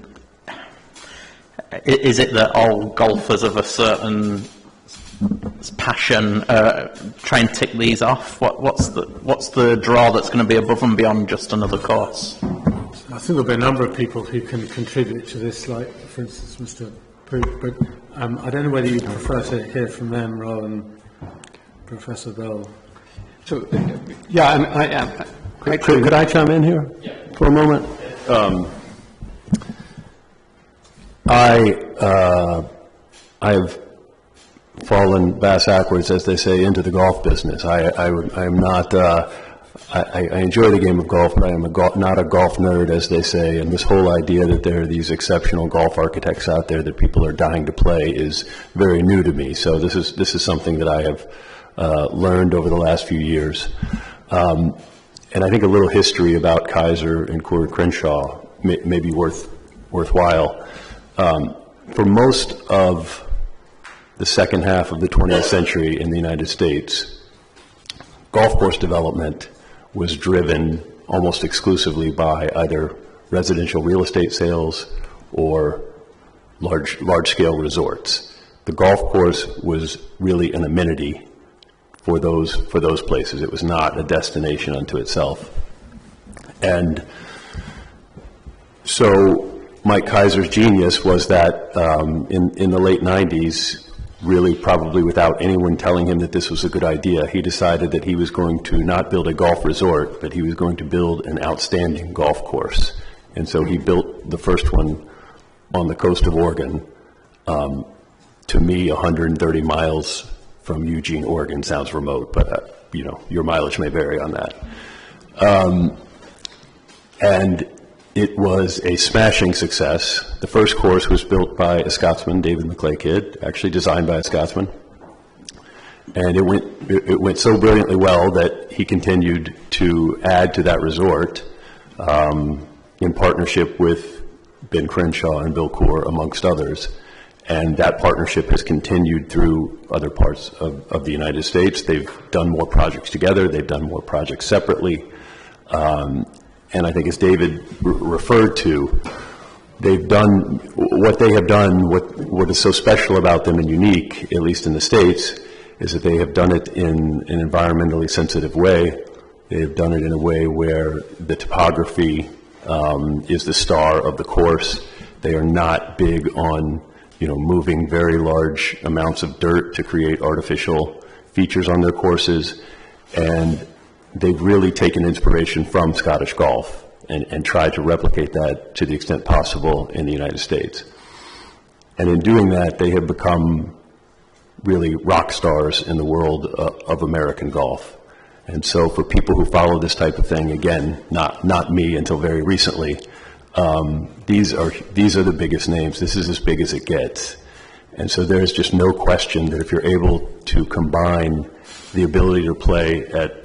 Is it that all golfers of a certain passion try and tick these off? What's the draw that's going to be above and beyond just another course? I think there'll be a number of people who can contribute to this, like, for instance, Mr. Pook, but I don't know whether you prefer to hear from them rather than Professor Bell. So, yeah, could I chime in here for a moment? I have fallen bass backwards, as they say, into the golf business. I am not. I enjoy the game of golf, but I am not a golf nerd, as they say. And this whole idea that there are these exceptional golf architects out there that people are dying to play is very new to me. So this is something that I have learned over the last few years. And I think a little history about Kaiser and Corey Crenshaw may be worth worthwhile. For most of the second half of the 20th century in the United States, golf course development was driven almost exclusively by either residential real estate sales or large-scale resorts. The golf course was really an amenity for those places. It was not a destination unto itself. And so Mike Kaiser's genius was that in the late 90s, really probably without anyone telling him that this was a good idea, he decided that he was going to not build a golf resort, but he was going to build an outstanding golf course. And so he built the first one on the coast of Oregon. To me, 130 miles from Eugene, Oregon sounds remote, but you know, your mileage may vary on that. And it was a smashing success. The first course was built by a Scotsman, David McClay-Kidd, actually designed by a Scotsman. And it went so brilliantly well that he continued to add to that resort in partnership with Ben Crenshaw and Bill Coore, amongst others. And that partnership has continued through other parts of the United States. They've done more projects together. They've done more projects separately. And I think, as David referred to, they've done what they have done. What is so special about them and unique, at least in the States, is that they have done it in an environmentally sensitive way. They have done it in a way where the topography is the star of the course. They are not big on, moving very large amounts of dirt to create artificial features on their courses. And they've really taken inspiration from Scottish golf and tried to replicate that to the extent possible in the United States. And in doing that, they have become really rock stars in the world of American golf. And so for people who follow this type of thing, again, not me until very recently, these are the biggest names. This is as big as it gets. And so there's just no question that if you're able to combine the ability to play at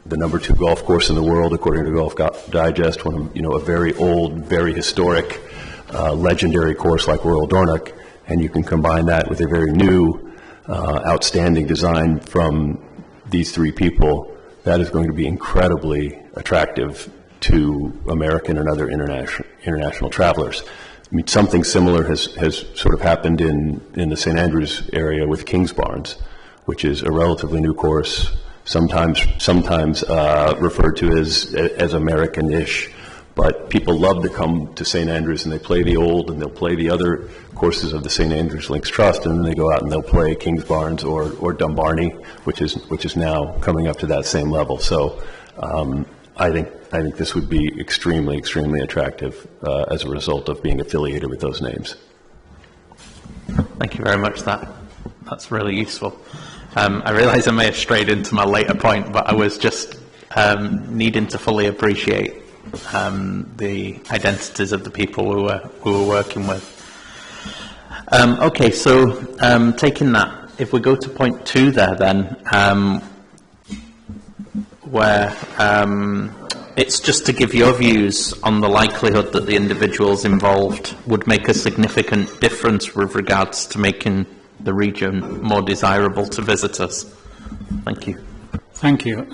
the #2 golf course in the world, according to Golf Digest, a very old, very historic, legendary course like Royal Dornoch, and you can combine that with a very new, outstanding design from these three people, that is going to be incredibly attractive to American and other international travelers. I mean, something similar has sort of happened in the St. Andrews area with Kingsbarns, which is a relatively new course, sometimes referred to as American-ish, but people love to come to St. Andrews and they play the old and they'll play the other courses of the St. Andrews Links Trust, and then they go out and they'll play Kingsbarns or Dumbarnie, which is now coming up to that same level. So I think this would be extremely, extremely attractive as a result of being affiliated with those names. Thank you very much. That's really useful. I realise I may have strayed into my later point, but I was just needing to fully appreciate the identities of the people we were working with. Okay, so taking that, if we go to point 2 there then, where it's just to give your views on the likelihood that the individuals involved would make a significant difference with regards to making the region more desirable to visitors. Thank you. Thank you.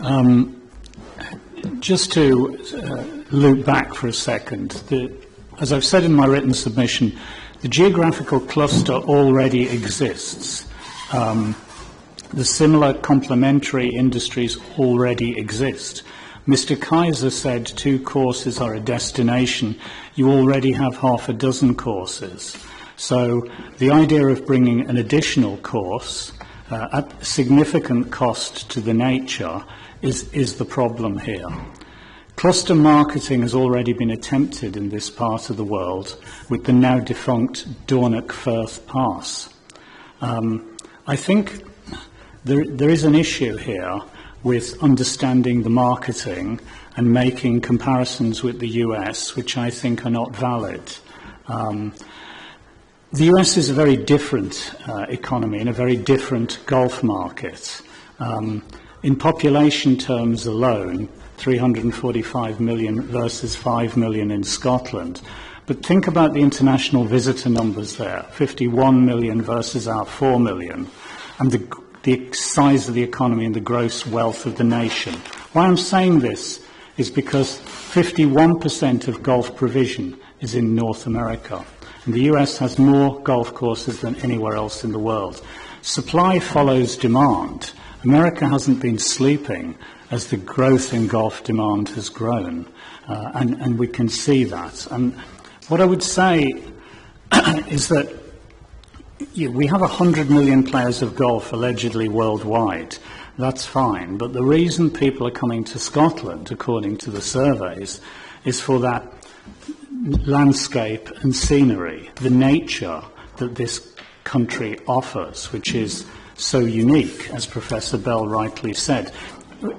Just to loop back for a second, as I've said in my written submission, the geographical cluster already exists. The similar complementary industries already exist. Mr. Kaiser said 2 courses are a destination. You already have half a dozen courses. So the idea of bringing an additional course at significant cost to the nature is the problem here. Cluster marketing has already been attempted in this part of the world with the now defunct Dornoch Firth Pass. I think there is an issue here with understanding the marketing and making comparisons with the US, which I think are not valid. The US is a very different economy and a very different golf market. In population terms alone, 345 million versus 5 million in Scotland, But think about the international visitor numbers there, 51 million versus our 4 million, and the size of the economy and the gross wealth of the nation. Why I'm saying this is because 51% of golf provision is in North America, and the US has more golf courses than anywhere else in the world. Supply follows demand. America hasn't been sleeping as the growth in golf demand has grown, and we can see that. And what I would say is that we have 100 million players of golf allegedly worldwide. That's fine, but the reason people are coming to Scotland, according to the surveys, is for that landscape and scenery, the nature that this country offers, which is so unique, as Professor Bell rightly said,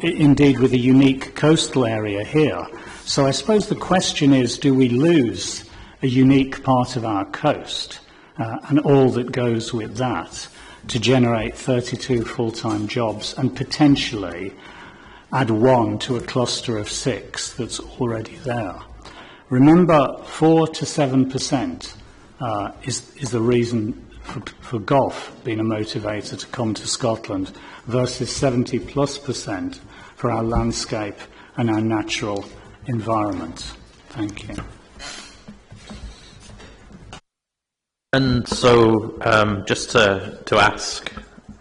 indeed with a unique coastal area here. So I suppose the question is, do we lose a unique part of our coast and all that goes with that to generate 32 full-time jobs and potentially add one to a cluster of 6 that's already there? Remember, 4 to 7% is the reason for golf being a motivator to come to Scotland versus 70+% for our landscape and our natural environment. Thank you. And so, just to ask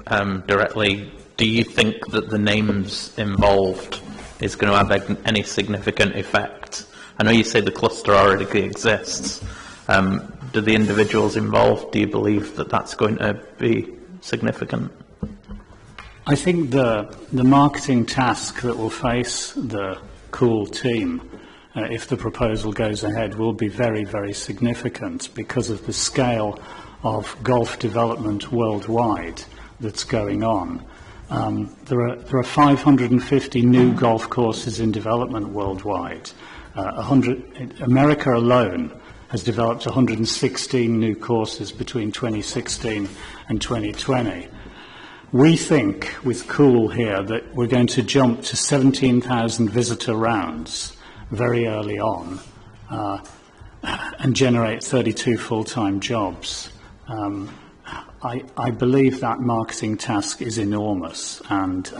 directly, do you think that the names involved is going to have any significant effect? I know you say the cluster already exists. Do the individuals involved, do you believe that that's going to be significant? I think the marketing task that will face the Coul team, if the proposal goes ahead, will be very, very significant because of the scale of golf development worldwide that's going on. There are 550 new golf courses in development worldwide. America alone has developed 116 new courses between 2016 and 2020. We think with Coul here that we're going to jump to 17,000 visitor rounds very early on and generate 32 full-time jobs. I believe that marketing task is enormous, and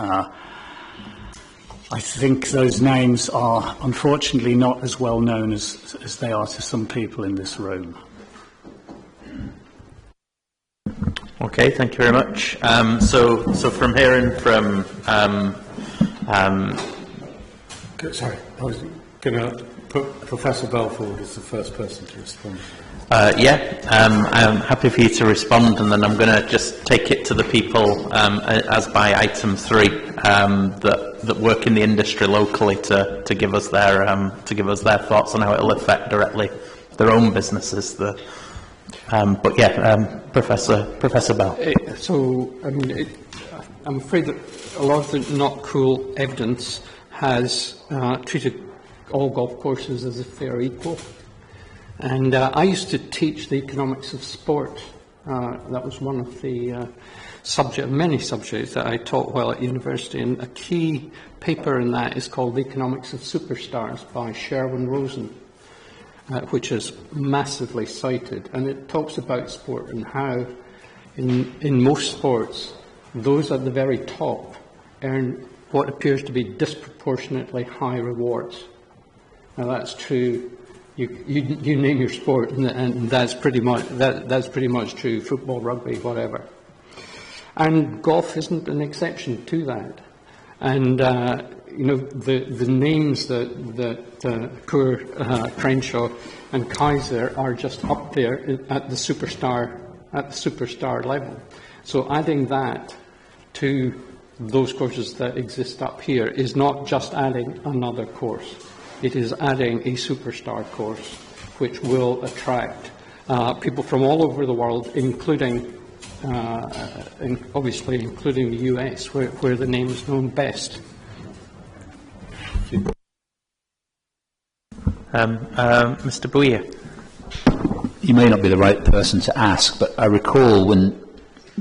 I think those names are unfortunately not as well known as they are to some people in this room. Okay, thank you very much. So from hearing from sorry, I was going to put Professor Bell forward as the first person to respond. I'm happy for you to respond, and then I'm going to just take it to the people as by item 3 that work in the industry locally to give us their thoughts on how it will affect directly their own businesses. Professor Bell. I'm afraid that a lot of the not cool evidence has treated all golf courses as if they're equal. And I used to teach the economics of sport. That was one of the many subjects that I taught while at university. And a key paper in that is called The Economics of Superstars by Sherwin Rosen, which is massively cited. And it talks about sport and how in most sports, those at the very top earn what appears to be disproportionately high rewards. Now that's true. You name your sport, and that's pretty much true. Football, rugby, whatever. And golf isn't an exception to that. And the names that poor Crenshaw and Kaiser are just up there at the superstar level. So adding that to those courses that exist up here is not just adding another course. It is adding a superstar course, which will attract people from all over the world, including including the US, where the name is known best. Mr. Bouyer. You may not be the right person to ask, but I recall when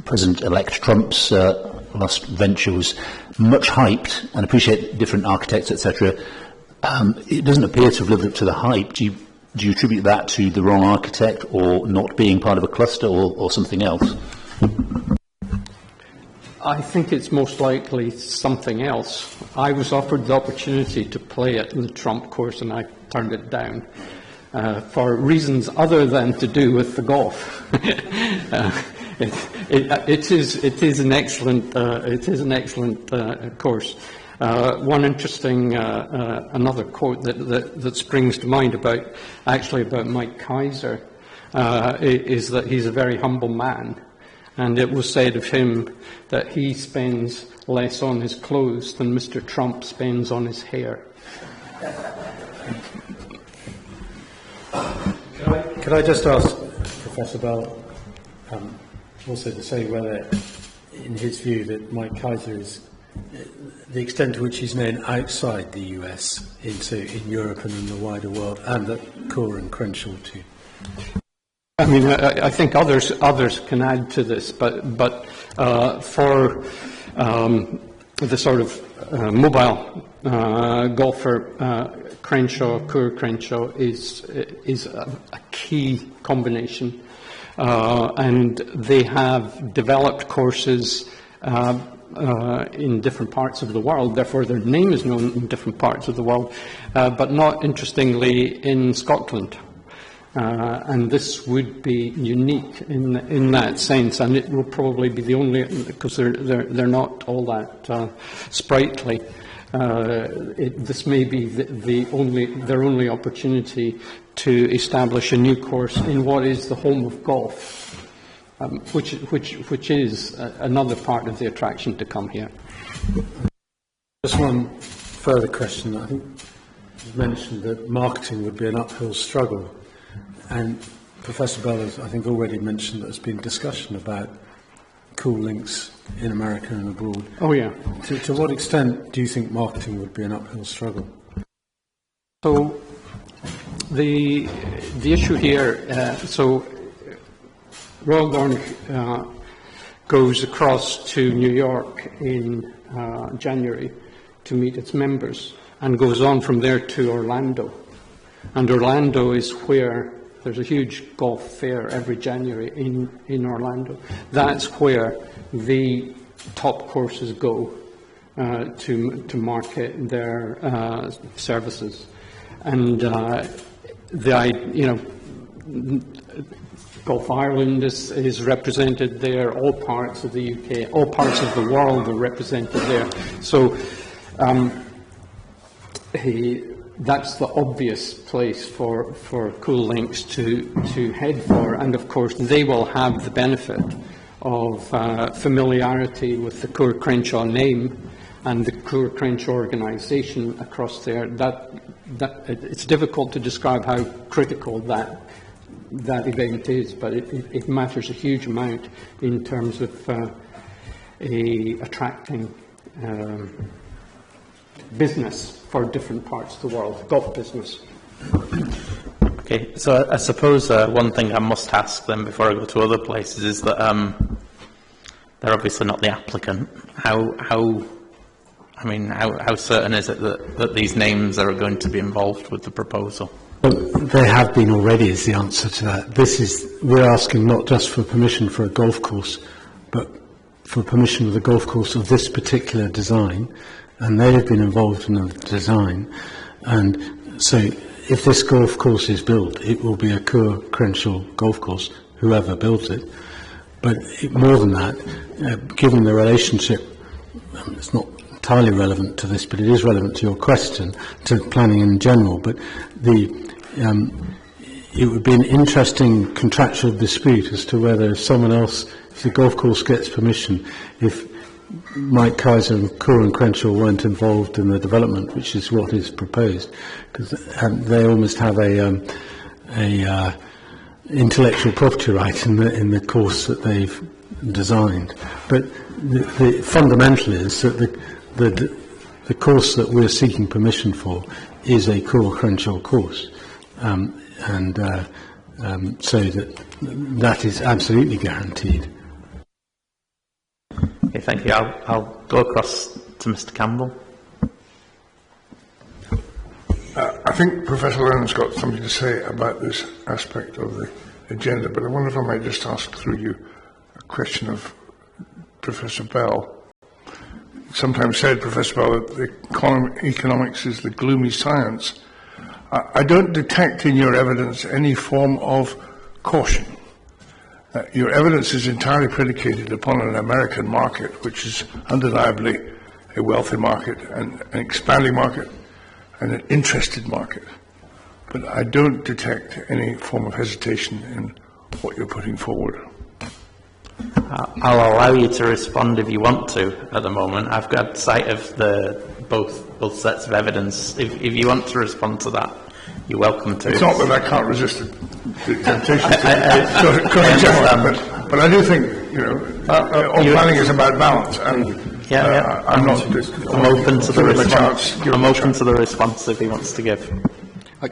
President-elect Trump's last venture was much hyped, and appreciate different architects, etc. It doesn't appear to have lived up to the hype. Do you Do you attribute that to the wrong architect, or not being part of a cluster, or something else? I think it's most likely something else. I was offered the opportunity to play it in the Trump course, and I turned it down for reasons other than to do with the golf. It is an excellent course. One interesting another quote that springs to mind about Mike Kaiser is that he's a very humble man, and it was said of him that he spends less on his clothes than Mr. Trump spends on his hair. Could I just ask Professor Bell also to say whether, in his view, that Mike Kaiser is the extent to which he's known outside the US in Europe and in the wider world, and that Coul and Crenshaw too? I mean, I think others can add to this, but for the sort of mobile golfer, Coul Crenshaw is a key combination, and they have developed courses in different parts of the world. Therefore, their name is known in different parts of the world, but not interestingly in Scotland. And this would be unique in that sense, and it will probably be the only, because they're not all that sprightly. This may be their only opportunity to establish a new course in what is the home of golf, which is another part of the attraction to come here. Just one further question. I think you mentioned that marketing would be an uphill struggle. And Professor Bell has, I think, already mentioned that there's been discussion about Coul links in America and abroad. Oh, yeah. To what extent do you think marketing would be an uphill struggle? So the issue here, Royal Dornish goes across to New York in January to meet its members, and goes on from there to Orlando. And Orlando is where there's a huge golf fair every January in Orlando. That's where the top courses go to market their services. And Golf Ireland is represented there. All parts of the UK, all parts of the world are represented there. So that's the obvious place for Coul links to head for, and of course they will have the benefit of familiarity with the Coul Crenshaw name and the Coul Crenshaw organisation across there. That it's difficult to describe how critical that event is, but it matters a huge amount in terms of attracting business for different parts of the world, golf business. Okay, so I suppose one thing I must ask them before I go to other places is that they're obviously not the applicant. How certain is it that these names are going to be involved with the proposal? Well, they have been already, is the answer to that. We're asking not just for permission for a golf course, but for permission of the golf course of this particular design, and they have been involved in the design. And so if this golf course is built, it will be a Coul Crenshaw golf course, whoever builds it. But more than that, given the relationship, it's not entirely relevant to this, but it is relevant to your question, to planning in general. But it would be an interesting contractual dispute as to whether someone else, if the golf course gets permission, if Mike Kaiser and Coul and Crenshaw weren't involved in the development, which is what is proposed, because they almost have a intellectual property right in the course that they've designed. But the fundamental is that the course that we're seeking permission for is a Coul Crenshaw course, so that is absolutely guaranteed. Okay, thank you. I'll go across to Mr. Campbell. I think Professor Lennon's got something to say about this aspect of the agenda, but I wonder if I might just ask through you a question of Professor Bell. Sometimes said, Professor Bell, that economics is the gloomy science. I don't detect in your evidence any form of caution. Your evidence is entirely predicated upon an American market, which is undeniably a wealthy market and an expanding market and an interested market. But I don't detect any form of hesitation in what you're putting forward. I'll allow you to respond if you want to at the moment. I've got sight of both sets of evidence. If you want to respond to that, you're welcome to. It's not that I can't resist the temptation to correct that, but I do think, all planning is about balance. And I'm open to the response. I'm open to the response if he wants to give. I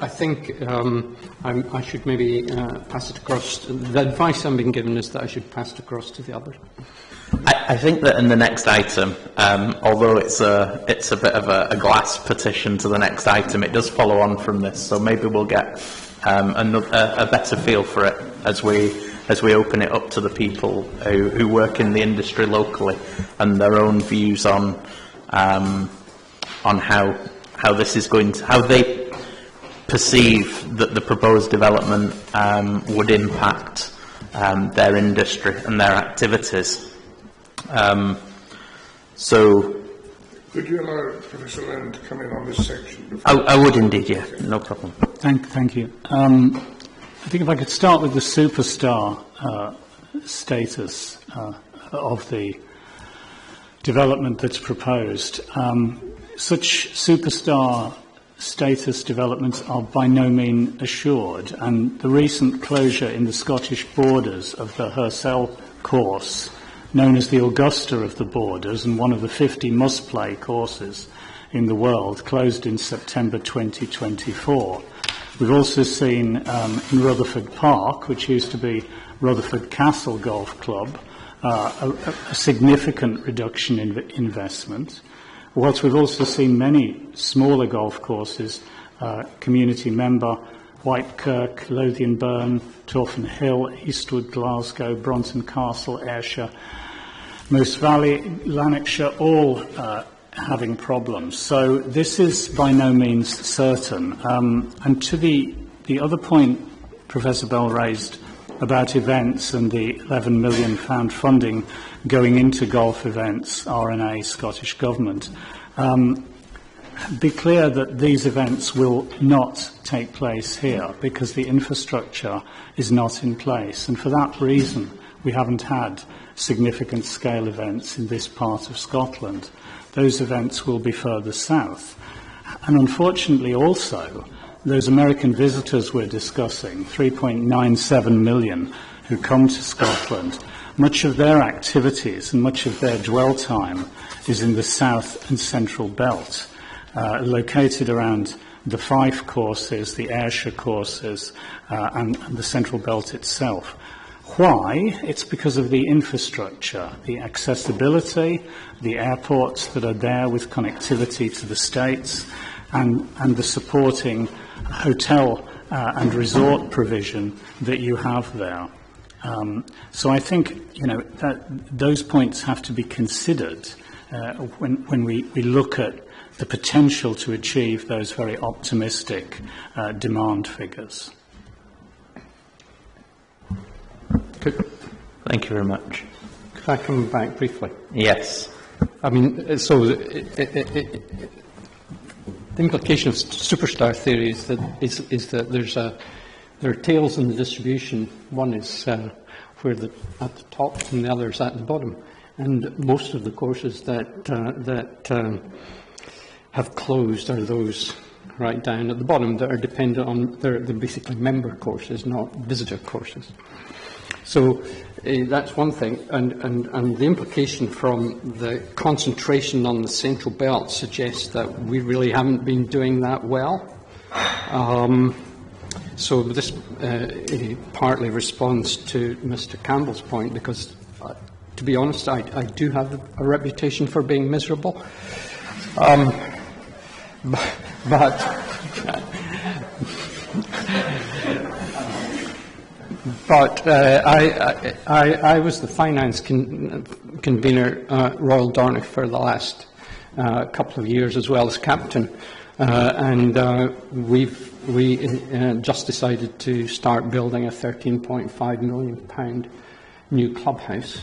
think I should maybe pass it across. The advice I'm being given is that I should pass it across to the others. I think that in the next item, although it's a bit of a glass petition to the next item, it does follow on from this. So maybe we'll get a better feel for it as we open it up to the people who work in the industry locally and their own views on how this is going to, how they perceive that the proposed development would impact their industry and their activities. So, could you allow Professor Lennon to come in on this section? I would indeed, yeah, no problem. Thank you. I think if I could start with the superstar status of the development that's proposed. Such superstar status developments are by no means assured, and the recent closure in the Scottish borders of the Hersel course, known as the Augusta of the Borders and one of the 50 must-play courses in the world, closed in September 2024. We've also seen in Rutherford Park, which used to be Rutherford Castle Golf Club, a significant reduction in investment. Whilst we've also seen many smaller golf courses, community member, Whitekirk, Lothian Burn, Torfan Hill, Eastwood, Glasgow, Bronson Castle, Ayrshire, Moose Valley, Lanarkshire, all having problems. So this is by no means certain. And to the other point Professor Bell raised about events and the £11 million funding going into golf events, RNA, Scottish Government, be clear that these events will not take place here because the infrastructure is not in place. And for that reason, we haven't had significant scale events in this part of Scotland. Those events will be further south. And unfortunately also, those American visitors we're discussing, 3.97 million who come to Scotland, much of their activities and much of their dwell time is in the south and central belt, located around the Fife courses, the Ayrshire courses, and the central belt itself. Why? It's because of the infrastructure, the accessibility, the airports that are there with connectivity to the States, and the supporting hotel and resort provision that you have there. So I think, that those points have to be considered when we look at the potential to achieve those very optimistic demand figures. Thank you very much. Could I come back briefly? Yes. I mean, so the implication of superstar theory is that there are tails in the distribution. One is where at the top, and the other is at the bottom. And most of the courses that have closed are those right down at the bottom that are dependent on they're basically member courses, not visitor courses. So that's one thing, and the implication from the concentration on the central belt suggests that we really haven't been doing that well. So this partly responds to Mr. Campbell's point, because to be honest, I do have a reputation for being miserable. But I was the finance convener at Royal Dornoch for the last couple of years, as well as captain, and we just decided to start building a £13.5 million new clubhouse,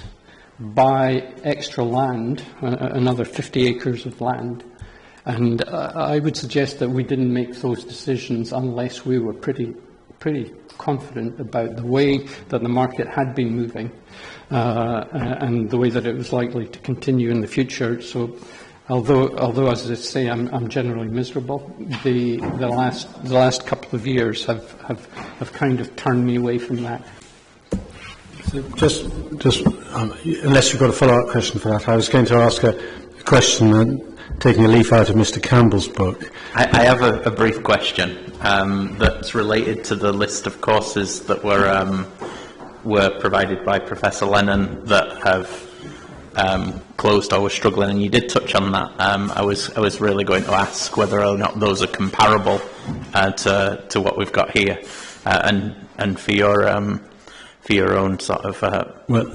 buy extra land, another 50 acres of land, and I would suggest that we didn't make those decisions unless we were pretty confident about the way that the market had been moving and the way that it was likely to continue in the future. So, although as I say, I'm generally miserable, the last couple of years have kind of turned me away from that. So just unless you've got a follow-up question for that, I was going to ask a question. Taking a leaf out of Mr. Campbell's book. I have a brief question that's related to the list of courses that were provided by Professor Lennon that have closed or were struggling, and you did touch on that. I was really going to ask whether or not those are comparable to what we've got here, and for your own sort of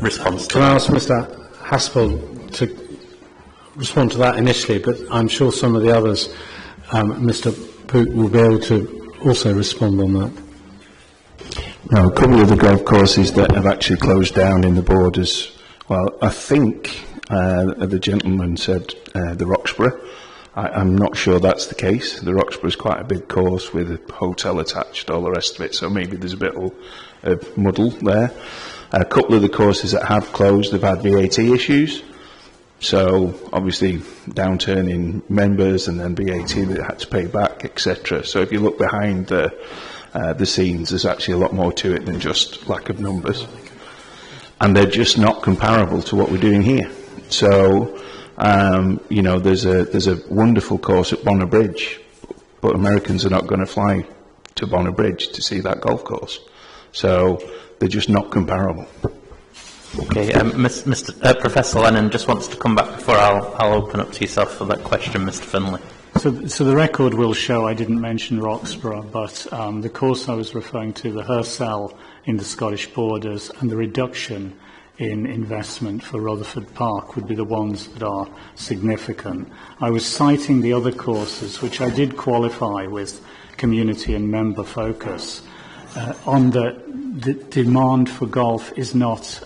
response. Can I ask Mr. Haspel to respond to that initially, but I'm sure some of the others, Mr. Pook, will be able to also respond on that. Now, a couple of the golf courses that have actually closed down in the borders, well, I think the gentleman said the Roxburgh. I'm not sure that's the case. The Roxburgh is quite a big course with a hotel attached, all the rest of it, so maybe there's a bit of muddle there. A couple of the courses that have closed have had VAT issues. So obviously downturn in members and then VAT that they had to pay back, etc. So if you look behind the scenes, there's actually a lot more to it than just lack of numbers, and they're just not comparable to what we're doing here. So you know, there's a wonderful course at Bonner Bridge, but Americans are not going to fly to Bonner Bridge to see that golf course. So they're just not comparable. Okay, Professor Lennon just wants to come back before I'll open up to yourself for that question, Mr. Finlay. So the record will show I didn't mention Roxburgh, but the course I was referring to, the Hersell in the Scottish borders, and the reduction in investment for Rutherford Park would be the ones that are significant. I was citing the other courses, which I did qualify with community and member focus, on the demand for golf is not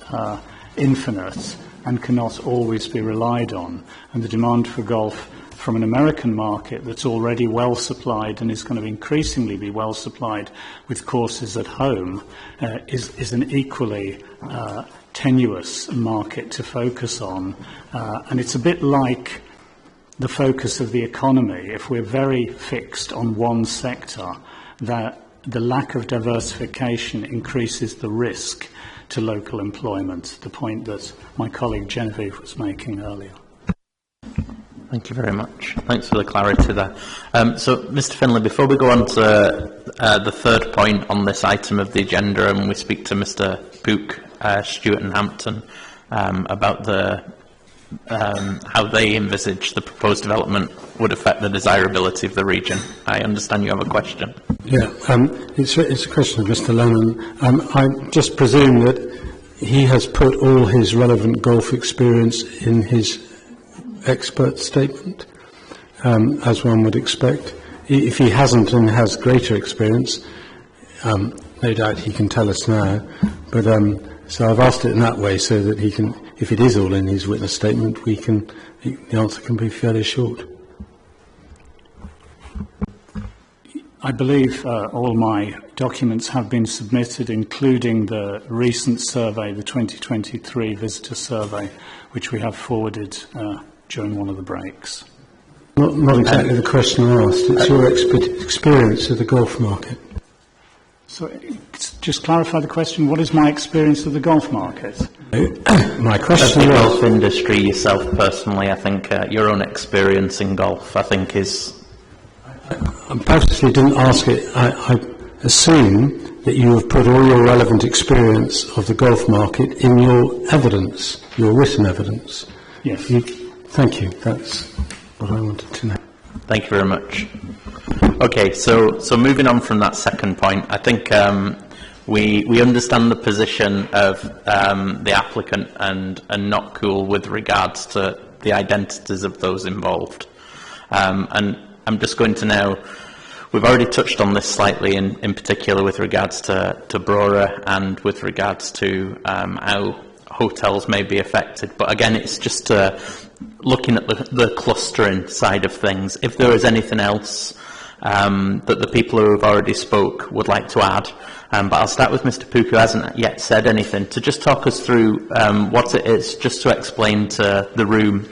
infinite and cannot always be relied on. And the demand for golf from an American market that's already well supplied and is going to increasingly be well supplied with courses at home is an equally tenuous market to focus on. And it's a bit like the focus of the economy. If we're very fixed on one sector, that the lack of diversification increases the risk to local employment, the point that my colleague Genevieve was making earlier. Thank you very much. Thanks for the clarity there. So, Mr. Finlay, before we go on to the third point on this item of the agenda, and we speak to Mr. Pook, Stewart and Hampton about how they envisage the proposed development would affect the desirability of the region. I understand you have a question. Yeah, it's a question of Mr. Lennon. I just presume that he has put all his relevant golf experience in his expert statement, as one would expect. If he hasn't and has greater experience, no doubt he can tell us now. But so I've asked it in that way so that he can, if it is all in his witness statement, the answer can be fairly short. I believe all my documents have been submitted, including the recent survey, the 2023 visitor survey, which we have forwarded during one of the breaks. Not exactly the question I asked. It's your experience of the golf market. So, just clarify the question. What is my experience of the golf market? My question of the golf industry, yourself personally, I think your own experience in golf, I think, is. I purposely didn't ask it. I assume that you have put all your relevant experience of the golf market in your evidence, your written evidence. Yes. Thank you. That's what I wanted to know. Thank you very much. Okay, so moving on from that second point, I think we understand the position of the applicant and Not Cool with regards to the identities of those involved. And I'm just going to now, we've already touched on this slightly in particular with regards to Brora and with regards to how hotels may be affected. But again, it's just looking at the clustering side of things. If there is anything else that the people who have already spoke would like to add, but I'll start with Mr. Pook, who hasn't yet said anything, to just talk us through what it is, just to explain to the room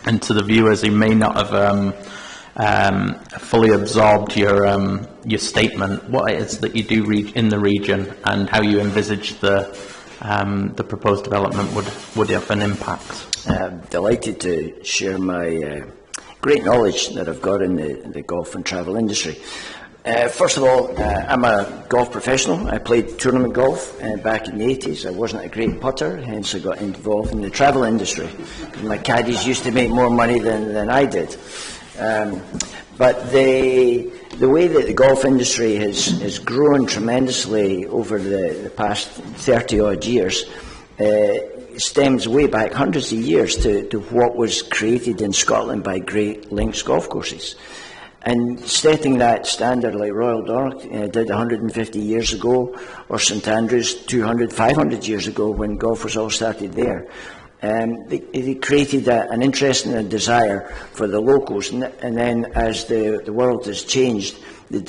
and to the viewers who may not have fully absorbed your statement, what it is that you do in the region and how you envisage the proposed development would have an impact. I'm delighted to share my great knowledge that I've got in the golf and travel industry. First of all, I'm a golf professional. I played tournament golf back in the 80s. I wasn't a great putter, hence I got involved in the travel industry. My caddies used to make more money than I did. But the way that the golf industry has grown tremendously over the past 30-odd years stems way back hundreds of years to what was created in Scotland by Great Links golf courses. And setting that standard like Royal Dornoch did 150 years ago, or St Andrews 200, 500 years ago when golfers all started there. They created an interest and a desire for the locals, and then as the world has changed, the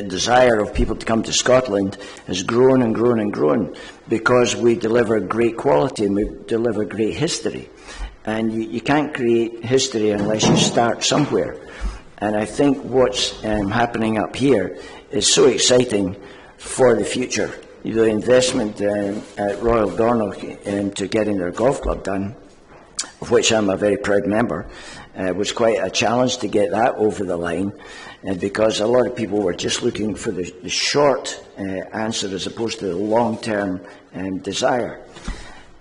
desire of people to come to Scotland has grown and grown and grown, because we deliver great quality and we deliver great history. And you can't create history unless you start somewhere. And I think what's happening up here is so exciting for the future. The investment at Royal Dornoch into getting their golf club done, of which I'm a very proud member, was quite a challenge to get that over the line, because a lot of people were just looking for the short answer as opposed to the long-term desire.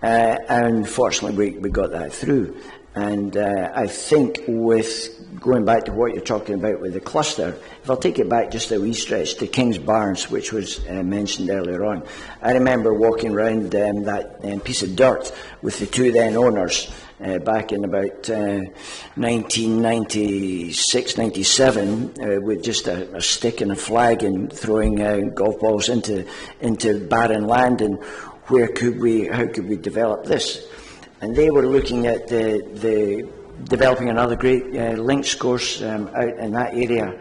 And fortunately we got that through. And I think with going back to what you're talking about with the cluster, if I'll take it back just a wee stretch to King's Barns, which was mentioned earlier on, I remember walking around that piece of dirt with the two then owners back in about 1996, 97, with just a stick and a flag and throwing golf balls into barren land, and how could we develop this? And they were looking at developing another great links course out in that area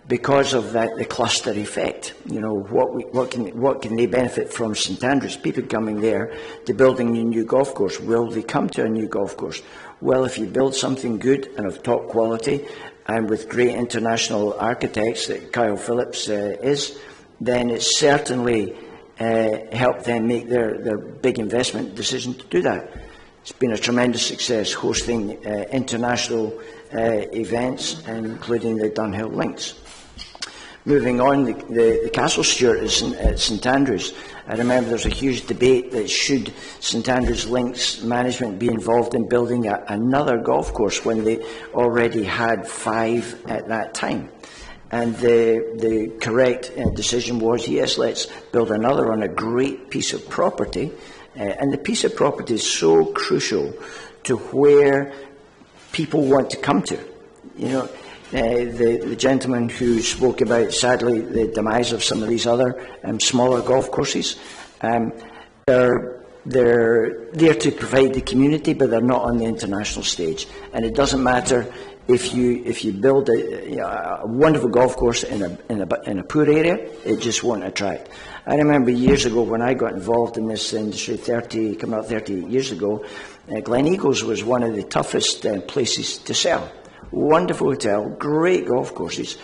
because of the cluster effect. You know, what can they benefit from St Andrews? People coming there to building a new golf course. Will they come to a new golf course? Well, if you build something good and of top quality and with great international architects that Kyle Phillips is, then it certainly helped them make their big investment decision to do that. It's been a tremendous success, hosting international events, including the Dunhill Links. Moving on, the Castle Stewart at St Andrews. I remember there was a huge debate that should St Andrews Links management be involved in building another golf course when they already had 5 at that time. And the correct decision was, yes, let's build another on a great piece of property. And the piece of property is so crucial to where people want to come to. You know, the gentleman who spoke about, sadly, the demise of some of these other smaller golf courses, they're there to provide the community, but they're not on the international stage. And it doesn't matter if you build a wonderful golf course in a poor area, it just won't attract. I remember years ago when I got involved in this industry, coming up 38 years ago, Glen Eagles was one of the toughest places to sell. Wonderful hotel, great golf courses,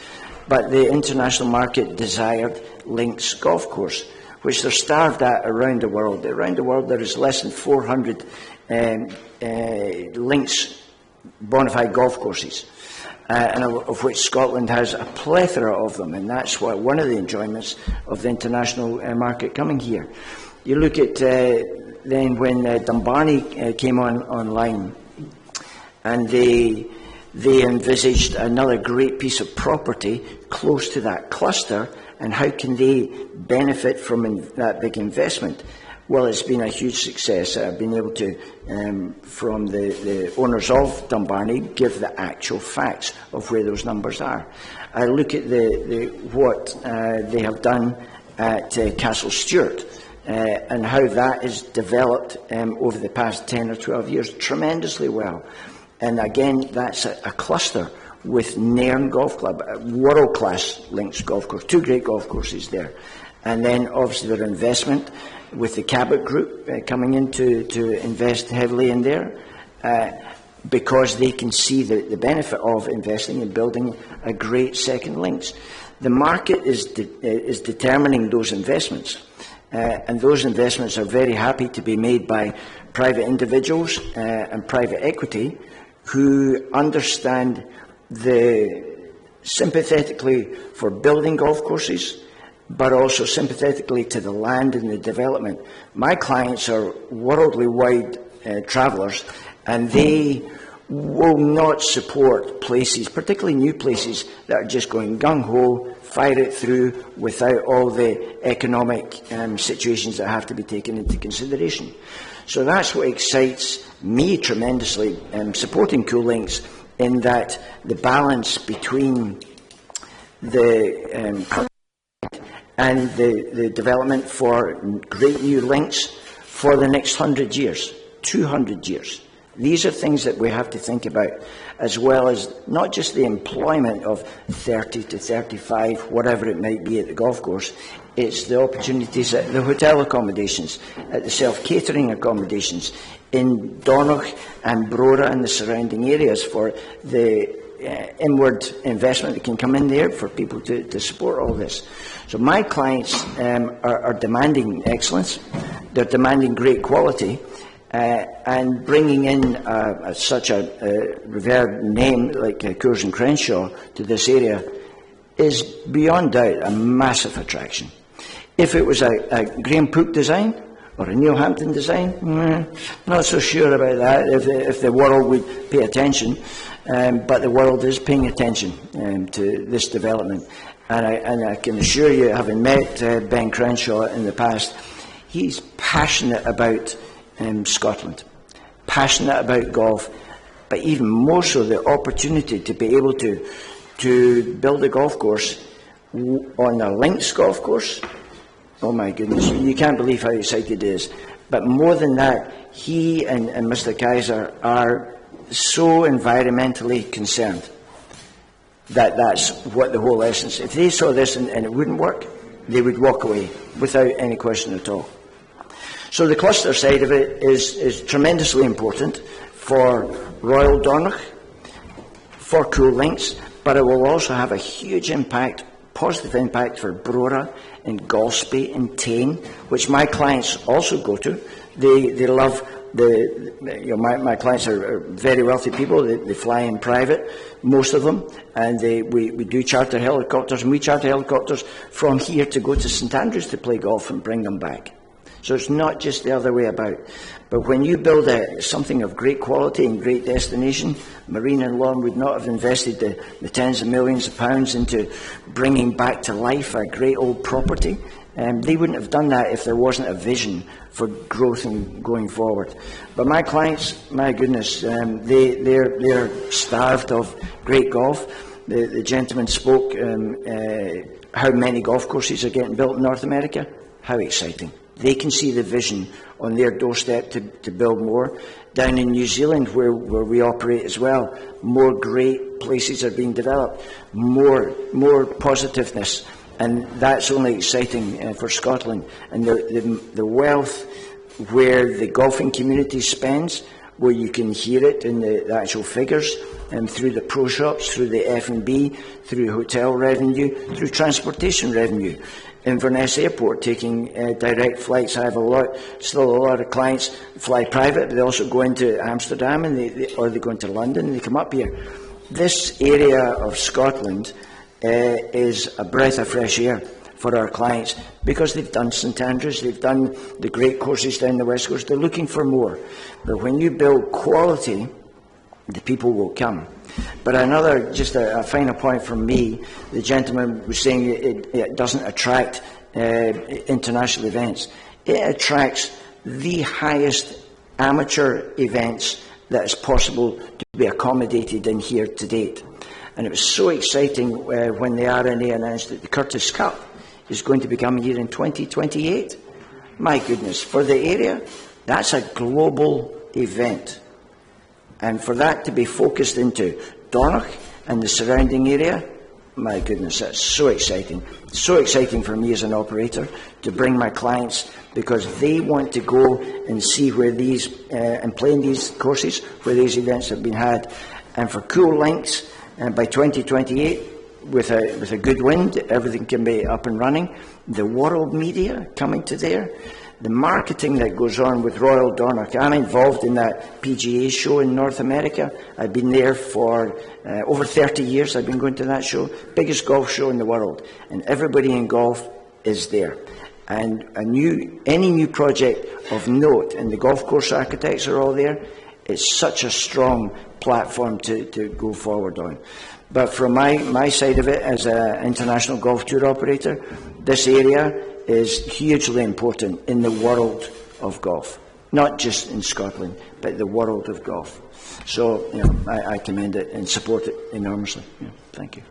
but the international market desired links golf course, which they're starved at around the world. Around the world there is less than 400 links bona fide golf courses, and of which Scotland has a plethora of them, and that's one of the enjoyments of the international market coming here. You look at then when Dumbarnie came online, and they they envisaged another great piece of property close to that cluster, and how can they benefit from that big investment? Well, it's been a huge success. I've been able to, from the owners of Dumbarnie, give the actual facts of where those numbers are. I look at what they have done at Castle Stewart, and how that is developed over the past 10 or 12 years tremendously well. And again, that's a cluster with Nairn Golf Club, a world-class links golf course, 2 great golf courses there. And then obviously their investment with the Cabot Group coming in to invest heavily in there, because they can see the benefit of investing in building a great second links. The market is determining those investments, and those investments are very happy to be made by private individuals and private equity who understand sympathetically for building golf courses, but also sympathetically to the land and the development. My clients are worldly wide travellers, and they will not support places, particularly new places, that are just going gung-ho, fire it through without all the economic situations that have to be taken into consideration. So that's what excites me tremendously, supporting Cool Links, in that the balance between the and the development for great new links for the next 100 years, 200 years. These are things that we have to think about, as well as not just the employment of 30 to 35, whatever it might be at the golf course. It's the opportunities at the hotel accommodations, at the self-catering accommodations, in Dornoch and Brora and the surrounding areas, for the inward investment that can come in there for people to support all this. So my clients are demanding excellence, they're demanding great quality, and bringing in such a revered name like Coors and Crenshaw to this area is beyond doubt a massive attraction. If it was a Graham Pook design or a Neil Hampton design, not so sure about that, if the world would pay attention, but the world is paying attention to this development. And I can assure you, having met Ben Crenshaw in the past, he's passionate about Scotland, passionate about golf, but even more so the opportunity to be able to build a golf course on a links golf course. Oh my goodness, you can't believe how excited he is. But more than that, he and Mr. Kaiser are so environmentally concerned that that's what the whole essence. If they saw this and it wouldn't work, they would walk away without any question at all. So the cluster side of it is tremendously important for Royal Dornoch, for Cool Links, but it will also have a huge impact, positive impact, for Brora and Golspie and Tane, which my clients also go to. They love my clients are very wealthy people. They fly in private, most of them, and we do charter helicopters, and we charter helicopters from here to go to St Andrews to play golf and bring them back. So it's not just the other way about. But when you build something of great quality and great destination, Marine and Lawn would not have invested the tens of millions of pounds into bringing back to life a great old property. They wouldn't have done that if there wasn't a vision for growth and going forward. But my clients, my goodness, they're starved of great golf. The gentleman spoke how many golf courses are getting built in North America. How exciting. They can see the vision on their doorstep to build more. Down in New Zealand, where we operate as well, more great places are being developed, more positiveness, and that's only exciting for Scotland. And the wealth where the golfing community spends, where you can hear it in the actual figures, and through the pro shops, through the F&B, through hotel revenue, through transportation revenue. Inverness Airport taking direct flights. I have still a lot of clients fly private, but they also go into Amsterdam or they go into London and they come up here. This area of Scotland is a breath of fresh air for our clients because they've done St Andrews, they've done the great courses down the West Coast. They're looking for more. But when you build quality, the people will come. But another, just a final point from me, the gentleman was saying it doesn't attract international events. It attracts the highest amateur events that is possible to be accommodated in here to date. And it was so exciting when the RNA announced that the Curtis Cup is going to become here in 2028. My goodness, for the area, that's a global event. And for that to be focused into Dornoch and the surrounding area, my goodness, that's so exciting. So exciting for me as an operator to bring my clients, because they want to go and see where these, and play in these courses, where these events have been had. And for Cool Links, by 2028, with a good wind, everything can be up and running. The world media coming to there. The marketing that goes on with Royal Dornoch. I'm involved in that PGA show in North America. I've been there for over 30 years. I've been going to that show. Biggest golf show in the world. And everybody in golf is there. And any new project of note, and the golf course architects are all there, it's such a strong platform to go forward on. But from my side of it, as an international golf tour operator, this area is hugely important in the world of golf. Not just in Scotland, but the world of golf. So, you know, I commend it and support it enormously. Yeah, thank you.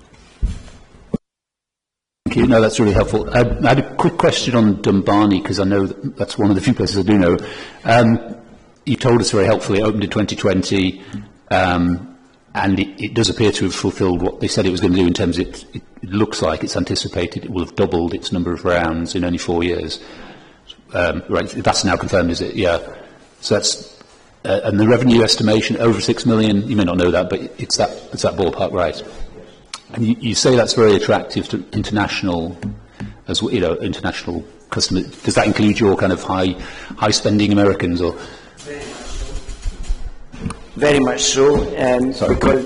Thank you. No, that's really helpful. I had a quick question on Dumbarnie, because I know that's one of the few places I do know. You told us very helpfully it opened in 2020, and it does appear to have fulfilled what they said it was going to do in terms of it looks like it's anticipated it will have doubled its number of rounds in only 4 years. Right, that's now confirmed, is it? Yeah. So that's, and the revenue estimation over 6 million, you may not know that, but it's that ballpark, right? And you say that's very attractive to international, as well, you know, international customers. Does that include your kind of high spending Americans, or? Very much so,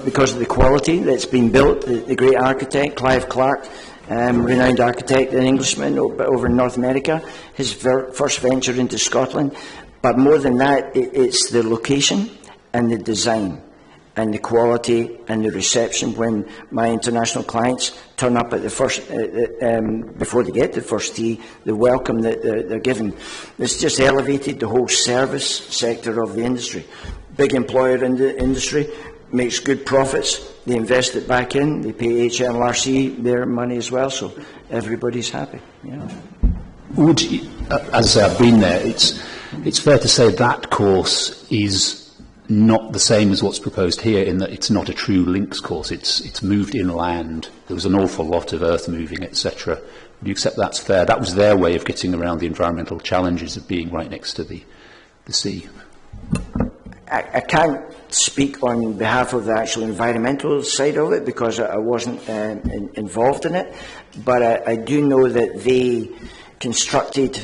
because of the quality that's been built. The great architect, Clive Clark, renowned architect, an Englishman over in North America, his first venture into Scotland. But more than that, it's the location and the design and the quality and the reception when my international clients turn up at the first, before they get to the first tee, the welcome that they're given. It's just elevated the whole service sector of the industry. Big employer in the industry, makes good profits, they invest it back in, they pay HMRC their money as well, so everybody's happy. Yeah. Would you, as I've been there, it's fair to say that course is not the same as what's proposed here, in that it's not a true links course. It's moved inland. There was an awful lot of earth moving, etc. Would you accept that's fair? That was their way of getting around the environmental challenges of being right next to the sea. I can't speak on behalf of the actual environmental side of it because I wasn't involved in it, but I do know that they constructed,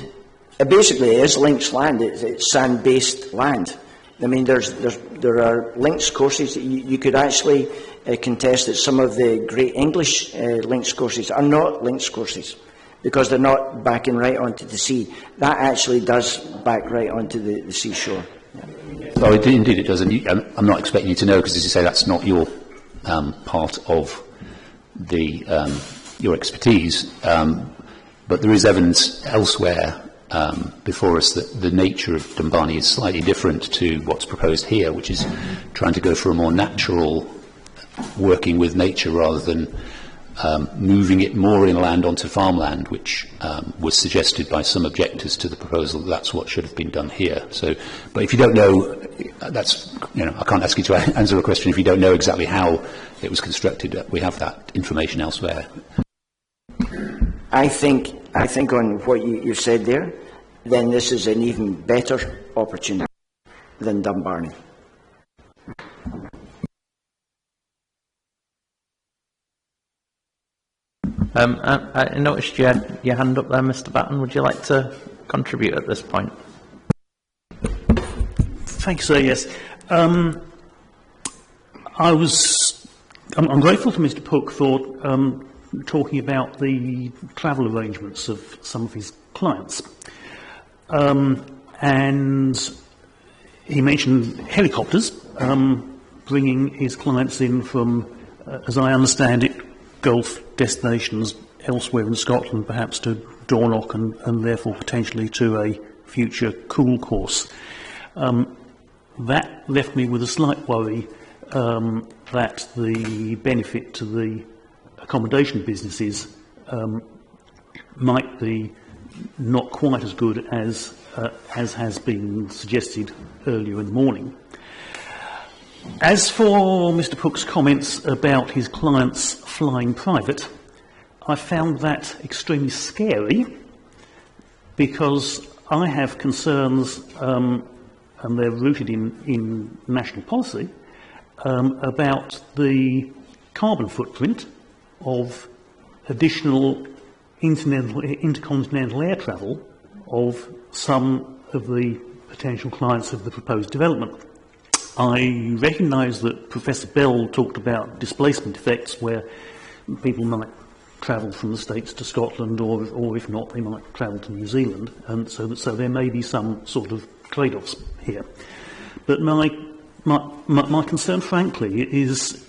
basically it is links land, it's sand-based land. I mean, there are links courses. You could actually contest that some of the great English links courses are not links courses because they're not backing right onto the sea. That actually does back right onto the seashore. Oh, indeed it does, and I'm not expecting you to know, because as you say, that's not your part of the your expertise. But there is evidence elsewhere before us that the nature of Dumbarnie is slightly different to what's proposed here, which is trying to go for a more natural working with nature rather than moving it more inland onto farmland, which was suggested by some objectors to the proposal that that's what should have been done here. So, but if you don't know, that's, you know, I can't ask you to answer a question if you don't know exactly how it was constructed. We have that information elsewhere. I think on what you said there, then this is an even better opportunity than Dumbarnie. I noticed you had your hand up there, Mr. Batten. Would you like to contribute at this point? Thanks, sir. Yes. I'm grateful to Mr. Pook for talking about the travel arrangements of some of his clients. And he mentioned helicopters. bringing his clients in from, as I understand it, golf destinations elsewhere in Scotland, perhaps to Dornoch and therefore potentially to a future Coul course. That left me with a slight worry that the benefit to the accommodation businesses might be not quite as good as has been suggested earlier in the morning. As for Mr. Pook's comments about his clients flying private, I found that extremely scary because I have concerns, and they're rooted in national policy, about the carbon footprint of additional intercontinental air travel of some of the potential clients of the proposed development. I recognise that Professor Bell talked about displacement effects where people might travel from the States to Scotland, or if not, they might travel to New Zealand, and so there may be some sort of trade-offs here. But my concern, frankly, is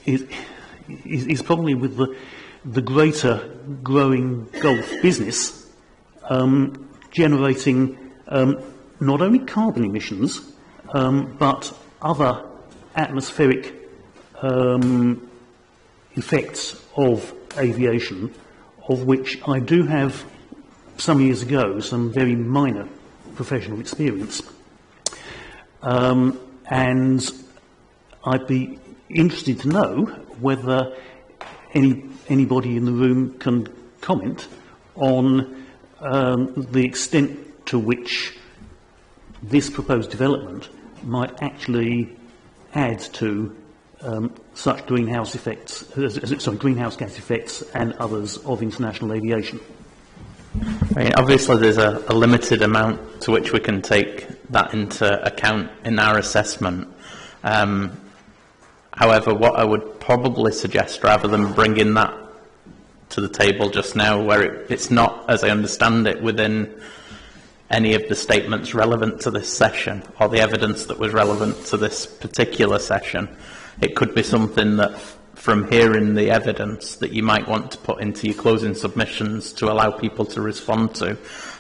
probably with the greater growing golf business generating not only carbon emissions but other atmospheric effects of aviation, of which I do have some years ago some very minor professional experience. And I'd be interested to know whether anybody in the room can comment on the extent to which this proposed development might actually add to such greenhouse gas effects and others of international aviation. I mean, obviously there's a limited amount to which we can take that into account in our assessment. However, what I would probably suggest, rather than bringing that to the table just now, where it's not, as I understand it, within any of the statements relevant to this session or the evidence that was relevant to this particular session, it could be something that, from hearing the evidence, that you might want to put into your closing submissions to allow people to respond to,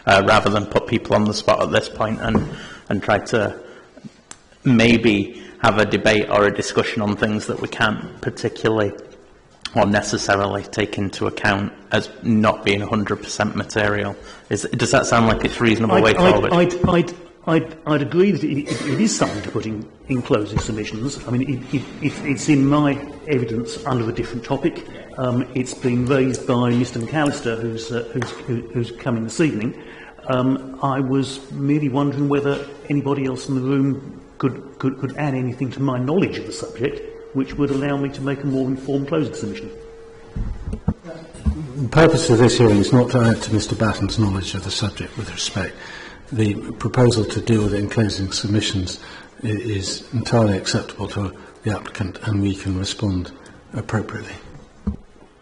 rather than put people on the spot at this point and try to maybe have a debate or a discussion on things that we can't particularly or necessarily take into account as not being 100% material. Does that sound like it's a reasonable way forward? I'd agree that it is something to put in closing submissions. I mean, it's in my evidence under a different topic. It's been raised by Mr. McAllister, who's coming this evening. I was merely wondering whether anybody else in the room could add anything to my knowledge of the subject, which would allow me to make a more informed closing submission. The purpose of this hearing is not to add to Mr. Batten's knowledge of the subject with respect. The proposal to deal with it in closing submissions is entirely acceptable to the applicant, and we can respond appropriately.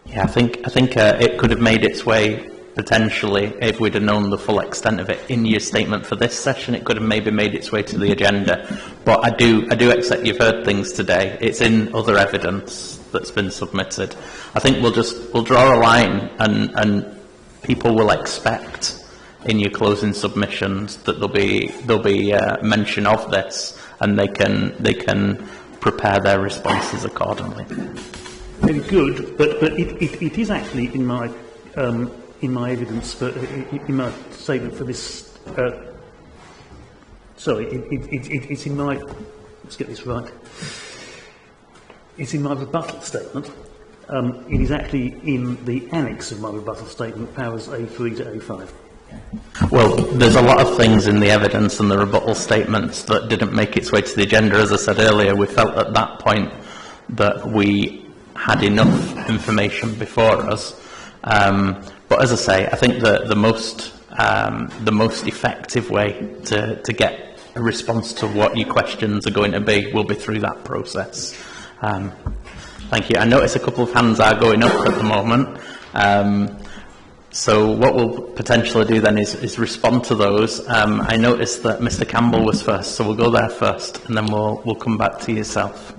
Yeah, I think it could have made its way, potentially, if we'd have known the full extent of it in your statement for this session. It could have maybe made its way to the agenda. But I do accept you've heard things today. It's in other evidence that's been submitted. I think we'll draw a line, and people will expect in your closing submissions that there'll be mention of this, and they can prepare their responses accordingly. Very good, but it is actually in my evidence, in my statement for this. It's in my. Let's get this right. It's in my rebuttal statement. It is actually in the annex of my rebuttal statement, powers A3 to A5. Well, there's a lot of things in the evidence and the rebuttal statements that didn't make its way to the agenda. As I said earlier, we felt at that point that we had enough information before us. But as I say, I think the most effective way to get a response to what your questions are going to be will be through that process. Thank you. I notice a couple of hands are going up at the moment. So what we'll potentially do then is respond to those. I noticed that Mr. Campbell was first, so we'll go there first, and then we'll come back to yourself.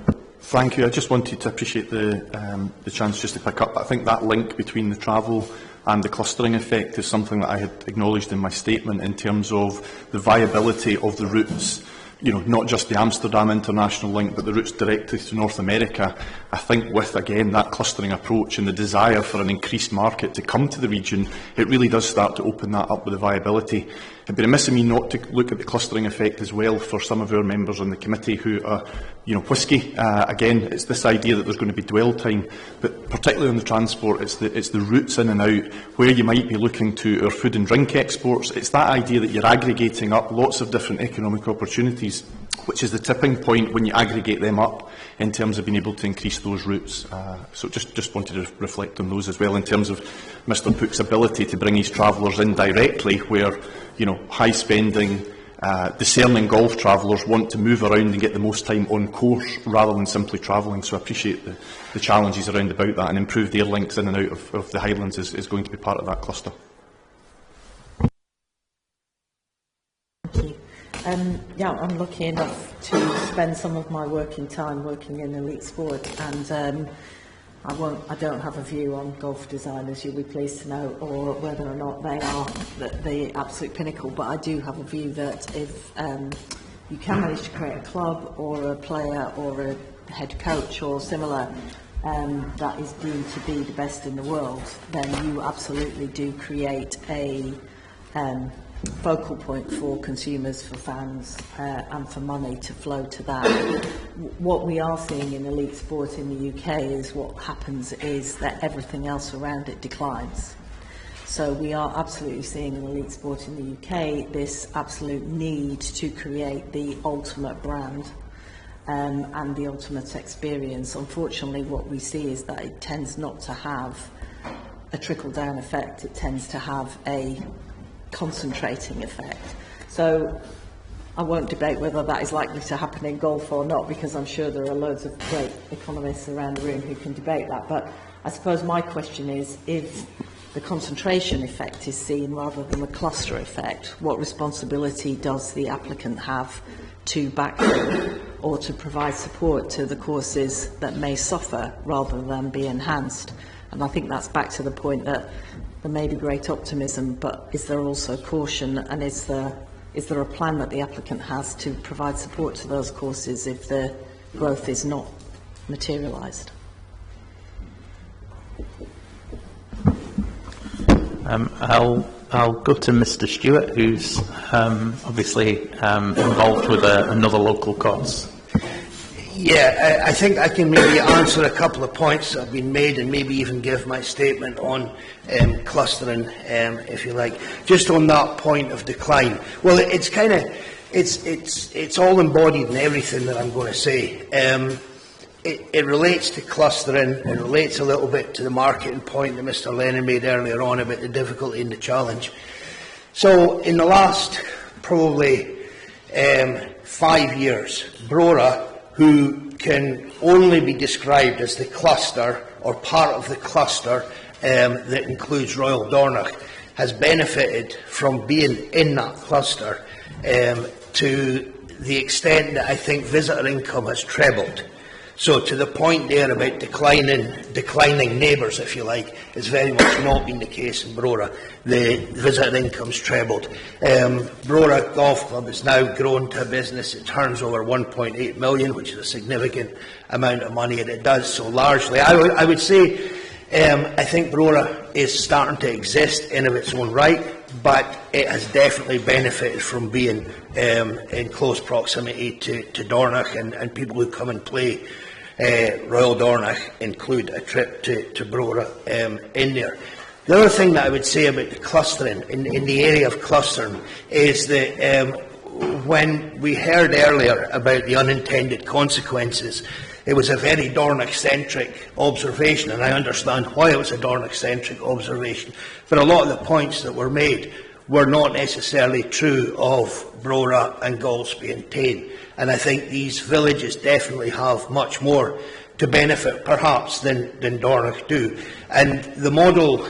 Thank you. I just wanted to appreciate the chance just to pick up. I think that link between the travel and the clustering effect is something that I had acknowledged in my statement in terms of the viability of the routes, you know, not just the Amsterdam international link, but the routes directly to North America. I think with, again, that clustering approach and the desire for an increased market to come to the region, it really does start to open that up with the viability. It'd be remiss of me not to look at the clustering effect as well for some of our members on the committee who are, you know, whisky. Again, it's this idea that there's going to be dwell time, but particularly on the transport, it's the routes in and out where you might be looking to our food and drink exports. It's that idea that you're aggregating up lots of different economic opportunities, which is the tipping point when you aggregate them up in terms of being able to increase those routes. So just wanted to reflect on those as well in terms of Mr Pook's ability to bring his travellers in directly where, you know, high spending, discerning golf travellers want to move around and get the most time on course rather than simply travelling. So I appreciate the challenges around about that, and improved air links in and out of the Highlands is going to be part of that cluster. Thank you. Yeah, I'm lucky enough to spend some of my working time working in elite sport, and I don't have a view on golf design, as you'll be pleased to know, or whether or not they are the absolute pinnacle, but I do have a view that if you can manage to create a club or a player or a head coach or similar that is deemed to be the best in the world, then you absolutely do create a focal point for consumers, for fans, and for money to flow to that. What we are seeing in elite sport in the UK is what happens is that everything else around it declines. So we are absolutely seeing in elite sport in the UK this absolute need to create the ultimate brand and the ultimate experience. Unfortunately, what we see is that it tends not to have a trickle-down effect. It tends to have a concentrating effect. So I won't debate whether that is likely to happen in golf or not, because I'm sure there are loads of great economists around the room who can debate that. But I suppose my question is, if the concentration effect is seen rather than the cluster effect, what responsibility does the applicant have to backfill or to provide support to the courses that may suffer rather than be enhanced? And I think that's back to the point that there may be great optimism, but is there also caution, and is there a plan that the applicant has to provide support to those courses if the growth is not materialised? I'll go to Mr Stewart, who's obviously involved with another local course. Yeah, I think I can maybe answer a couple of points that have been made, and maybe even give my statement on clustering, if you like. Just on that point of decline. Well, it's kind of it's all embodied in everything that I'm going to say. It relates to clustering. It relates a little bit to the marketing point that Mr Lennon made earlier on about the difficulty and the challenge. So, in the last probably 5 years, Brora, who can only be described as the cluster or part of the cluster that includes Royal Dornoch, has benefited from being in that cluster to the extent that I think visitor income has trebled. So to the point there about declining neighbours, if you like, has very much not been the case in Brora. The visitor income's trebled. Brora Golf Club has now grown to a business. It turns over 1.8 million, which is a significant amount of money, and it does so largely. I would say I think Brora is starting to exist in of its own right, but it has definitely benefited from being in close proximity to Dornoch, and people who come and play Royal Dornoch include a trip to Brora in there. The other thing that I would say about the clustering, in the area of clustering, is that when we heard earlier about the unintended consequences, it was a very Dornoch-centric observation, and I understand why it was a Dornoch-centric observation, but a lot of the points that were made were not necessarily true of Brora and Golspie and Tain. And I think these villages definitely have much more to benefit, perhaps, than Dornoch do. And the model,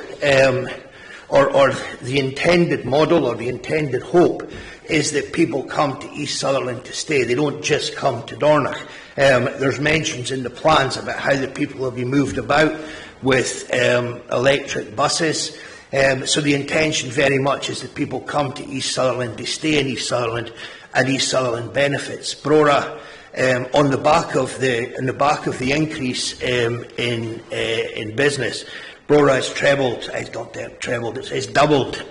or the intended model, or the intended hope, is that people come to East Sutherland to stay. They don't just come to Dornoch. There's mentions in the plans about how the people will be moved about with electric buses. So the intention very much is that people come to East Sutherland, they stay in East Sutherland, and East Sutherland benefits. Brora, on the back of the increase in business, Brora has trebled. It's doubled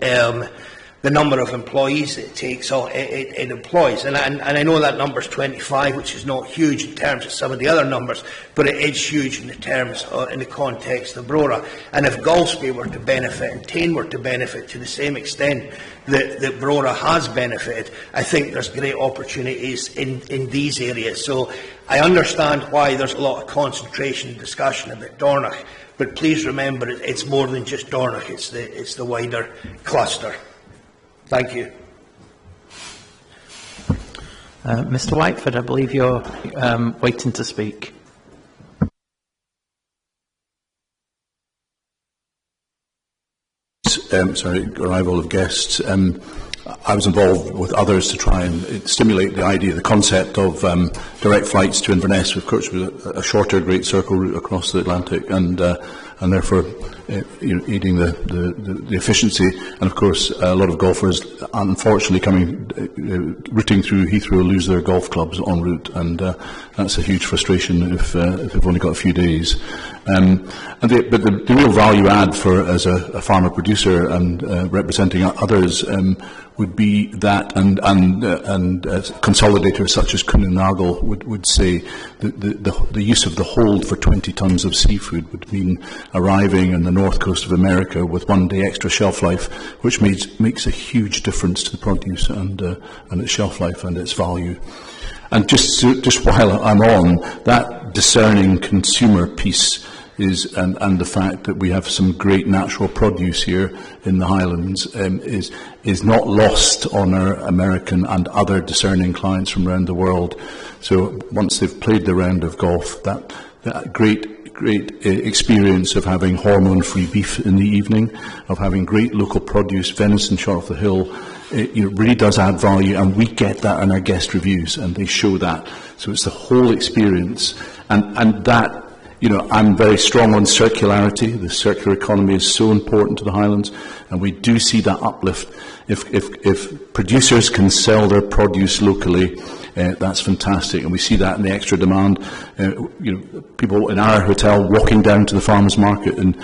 the number of employees it takes. It employs, and I know that number is 25, which is not huge in terms of some of the other numbers, but it is huge in the terms in the context of Brora. And if Galsby were to benefit and Tain were to benefit to the same extent that Brora has benefited, I think there's great opportunities in these areas. So I understand why there's a lot of concentration and discussion about Dornoch, but please remember it's more than just Dornoch, it's the wider cluster. Thank you. Mr. Whiteford, I believe you're waiting to speak. Sorry, arrival of guests. I was involved with others to try and stimulate the idea, the concept of direct flights to Inverness, of course, with a shorter Great Circle route across the Atlantic, and therefore aiding the efficiency. And of course, a lot of golfers, unfortunately, routing through Heathrow, lose their golf clubs en route, and that's a huge frustration if they've only got a few days. But the real value add as a farmer producer and representing others would be that, and consolidators such as Kuhn and Nagel would say that the use of the hold for 20 tonnes of seafood would mean arriving on the north coast of America with 1 day extra shelf life, which makes a huge difference to the produce and its shelf life and its value. And just while I'm on, that discerning consumer piece and the fact that we have some great natural produce here in the Highlands is not lost on our American and other discerning clients from around the world. So once they've played the round of golf, that great experience of having hormone-free beef in the evening, of having great local produce, venison shot off the hill, it really does add value, and we get that in our guest reviews, and they show that. So it's the whole experience, and that. I'm very strong on circularity. The circular economy is so important to the Highlands, and we do see that uplift. If producers can sell their produce locally, that's fantastic, and we see that in the extra demand. People in our hotel walking down to the farmers market and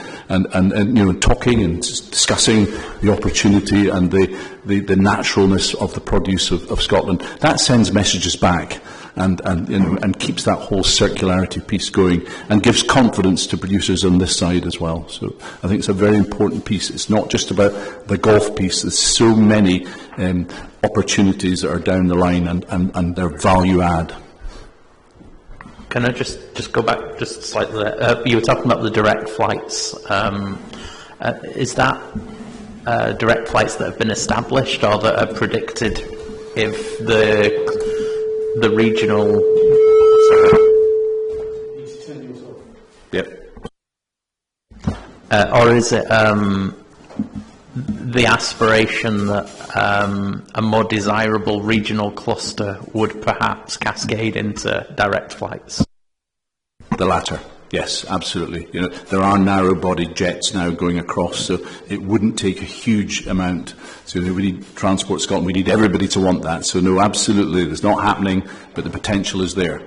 talking and discussing the opportunity and the naturalness of the produce of Scotland. That sends messages back. And keeps that whole circularity piece going and gives confidence to producers on this side as well. So I think it's a very important piece. It's not just about the golf piece. There's so many opportunities that are down the line and their value add. Can I just go back just slightly there? You were talking about the direct flights. Is that direct flights that have been established or that are predicted if the regional... Yep. Or is it the aspiration that a more desirable regional cluster would perhaps cascade into direct flights? The latter. Yes, absolutely. There are narrow-bodied jets now going across, so it wouldn't take a huge amount. So we need Transport Scotland. We need everybody to want that. So no, absolutely, it's not happening, but the potential is there.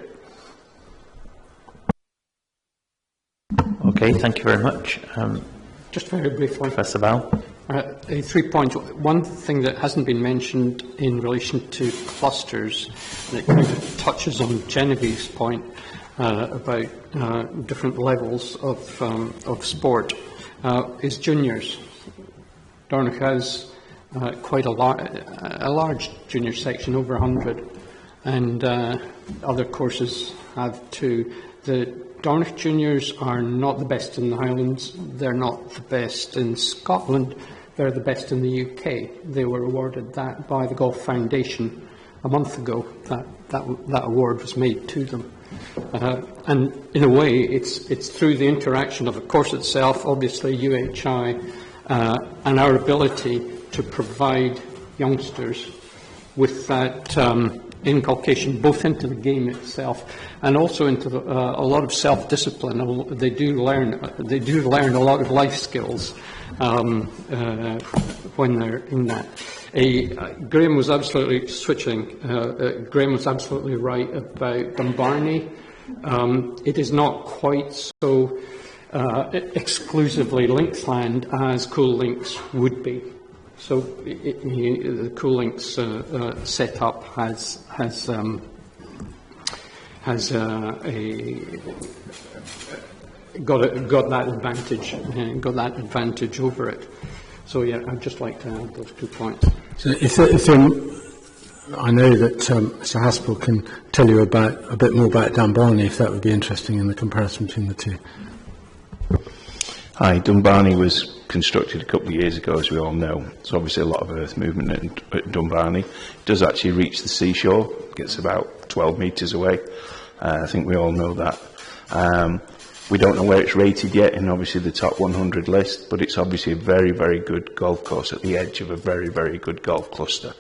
Okay, thank you very much. Just very briefly, Professor Bell. 3 points. One thing that hasn't been mentioned in relation to clusters, and it kind of touches on Genevieve's point about different levels of sport, is juniors. Dornoch has quite a large junior section, over 100, and other courses have too. The Dornoch juniors are not the best in the Highlands. They're not the best in Scotland. They're the best in the UK. They were awarded that by the Golf Foundation a month ago. That award was made to them. And in a way, it's through the interaction of the course itself, obviously UHI, and our ability to provide youngsters with that inculcation both into the game itself and also into a lot of self-discipline. They do learn a lot of life skills when they're in that. Graham was absolutely Graham was absolutely right about Dumbarnie. It is not quite so exclusively links land as Cool Links would be. So the Cool Links setup has got that advantage over it. So yeah, I'd just like to add those 2 points. So I know that Mr. Haspel can tell you a bit more about Dumbarnie, if that would be interesting in the comparison between the two. Hi, Dumbarnie was constructed a couple of years ago, as we all know. There's obviously a lot of earth movement at Dumbarnie. It does actually reach the seashore, gets about 12 metres away. I think we all know that. We don't know where it's rated yet in obviously the top 100 list, but it's obviously a very, very good golf course at the edge of a very, very good golf cluster.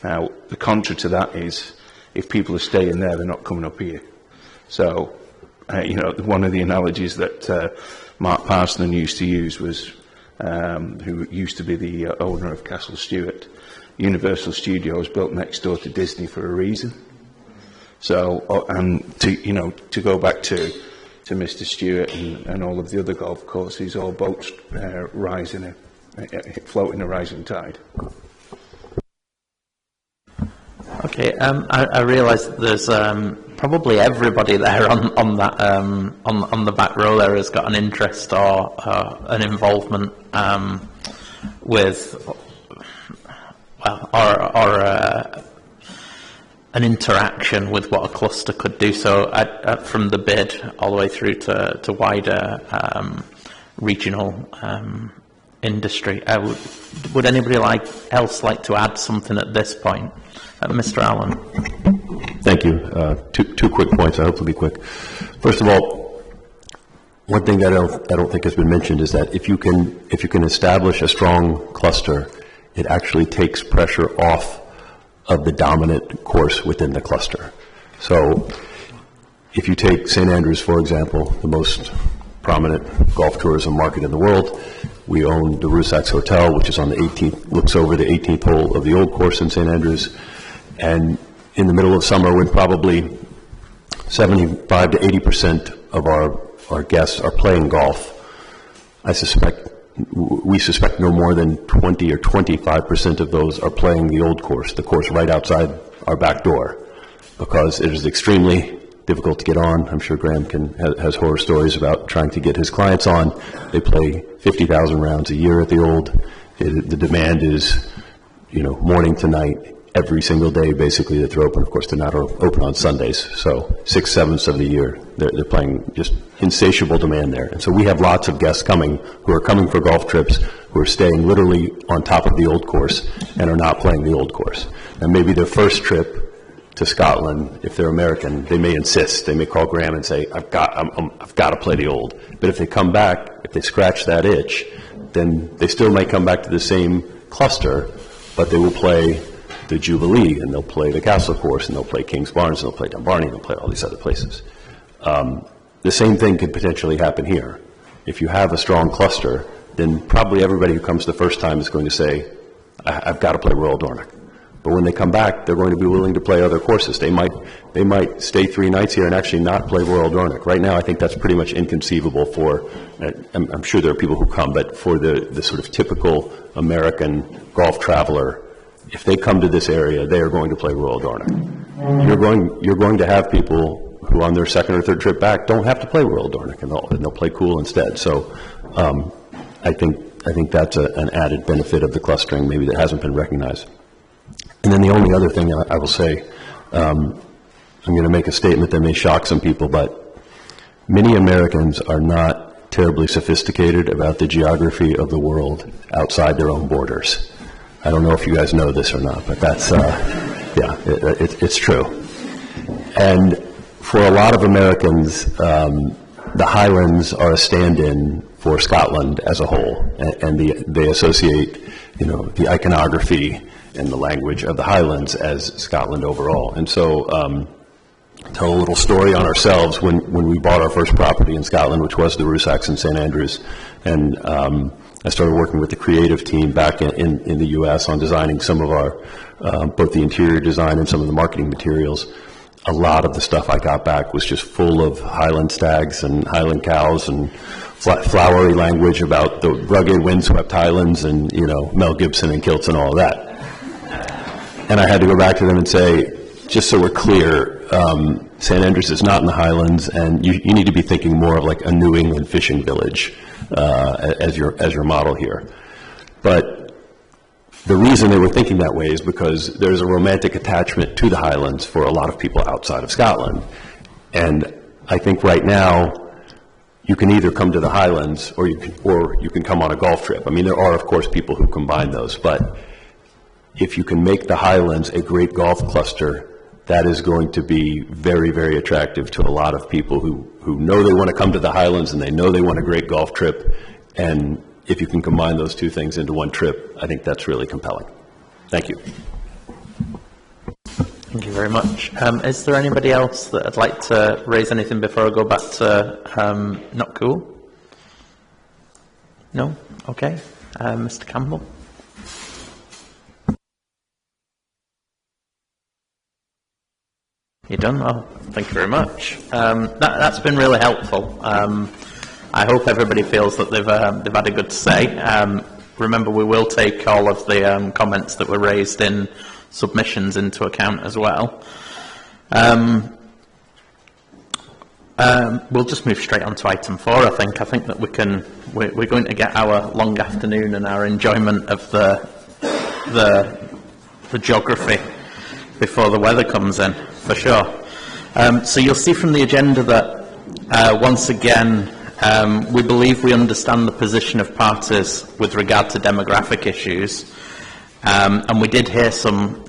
Now, the contra to that is, if people are staying there, they're not coming up here. So, one of the analogies that Mark Parsons used to use was, who used to be the owner of Castle Stewart, Universal Studios built next door to Disney for a reason. So, and to go back to Mr. Stewart and all of the other golf courses, all boats floating a rising tide. Okay, I realise that there's probably everybody there on the back row there has got an interest or an involvement with, an interaction with what a cluster could do. So from the bid all the way through to wider regional industry. Would anybody else like to add something at this point? Mr. Allen. Thank you. Two quick points. I hope to be quick. First of all, one thing that I don't think has been mentioned is that if you can establish a strong cluster, it actually takes pressure off of the dominant course within the cluster. So if you take St. Andrews, for example, the most prominent golf tourism market in the world, we own the Rusacks Hotel, which is on the 18th, looks over the 18th hole of the old course in St. Andrews. And in the middle of summer, when probably 75 to 80% of our guests are playing golf, we suspect no more than 20 or 25% of those are playing the old course, the course right outside our back door, because it is extremely difficult to get on. I'm sure Graham has horror stories about trying to get his clients on. They play 50,000 rounds a year at the old. The demand is, morning to night, every single day, basically, that they're open. Of course, they're not open on Sundays. So 6 7ths of the year, they're playing just insatiable demand there. And so we have lots of guests who are coming for golf trips, who are staying literally on top of the old course and are not playing the old course. And maybe their first trip to Scotland, if they're American, they may insist. They may call Graham and say, I've got to play the old. But if they come back, if they scratch that itch, then they still might come back to the same cluster, but they will play the Jubilee, and they'll play the Castle course, and they'll play King's Barnes, and they'll play Dumbarnie, and they'll play all these other places. The same thing could potentially happen here. If you have a strong cluster, then probably everybody who comes the first time is going to say, I've got to play Royal Dornoch. But when they come back, they're going to be willing to play other courses. They might stay 3 nights here and actually not play Royal Dornoch. Right now, I think that's pretty much inconceivable for, I'm sure there are people who come, but for the sort of typical American golf traveler, if they come to this area, they are going to play Royal Dornoch. You're going to have people who on their second or third trip back don't have to play Royal Dornoch, and they'll play Cool instead. So I think that's an added benefit of the clustering, maybe that hasn't been recognized. And then the only other thing I will say, I'm going to make a statement that may shock some people, but many Americans are not terribly sophisticated about the geography of the world outside their own borders. I don't know if you guys know this or not, but that's, it's true. And for a lot of Americans, the Highlands are a stand-in for Scotland as a whole, and they associate, the iconography and the language of the Highlands as Scotland overall. And so, tell a little story on ourselves when we bought our first property in Scotland, which was the Rusacks in St Andrews, and I started working with the creative team back in the US on designing some of our, both the interior design and some of the marketing materials. A lot of the stuff I got back was just full of Highland stags and Highland cows and flowery language about the rugged windswept Highlands and, you know, Mel Gibson and kilts and all of that. And I had to go back to them and say, just so we're clear, St Andrews is not in the Highlands, and you need to be thinking more of like a New England fishing village as your model here. But the reason they were thinking that way is because there's a romantic attachment to the Highlands for a lot of people outside of Scotland. And I think right now, you can either come to the Highlands or you can come on a golf trip. I mean, there are, of course, people who combine those, but if you can make the Highlands a great golf cluster, that is going to be very, very attractive to a lot of people who know they want to come to the Highlands and they know they want a great golf trip. And if you can combine those two things into one trip, I think that's really compelling. Thank you. Thank you very much. Is there anybody else that would like to raise anything before I go back to Not Cool? No? Okay. Mr. Campbell? You're done? Oh, thank you very much. That's been really helpful. I hope everybody feels that they've had a good say. Remember, we will take all of the comments that were raised in submissions into account as well. We'll just move straight on to item 4. I think that we're going to get our long afternoon and our enjoyment of the geography before the weather comes in, for sure. So you'll see from the agenda that once again we believe we understand the position of parties with regard to demographic issues, and we did hear some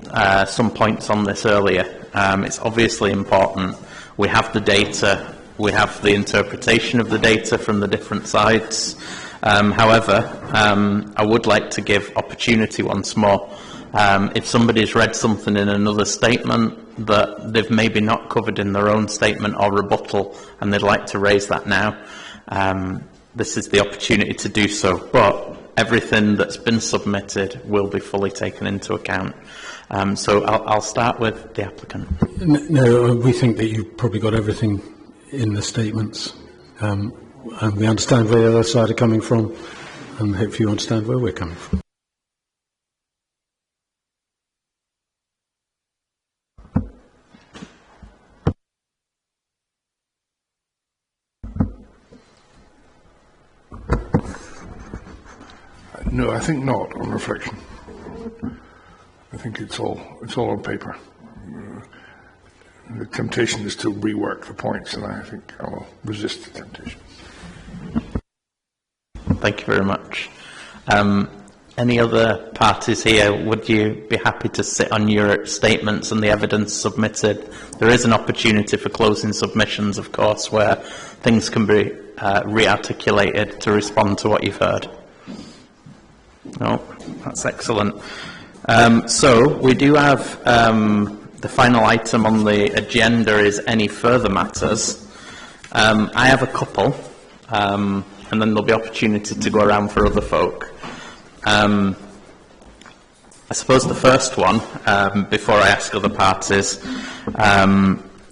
points on this earlier. It's obviously important. We have the data, we have the interpretation of the data from the different sides. However, I would like to give opportunity once more. If somebody's read something in another statement that they've maybe not covered in their own statement or rebuttal and they'd like to raise that now, this is the opportunity to do so. But everything that's been submitted will be fully taken into account. So I'll start with the applicant. No, we think that you've probably got everything in the statements. And we understand where the other side are coming from, and hopefully you understand where we're coming from. No, I think not, on reflection. I think it's all on paper. The temptation is to rework the points, and I think I will resist the temptation. Thank you very much. Any other parties here, would you be happy to sit on your statements and the evidence submitted? There is an opportunity for closing submissions, of course, where things can be re-articulated to respond to what you've heard. No, that's excellent. So we do have the final item on the agenda is any further matters. I have a couple, and then there'll be opportunity to go around for other folk. I suppose the first one, before I ask other parties,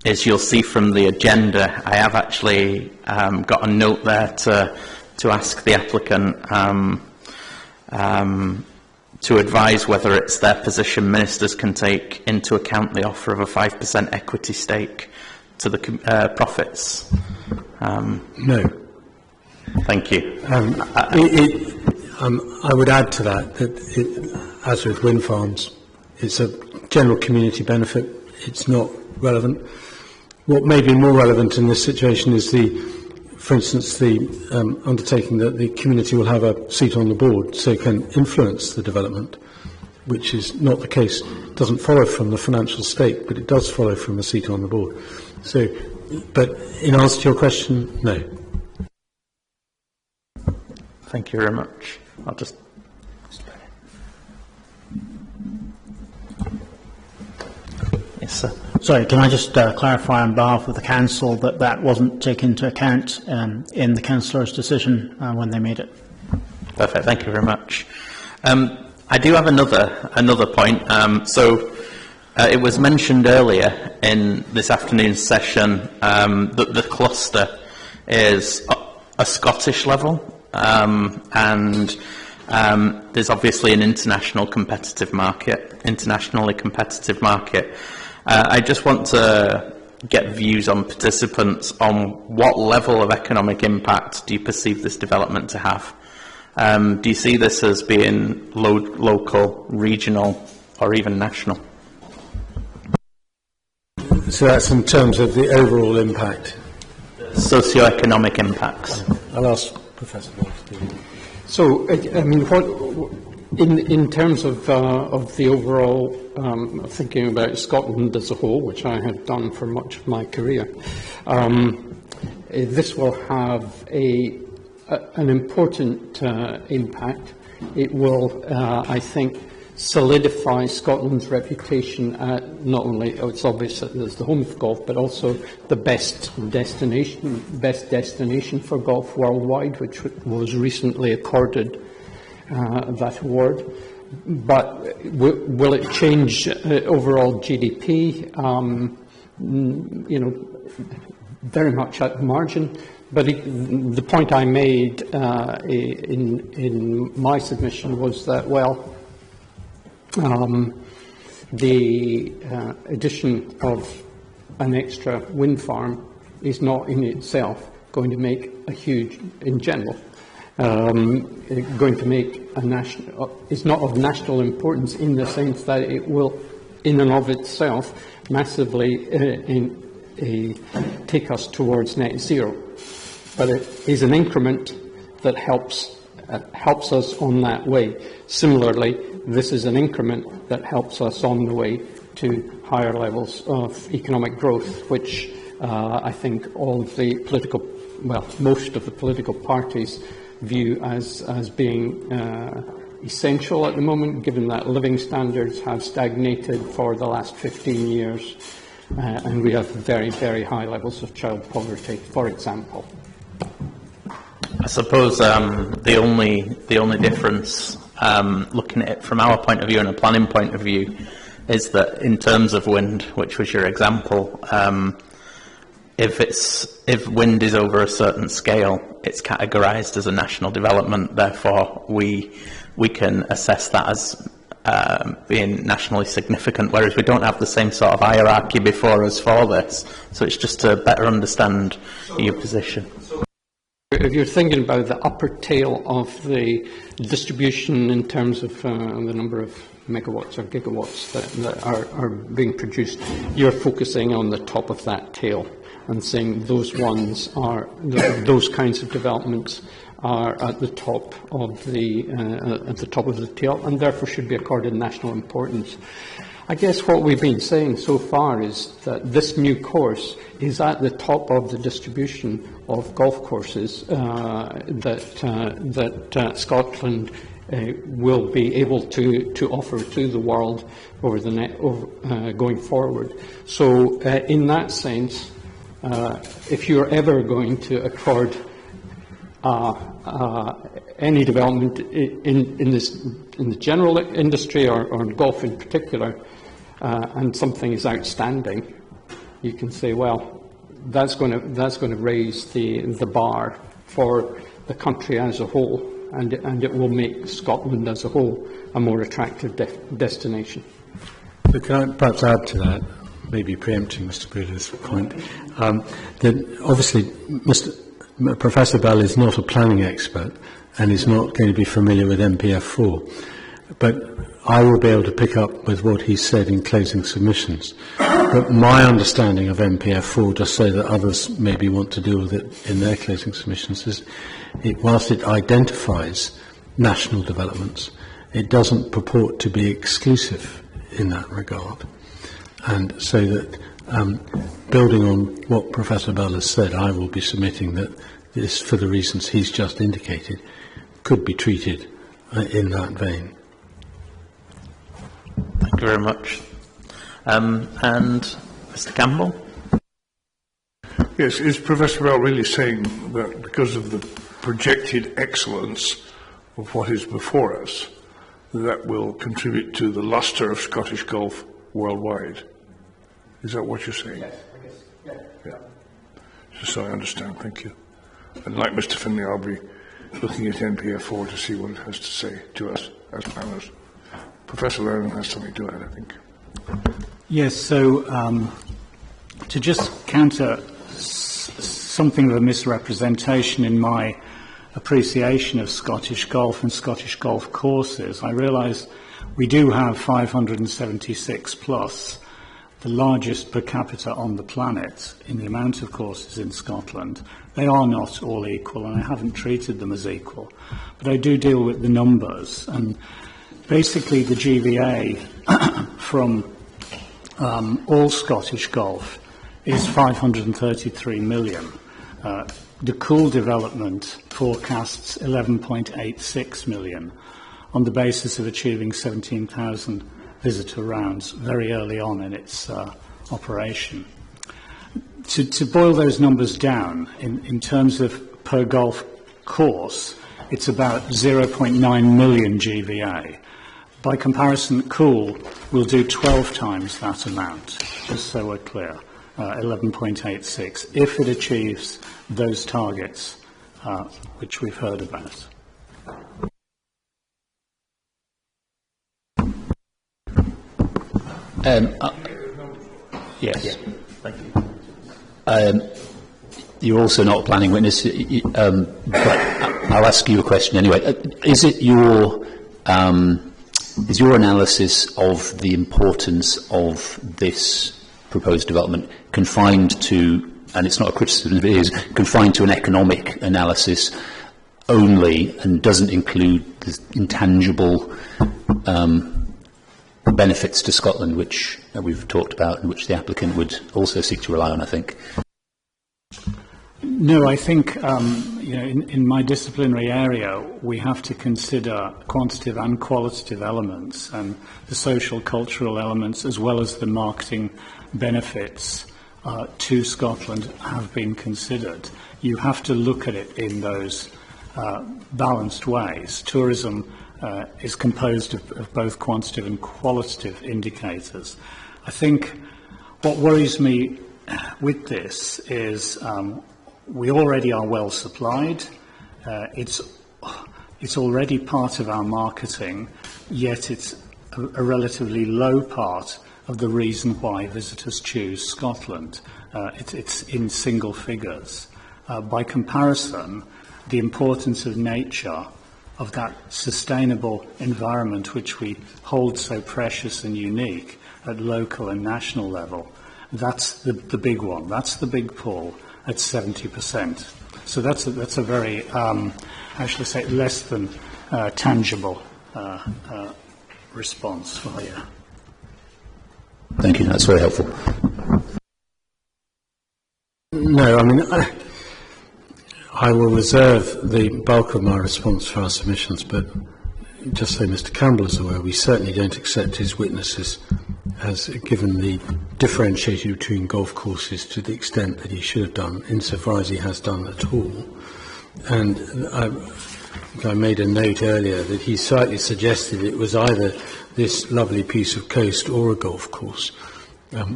is you'll see from the agenda, I have actually got a note there to ask the applicant to advise whether it's their position ministers can take into account the offer of a 5% equity stake to the profits. No. Thank you. I would add to that as with wind farms, it's a general community benefit. It's not relevant. What may be more relevant in this situation is for instance, the undertaking that the community will have a seat on the board, so can influence the development, which is not the case. It doesn't follow from the financial stake, but it does follow from a seat on the board. So, but in answer to your question, no. Thank you very much. I'll just... Sorry, can I just clarify on behalf of the council that that wasn't taken into account in the councillors' decision when they made it? Perfect. Thank you very much. I do have another point. It was mentioned earlier in this afternoon's session that the cluster is a Scottish level, and there's obviously an internationally competitive market. I just want to get views on participants on what level of economic impact do you perceive this development to have? Do you see this as being local, regional, or even national? So that's in terms of the overall impact? Socio-economic impacts. I'll ask Professor Bell to do that. So, I mean, in terms of the overall thinking about Scotland as a whole, which I have done for much of my career, this will have an important impact. It will, I think, solidify Scotland's reputation at not only, it's obvious that there's the home of golf, but also the best destination for golf worldwide, which was recently accorded that award. But will it change overall GDP? You know, very much at the margin. But the point I made in my submission was that, well, the addition of an extra wind farm is not in itself going to make a huge, in general, going to make a national, it's not of national importance in the sense that it will, in and of itself, massively take us towards net zero. But it is an increment that helps us on that way. Similarly, this is an increment that helps us on the way to higher levels of economic growth, which I think all of the political, well, most of the political parties view as being essential at the moment, given that living standards have stagnated for the last 15 years, and we have very, very high levels of child poverty, for example. I suppose the only difference, looking at it from our point of view and a planning point of view, is that in terms of wind, which was your example, if wind is over a certain scale, it's categorised as a national development. Therefore, we can assess that as being nationally significant, whereas we don't have the same sort of hierarchy before us for this. So it's just to better understand your position. If you're thinking about the upper tail of the distribution in terms of the number of megawatts or gigawatts that are being produced, you're focusing on the top of that tail and saying those ones are, those kinds of developments are at the top of the tail and therefore should be accorded national importance. I guess what we've been saying so far is that this new course is at the top of the distribution of golf courses that Scotland will be able to offer to the world over going forward. So in that sense, if you're ever going to accord any development in the general industry or in golf in particular, and something is outstanding, you can say, well, that's going to raise the bar for the country as a whole, and it will make Scotland as a whole a more attractive destination. So can I perhaps add to that, maybe preempting Mr. Bruder's point, that obviously Professor Bell is not a planning expert and is not going to be familiar with MPF4, but I will be able to pick up with what he said in closing submissions. But my understanding of MPF4, just so that others maybe want to deal with it in their closing submissions, is whilst it identifies national developments, it doesn't purport to be exclusive in that regard. And so that, building on what Professor Bell has said, I will be submitting that this, for the reasons he's just indicated, could be treated in that vein. Thank you very much. And Mr. Campbell? Yes, is Professor Bell really saying that because of the projected excellence of what is before us, that will contribute to the lustre of Scottish golf worldwide? Is that what you're saying? Yes, I guess, yeah. Just so I understand, thank you. And like Mr. Finlay, I'll be looking at NPF4 to see what it has to say to us as planners. Professor Lennon has something to add, I think. Yes, so to just counter something of a misrepresentation in my appreciation of Scottish golf and Scottish golf courses, I realise we do have 576 plus, the largest per capita on the planet in the amount of courses in Scotland. They are not all equal, and I haven't treated them as equal, but I do deal with the numbers. And basically the GVA from all Scottish golf is 533 million. The Coul development forecasts 11.86 million on the basis of achieving 17,000 visitor rounds very early on in its operation. To boil those numbers down, in terms of per golf course, it's about 0.9 million GVA. By comparison, Coul will do 12 times that amount, just so we're clear, 11.86, if it achieves those targets which we've heard about. Yes. Yeah. Thank you. You're also not a planning witness, but I'll ask you a question anyway. Is your analysis of the importance of this proposed development confined to, and it's not a criticism, it is confined to an economic analysis only, and doesn't include the intangible benefits to Scotland, which we've talked about and which the applicant would also seek to rely on, I think? No, I think in my disciplinary area we have to consider quantitative and qualitative elements, and the social cultural elements as well as the marketing benefits to Scotland have been considered. You have to look at it in those balanced ways. Tourism is composed of both quantitative and qualitative indicators. I think what worries me with this is we already are well supplied. It's already part of our marketing, yet it's a relatively low part of the reason why visitors choose Scotland. It's in single figures. By comparison, the importance of nature, of that sustainable environment which we hold so precious and unique at local and national level, that's the big one. That's the big pull at 70%. So that's a very, how shall I say, less than tangible response for you. Thank you. That's very helpful. No, I mean, I will reserve the bulk of my response for our submissions, but just so Mr. Campbell is aware, we certainly don't accept his witnesses as given the differentiating between golf courses to the extent that he should have done, insofar as he has done at all. And I made a note earlier that he slightly suggested it was either this lovely piece of coast or a golf course,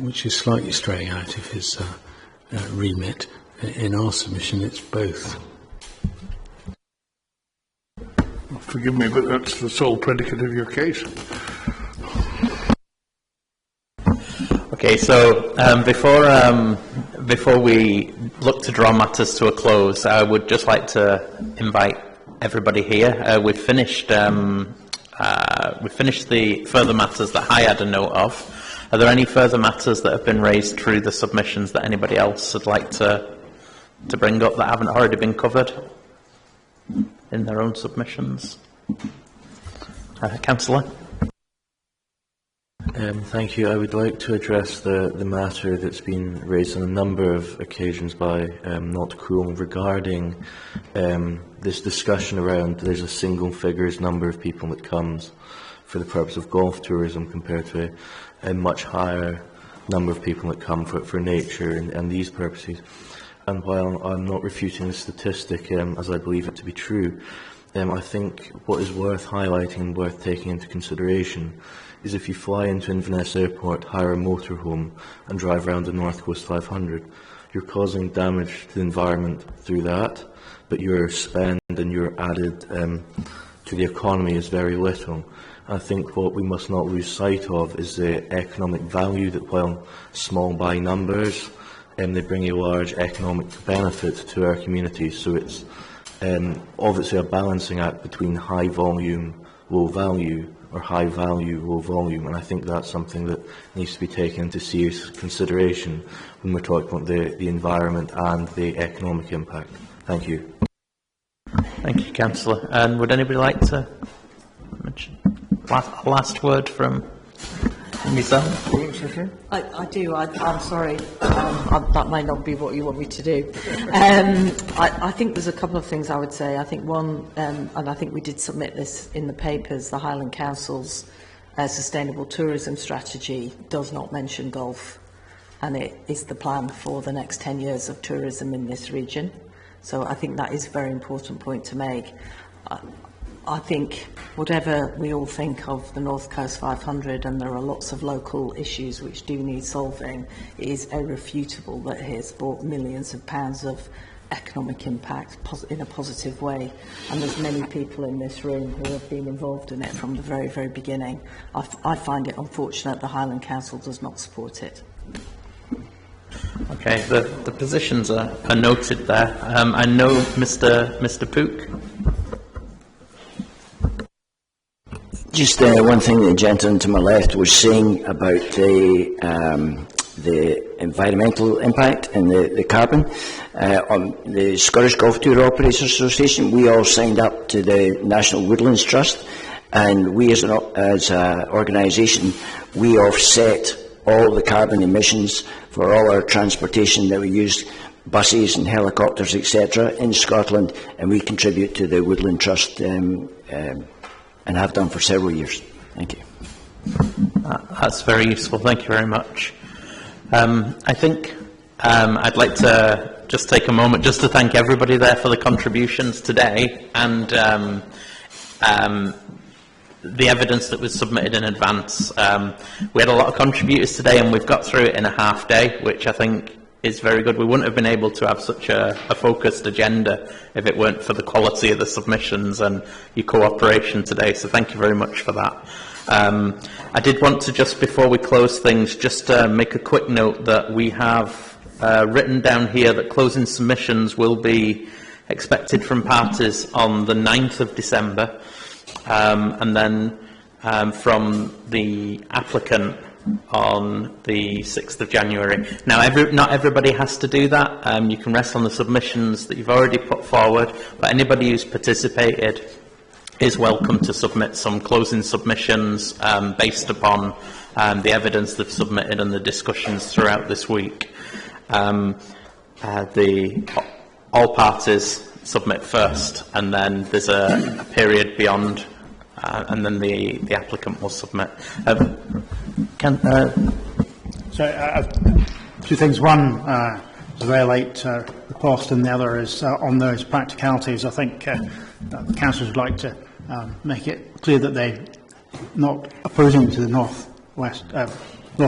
which is slightly straying out of his remit. In our submission, it's both. Forgive me, but that's the sole predicate of your case. Okay, so before we look to draw matters to a close, I would just like to invite everybody here. We've finished the further matters that I had a note of. Are there any further matters that have been raised through the submissions that anybody else would like to bring up that haven't already been covered in their own submissions? Councillor? Thank you. I would like to address the matter that's been raised on a number of occasions by NA-270 regarding this discussion around there's a single figures number of people that comes for the purpose of golf tourism compared to a much higher number of people that come for nature and these purposes. And while I'm not refuting the statistic, as I believe it to be true, I think what is worth highlighting and worth taking into consideration is if you fly into Inverness Airport, hire a motorhome and drive around the North Coast 500, you're causing damage to the environment through that, but your spend and your added to the economy is very little. I think what we must not lose sight of is the economic value that, while small by numbers, they bring a large economic benefit to our communities. So it's obviously a balancing act between high volume, low value, or high value, low volume, and I think that's something that needs to be taken into serious consideration when we're talking about the environment and the economic impact. Thank you. Thank you, Councillor. And would anybody like to mention last word from yourself? I do. I'm sorry. That might not be what you want me to do. I think there's a couple of things I would say. I think one, and I think we did submit this in the papers, the Highland Council's sustainable tourism strategy does not mention golf, and it is the plan for the next 10 years of tourism in this region. So I think that is a very important point to make. I think whatever we all think of the North Coast 500, and there are lots of local issues which do need solving, it is irrefutable that it has brought millions of pounds of economic impact in a positive way. And there's many people in this room who have been involved in it from the very, very beginning. I find it unfortunate the Highland Council does not support it. Okay, the positions are noted there. I know Mr. Pook. Just one thing the gentleman to my left was saying about the environmental impact and the carbon. On the Scottish Golf Tour Operators Association, we all signed up to the National Woodlands Trust, and we as an organisation, we offset all the carbon emissions for all our transportation that we use, buses and helicopters, etc., in Scotland, and we contribute to the Woodland Trust and have done for several years. Thank you. That's very useful. Thank you very much. I think I'd like to just take a moment just to thank everybody there for the contributions today and the evidence that was submitted in advance. We had a lot of contributors today, and we've got through it in a half day, which I think is very good. We wouldn't have been able to have such a focused agenda if it weren't for the quality of the submissions and your cooperation today, so thank you very much for that. I did want to, just before we close things, just make a quick note that we have written down here that closing submissions will be expected from parties on the 9th of December, and then from the applicant on the 6th of January. Now, not everybody has to do that. You can rest on the submissions that you've already put forward, but anybody who's participated is welcome to submit some closing submissions based upon the evidence they've submitted and the discussions throughout this week. All parties submit first, and then there's a period beyond, and then the applicant will submit. Two things. One, it's a very late request, and the other is on those practicalities. I think the councillors would like to make it clear that they're not opposing to the North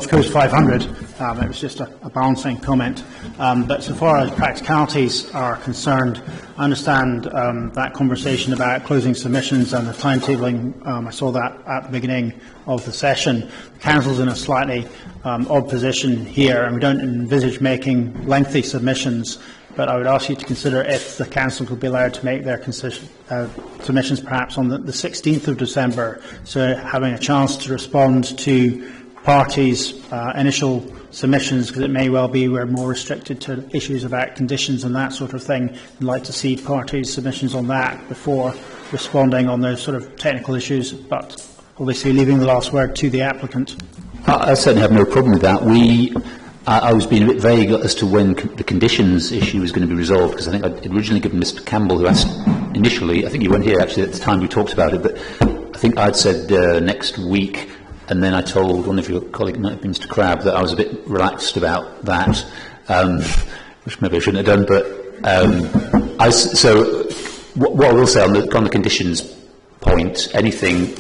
Coast 500. It was just a balancing comment. But so far as practicalities are concerned, I understand that conversation about closing submissions and the timetabling. I saw that at the beginning of the session. The Council's in a slightly odd position here, and we don't envisage making lengthy submissions, but I would ask you to consider if the Council could be allowed to make their submissions perhaps on the 16th of December, so having a chance to respond to parties' initial submissions, because it may well be we're more restricted to issues about conditions and that sort of thing. I'd like to see parties' submissions on that before responding on those sort of technical issues, but obviously leaving the last word to the applicant. I certainly have no problem with that. I was being a bit vague as to when the conditions issue was going to be resolved, because I think I'd originally given Mr. Campbell, who asked initially, I think you weren't here actually at the time we talked about it, but I think think I'd said next week, and then I told one of your colleagues, might have been Mr. Crabb, that I was a bit relaxed about that, which maybe I shouldn't have done. But what I will say on the conditions point, anything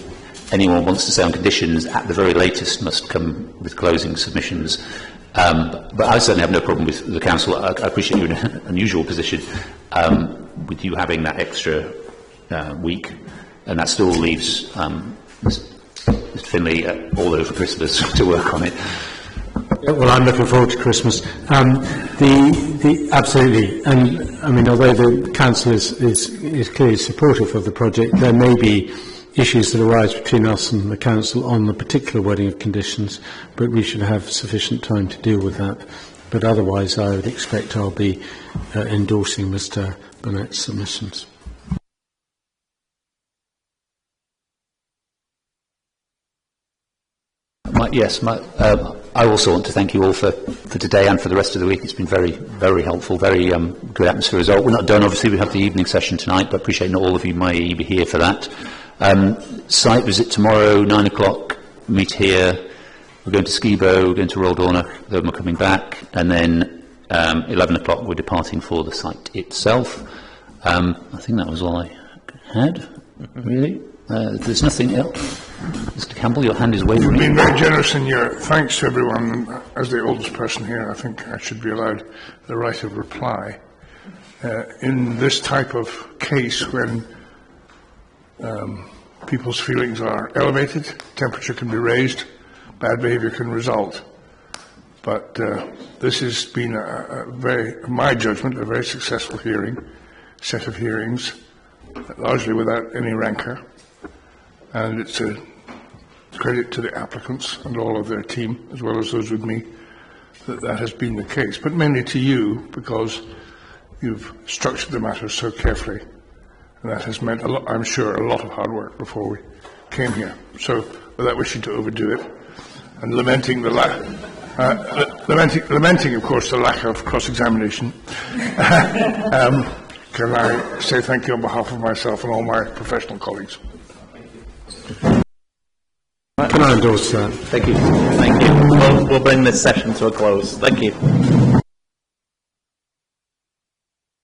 anyone wants to say on conditions at the very latest must come with closing submissions. But I certainly have no problem with the council. I appreciate you're in an unusual position with you having that extra week, and that still leaves Mr. Finlay all over Christmas to work on it. Well, I'm looking forward to Christmas. Absolutely, and I mean, although the council is clearly supportive of the project, there may be issues that arise between us and the council on the particular wording of conditions, but we should have sufficient time to deal with that. But otherwise, I would expect I'll be endorsing Mr. Burnett's submissions. I also want to thank you all for today and for the rest of the week. It's been very, very helpful, very good atmosphere as well. We're not done, obviously. We have the evening session tonight, but I appreciate not all of you may be here for that. Site visit tomorrow, 9 o'clock, meet here. We're going to Skibo, we're going to Roldorna, then we're coming back, and then 11 o'clock we're departing for the site itself. I think that was all I had, really. There's nothing else. Mr. Campbell, your hand is wavering. You've been very generous in your thanks to everyone. And as the oldest person here, I think I should be allowed the right of reply. In this type of case, when people's feelings are elevated, temperature can be raised, bad behaviour can result. But this has been in my judgment, a very successful set of hearings, largely without any rancour. And it's a credit to the applicants and all of their team, as well as those with me, that has been the case. But mainly to you, because you've structured the matter so carefully. And that has meant, I'm sure, a lot of hard work before we came here. So, without wishing to overdo it, and lamenting, of course, the lack of cross-examination, can I say thank you on behalf of myself and all my professional colleagues. Can I endorse that? Thank you. We'll bring this session to a close. Thank you.